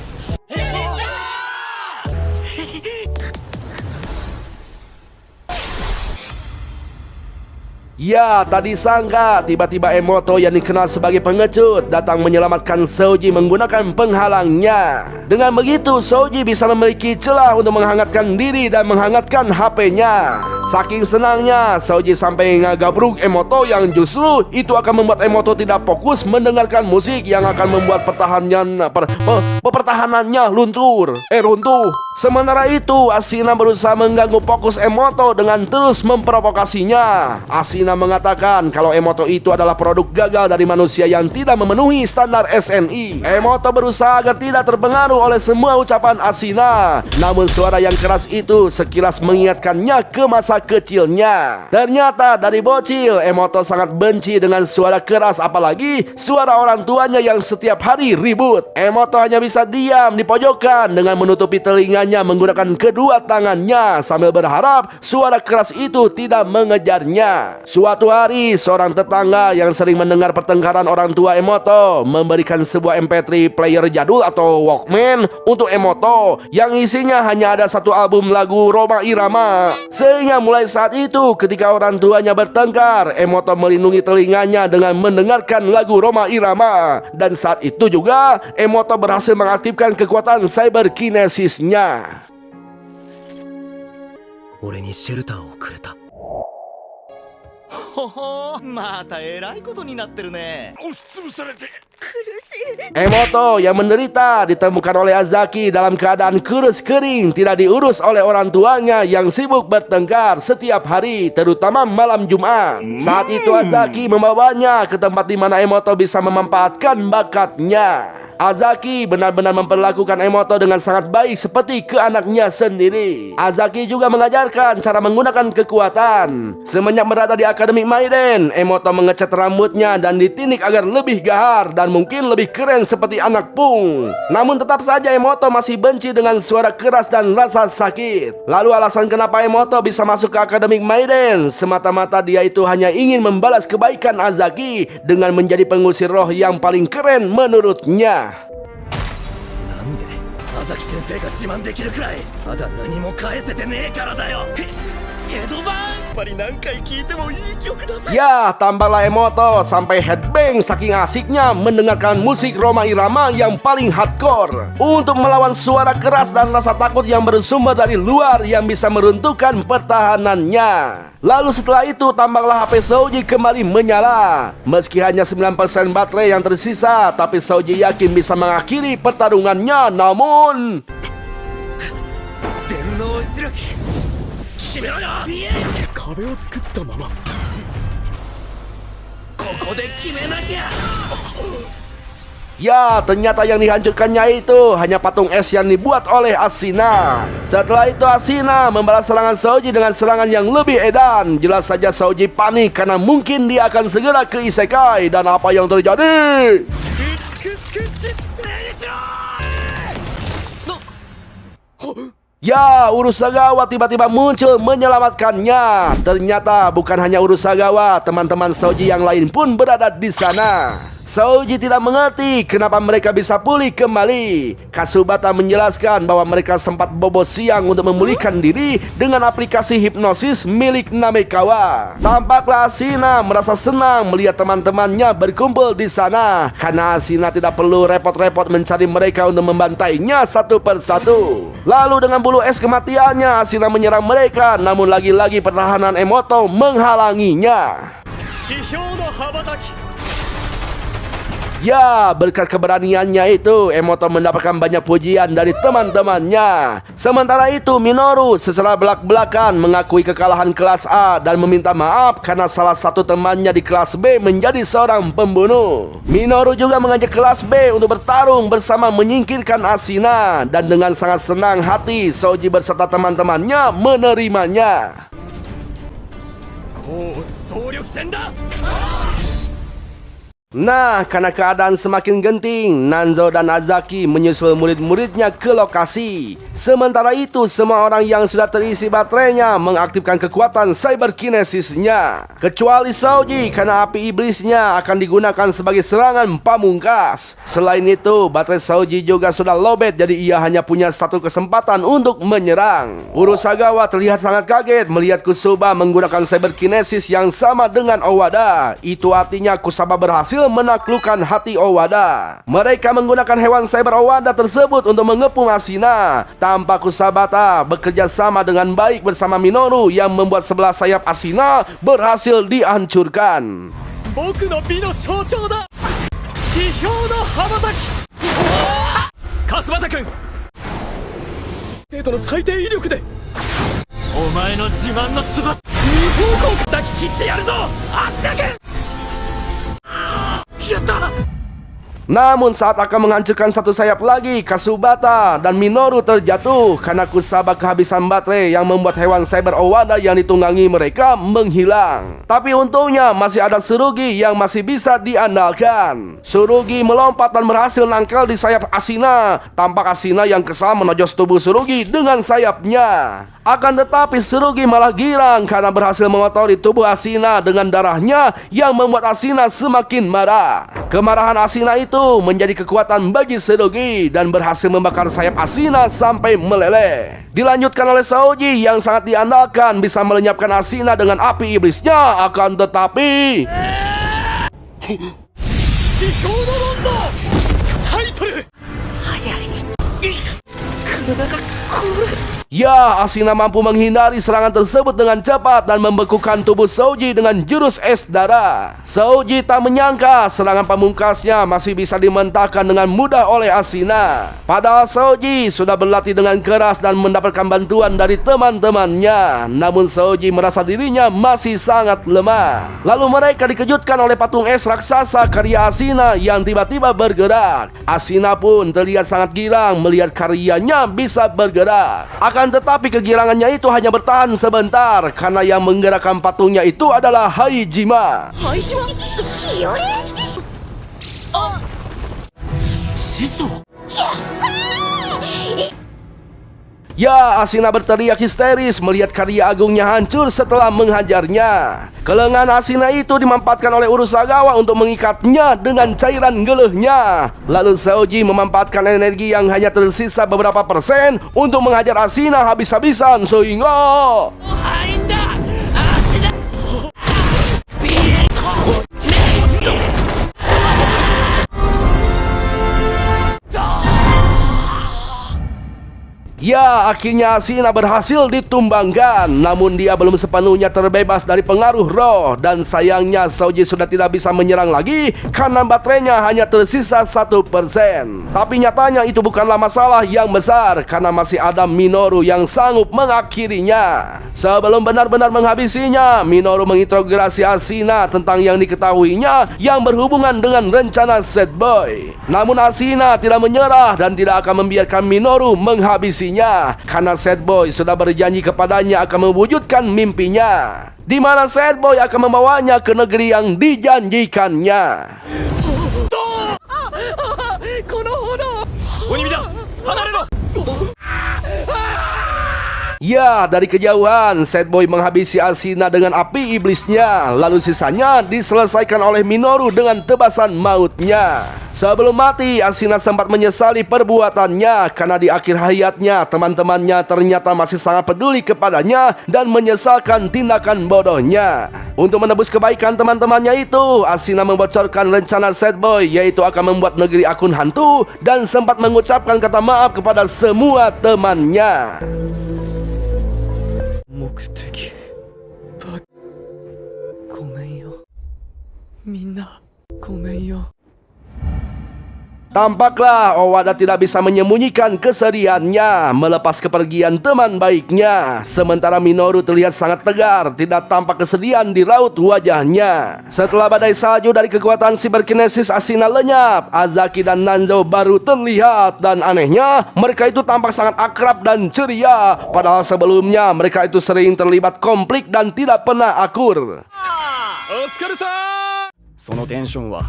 Ya, tadi sangka tiba-tiba Emoto yang dikenal sebagai pengecut datang menyelamatkan Shoji menggunakan penghalangnya. Dengan begitu, Shoji bisa memiliki celah untuk menghangatkan diri dan menghangatkan HP-nya. Saking senangnya, Shoji sampai ngagabruk Emoto yang justru itu akan membuat Emoto tidak fokus mendengarkan musik yang akan membuat pertahanannya runtuh. Sementara itu, Ashina berusaha mengganggu fokus Emoto dengan terus memprovokasinya. Ashina mengatakan kalau Emoto itu adalah produk gagal dari manusia yang tidak memenuhi standar SNI. Emoto berusaha agar tidak terpengaruh oleh semua ucapan Ashina. Namun suara yang keras itu sekilas mengingatkannya ke masa kecilnya. Ternyata dari bocil, Emoto sangat benci dengan suara keras, apalagi suara orang tuanya yang setiap hari ribut. Emoto hanya bisa diam di pojokan dengan menutupi telinganya menggunakan kedua tangannya sambil berharap suara keras itu tidak mengejarnya. Suatu hari, seorang tetangga yang sering mendengar pertengkaran orang tua Emoto memberikan sebuah MP3 player jadul atau Walkman untuk Emoto yang isinya hanya ada satu album lagu Rhoma Irama. Sehingga mulai saat itu ketika orang tuanya bertengkar, Emoto melindungi telinganya dengan mendengarkan lagu Rhoma Irama. Dan saat itu juga Emoto berhasil mengaktifkan kekuatan cyberkinesisnya. 俺にシェルターをくれたほほまたえらいことになってるね Emoto yang menderita ditemukan oleh Azaki dalam keadaan kurus kering, tidak diurus oleh orang tuanya yang sibuk bertengkar setiap hari, terutama malam Jumat. Saat itu Azaki membawanya ke tempat di mana Emoto bisa memanfaatkan bakatnya. Azaki benar-benar memperlakukan Emoto dengan sangat baik seperti ke anaknya sendiri. Azaki juga mengajarkan cara menggunakan kekuatan. Semenjak berada di Akademi Maiden, Emoto mengecat rambutnya dan ditindik agar lebih gahar dan mungkin lebih keren seperti anak Pung. Namun tetap saja Emoto masih benci dengan suara keras dan rasa sakit. Lalu alasan kenapa Emoto bisa masuk ke Akademi Maiden semata-mata dia itu hanya ingin membalas kebaikan Azaki dengan menjadi pengusir roh yang paling keren menurutnya. azaki先生が自慢できるくらいまだ何も返せてねえからだよヘドバンやっぱり何回聴いてもいい曲だぜ Ya, tambahlah Emoto sampai headbang saking asiknya mendengarkan musik Rhoma Irama yang paling hardcore untuk melawan suara keras dan rasa takut yang bersumber dari luar yang bisa meruntuhkan pertahanannya. Lalu setelah itu tambahlah HP Shoji kembali menyala. Meski hanya 9% baterai yang tersisa, tapi Shoji yakin bisa mengakhiri pertarungannya. Namun 電脳出力決めろよ壁を作ったままここで決めなきゃ ya, ternyata yang dihancurkannya itu hanya patung es yang dibuat oleh Ashina. Setelah itu Ashina membalas serangan Shoji dengan serangan yang lebih edan. Jelas saja Shoji panik karena mungkin dia akan segera ke Isekai. Dan apa yang terjadi? Ya, Urusagawa tiba-tiba muncul menyelamatkannya. Ternyata bukan hanya Urusagawa, teman-teman Shoji yang lain pun berada di sana. Souji tidak mengerti kenapa mereka bisa pulih kembali. Kasubata menjelaskan bahwa mereka sempat bobo siang untuk memulihkan diri dengan aplikasi hipnosis milik Namekawa. Tampaklah Ashina merasa senang melihat teman-temannya berkumpul di sana, karena Ashina tidak perlu repot-repot mencari mereka untuk membantainya satu persatu. Lalu dengan bulu es kematiannya, Ashina menyerang mereka, namun lagi-lagi pertahanan Emoto menghalanginya. Ya, berkat keberaniannya itu, Emoto mendapatkan banyak pujian dari teman-temannya. Sementara itu, Minoru secara belak-belakan mengakui kekalahan kelas A dan meminta maaf karena salah satu temannya di kelas B menjadi seorang pembunuh. Minoru juga mengajak kelas B untuk bertarung bersama menyingkirkan Ashina, dan dengan sangat senang hati, Souji beserta teman-temannya menerimanya. Nah, karena keadaan semakin genting, Nanzo dan Azaki menyusul murid-muridnya ke lokasi. Sementara itu, semua orang yang sudah terisi baterainya mengaktifkan kekuatan cyberkinesisnya, kecuali Souji karena api iblisnya akan digunakan sebagai serangan pamungkas. Selain itu, baterai Souji juga sudah lowbat, jadi ia hanya punya satu kesempatan untuk menyerang. Urusagawa terlihat sangat kaget melihat Kusuba menggunakan cyberkinesis yang sama dengan Owada. Itu artinya Kusaba berhasil menaklukkan hati Owada. Mereka menggunakan hewan cyber Owada tersebut untuk mengepung Ashina. Tanpa Kusabata bekerja sama dengan baik bersama Minoru yang membuat sebelah sayap Ashina berhasil dihancurkan. Namun saat akan menghancurkan satu sayap lagi, Kasubata dan Minoru terjatuh karena Kusaba kehabisan baterai yang membuat hewan cyber Owada yang ditunggangi mereka menghilang. Tapi untungnya masih ada Tsurugi yang masih bisa diandalkan. Tsurugi melompat dan berhasil nangkal di sayap Ashina. Tampak Ashina yang kesal menojos tubuh Tsurugi dengan sayapnya. Akan tetapi Tsurugi malah girang karena berhasil mengotori tubuh Ashina dengan darahnya yang membuat Ashina semakin marah. Kemarahan Ashina itu menjadi kekuatan bagi Tsurugi dan berhasil membakar sayap Ashina sampai meleleh. Dilanjutkan oleh Souji yang sangat diandalkan bisa melenyapkan Ashina dengan api iblisnya. Akan tetapi ya, Ashina mampu menghindari serangan tersebut dengan cepat dan membekukan tubuh Souji dengan jurus es darah. Souji tak menyangka serangan pamungkasnya masih bisa dimentahkan dengan mudah oleh Ashina. Padahal Souji sudah berlatih dengan keras dan mendapatkan bantuan dari teman-temannya. Namun Souji merasa dirinya masih sangat lemah. Lalu mereka dikejutkan oleh patung es raksasa karya Ashina yang tiba-tiba bergerak. Ashina pun terlihat sangat girang melihat karyanya bisa bergerak. Akan tetapi kegirangannya itu hanya bertahan sebentar karena yang menggerakkan patungnya itu adalah Haijima. Ya, Ashina berteriak histeris melihat karya agungnya hancur setelah menghajarnya. Kelengan Ashina itu dimanfaatkan oleh Urusagawa untuk mengikatnya dengan cairan gelehnya. Lalu Souji memanfaatkan energi yang hanya tersisa beberapa persen untuk menghajar Ashina habis-habisan sehingga ya, akhirnya Ashina berhasil ditumbangkan. Namun dia belum sepenuhnya terbebas dari pengaruh roh. Dan sayangnya Souji sudah tidak bisa menyerang lagi karena baterainya hanya tersisa 1%. Tapi nyatanya itu bukanlah masalah yang besar karena masih ada Minoru yang sanggup mengakhirinya. Sebelum benar-benar menghabisinya, Minoru menginterogasi Ashina tentang yang diketahuinya yang berhubungan dengan rencana Sad Boy. Namun Ashina tidak menyerah dan tidak akan membiarkan Minoru menghabisinya karena Sad Boy sudah berjanji kepadanya akan mewujudkan mimpinya, di mana Sad Boy akan membawanya ke negeri yang dijanjikannya. Ya, dari kejauhan, Sad Boy menghabisi Ashina dengan api iblisnya. Lalu sisanya diselesaikan oleh Minoru dengan tebasan mautnya. Sebelum mati, Ashina sempat menyesali perbuatannya karena di akhir hayatnya teman-temannya ternyata masih sangat peduli kepadanya dan menyesalkan tindakan bodohnya. Untuk menebus kebaikan teman-temannya itu, Ashina membocorkan rencana Sad Boy, yaitu akan membuat negeri akun hantu dan sempat mengucapkan kata maaf kepada semua temannya. 目的ごめんよみんなごめんよ Tampaklah Owada tidak bisa menyembunyikan kesedihannya melepas kepergian teman baiknya. Sementara Minoru terlihat sangat tegar, tidak tampak kesedihan di raut wajahnya. Setelah badai salju dari kekuatan siberkinesis Ashina lenyap, Azaki dan Nanzo baru terlihat. Dan anehnya, mereka itu tampak sangat akrab dan ceria. Padahal sebelumnya mereka itu sering terlibat konflik dan tidak pernah akur. お疲れさんそのテンションは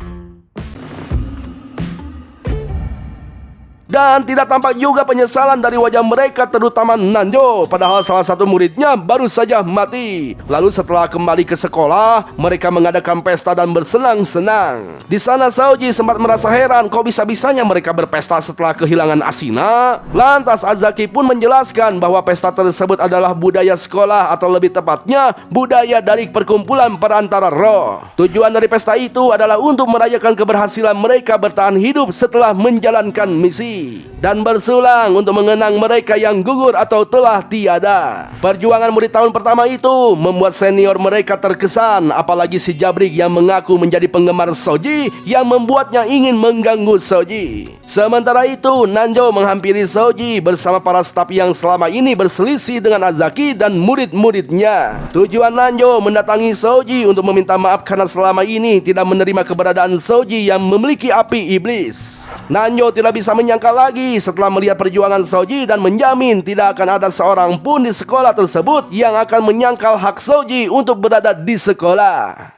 Dan tidak tampak juga penyesalan dari wajah mereka, terutama Nanjo. Padahal salah satu muridnya baru saja mati. Lalu setelah kembali ke sekolah, mereka mengadakan pesta dan bersenang-senang. Di sana Saoji sempat merasa heran kok bisa-bisanya mereka berpesta setelah kehilangan Ashina. Lantas Azaki pun menjelaskan bahwa pesta tersebut adalah budaya sekolah, atau lebih tepatnya budaya dari perkumpulan perantara roh. Tujuan dari pesta itu adalah untuk merayakan keberhasilan mereka bertahan hidup setelah menjalankan misi dan bersulang untuk mengenang mereka yang gugur atau telah tiada. Perjuangan murid tahun pertama itu membuat senior mereka terkesan, apalagi si Jabrik yang mengaku menjadi penggemar Soji yang membuatnya ingin mengganggu Soji. Sementara itu, Nanjo menghampiri Soji bersama para staf yang selama ini berselisih dengan Azaki dan murid-muridnya. Tujuan Nanjo mendatangi Soji untuk meminta maaf karena selama ini tidak menerima keberadaan Soji yang memiliki api iblis. Nanjo tidak bisa menyangka lagi setelah melihat perjuangan Soji dan menjamin tidak akan ada seorang pun di sekolah tersebut yang akan menyangkal hak Soji untuk berada di sekolah.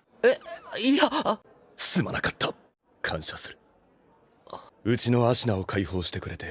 すまなかった感謝するうちのアシナを解放してくれて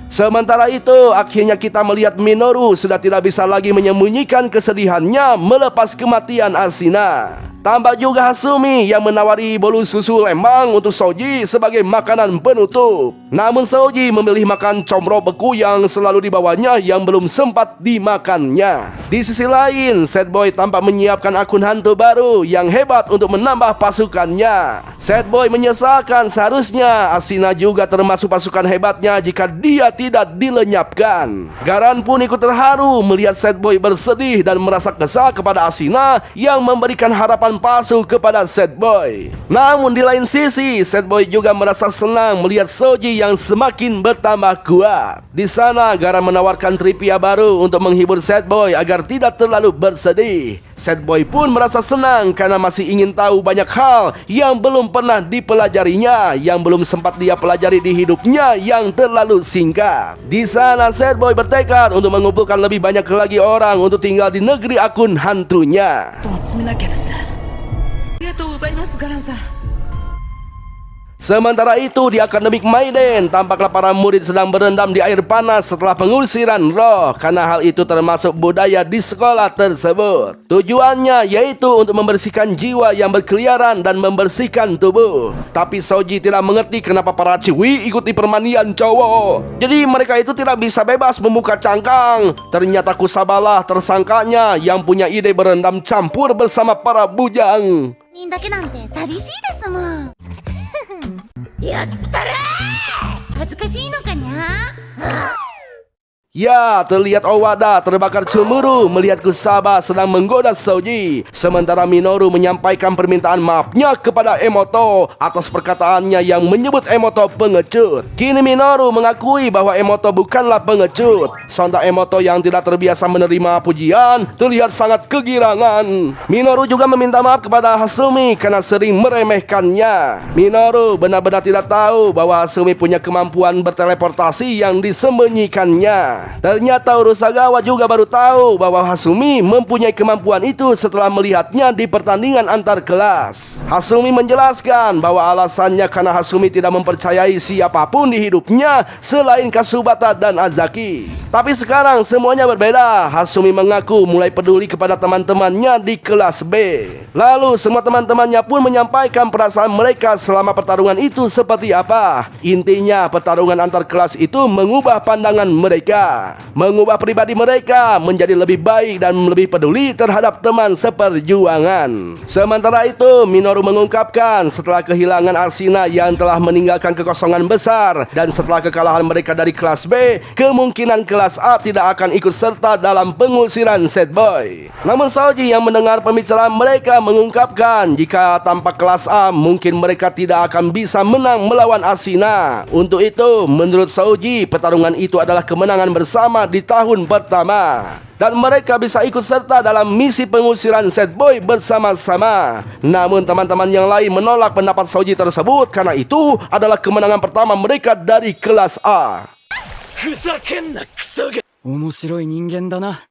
Sementara itu, akhirnya kita melihat Minoru sudah tidak bisa lagi menyembunyikan kesedihannya melepas kematian Ashina. Tampak juga Hasumi yang menawari bolu susu lembang untuk Soji sebagai makanan penutup. Namun Soji memilih makan comro beku yang selalu dibawanya yang belum sempat dimakannya. Di sisi lain, Sad Boy tampak menyiapkan akun hantu baru yang hebat untuk menambah pasukannya. Sad Boy menyesalkan seharusnya Ashina juga termasuk pasukan hebatnya jika dia tidak dilenyapkan. Garan pun ikut terharu melihat Sad Boy bersedih dan merasa kesal kepada Ashina yang memberikan harapan palsu kepada Sad Boy. Namun di lain sisi, Sad Boy juga merasa senang melihat Soji yang semakin bertambah kuat. Di sana, Garan menawarkan trivia baru untuk menghibur Sad Boy agar tidak terlalu bersedih. Sad Boy pun merasa senang karena masih ingin tahu banyak hal yang belum pernah dipelajarinya, yang belum sempat dia pelajari di hidupnya yang terlalu singkat. Di sana, Sad Boy bertekad untuk mengumpulkan lebih banyak lagi orang untuk tinggal di negeri akun hantunya. ありがとうございますガランさん Sementara itu di Akademik Maiden, tampaklah para murid sedang berendam di air panas setelah pengusiran roh, karena hal itu termasuk budaya di sekolah tersebut. Tujuannya yaitu untuk membersihkan jiwa yang berkeliaran dan membersihkan tubuh. Tapi Soji tidak mengerti kenapa para ciwi ikuti permandian cowok. Jadi mereka itu tidak bisa bebas membuka cangkang. Ternyata Kusabalah tersangkanya yang punya ide berendam campur bersama para bujang. 人だけなんて寂しいですもんやったれ恥ずかしいのかにゃ Ya, terlihat Owada terbakar cemburu melihat Kusaba sedang menggoda Soji. Sementara Minoru menyampaikan permintaan maafnya kepada Emoto atas perkataannya yang menyebut Emoto pengecut. Kini Minoru mengakui bahwa Emoto bukanlah pengecut. Sontak Emoto yang tidak terbiasa menerima pujian terlihat sangat kegirangan. Minoru juga meminta maaf kepada Hasumi karena sering meremehkannya. Minoru benar-benar tidak tahu bahwa Hasumi punya kemampuan berteleportasi yang disembunyikannya. Ternyata Urusagawa juga baru tahu bahwa Hasumi mempunyai kemampuan itu setelah melihatnya di pertandingan antar kelas. Hasumi menjelaskan bahwa alasannya karena Hasumi tidak mempercayai siapapun di hidupnya selain Kasubata dan Azaki. Tapi sekarang semuanya berbeda. Hasumi mengaku mulai peduli kepada teman-temannya di kelas B. Lalu semua teman-temannya pun menyampaikan perasaan mereka selama pertarungan itu seperti apa. Intinya pertarungan antar kelas itu mengubah pandangan mereka, mengubah pribadi mereka menjadi lebih baik dan lebih peduli terhadap teman seperjuangan. Sementara itu Minoru mengungkapkan setelah kehilangan Arsina yang telah meninggalkan kekosongan besar dan setelah kekalahan mereka dari kelas B, kemungkinan kelas A tidak akan ikut serta dalam pengusiran Sad Boy. Namun Shoji yang mendengar pembicaraan mereka mengungkapkan jika tanpa kelas A mungkin mereka tidak akan bisa menang melawan Arsina. Untuk itu menurut Shoji pertarungan itu adalah kemenangan bersama di tahun pertama dan mereka bisa ikut serta dalam misi pengusiran Sad Boy bersama-sama. Namun teman-teman yang lain menolak pendapat Shoji tersebut karena itu adalah kemenangan pertama mereka dari kelas A. ふざけんなクソが面白い人間だな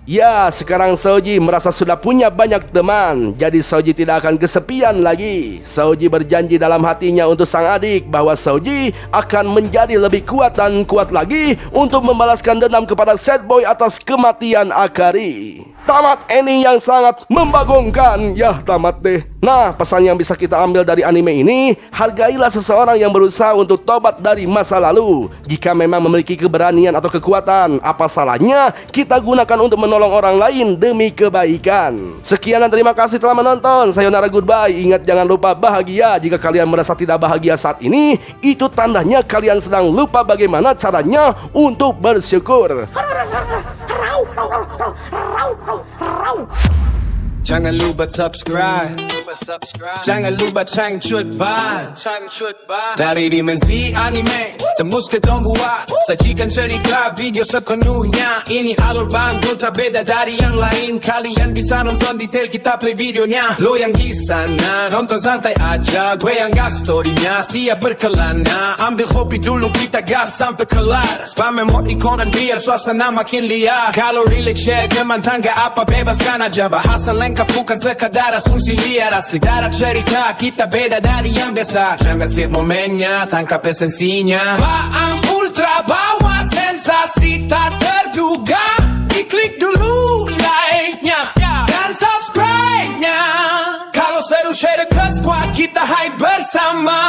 Ya, sekarang Shoji merasa sudah punya banyak teman, jadi Shoji tidak akan kesepian lagi. Shoji berjanji dalam hatinya untuk sang adik bahwa Shoji akan menjadi lebih kuat dan kuat lagi untuk membalaskan dendam kepada Sad Boy atas kematian Akari. Tamat ending yang sangat membagongkan. Ya, tamat deh. Nah, pesan yang bisa kita ambil dari anime ini, hargailah seseorang yang berusaha untuk tobat dari masa lalu. Jika memang memiliki keberanian atau kekuatan, apa salahnya kita gunakan untuk menolong orang lain demi kebaikan. Sekian dan terima kasih telah menonton. Sayonara, goodbye. Ingat, jangan lupa bahagia. Jika kalian merasa tidak bahagia saat ini, itu tandanya kalian sedang lupa bagaimana caranya untuk bersyukur. Jangan lupa subscribe. Jangan lupa changcut ban. Dari dimensi anime tembus ke gua sajikan cerita video sepenuhnya. Ini alur Bandung terbeda dari yang lain. Kalian bisa nonton detail kita play videonya. Lo yang di sana nonton santai aja, gue yang gas storynya siap berkelana. Ambil kopi dulu kita gas sampai kelar. Spam emoticon biar suasana makin liar. Kalau relate share teman tangga apa bebaskan aja. Bahasan lengkap bukan sekadar asumsi liar. Asli darah cerita kita beda dari yang biasa. Jangan skip momennya, tangkap esensinya. Faang ultra bawa sensasi tak terduga. Diklik dulu like-nya dan subscribe-nya. Kalau seru share ke squad kita hype bersama.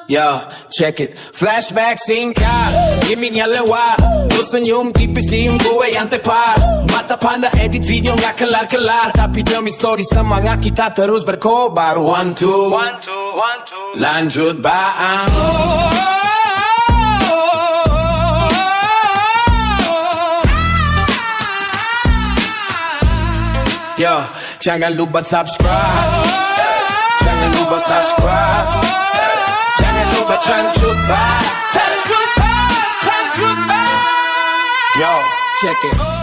Yo, check it, flashback singkat, gimmicknya lewat. Lu senyum tipis diem gue yang tepat. Mata panda edit video gak kelar-kelar. Tapi demi story semangat kita terus berkobar. 1, 2, lanjut baang. Yo, jangan lupa subscribe. Jangan lupa subscribe. Jangan lupa changcut ban. Yo, check it.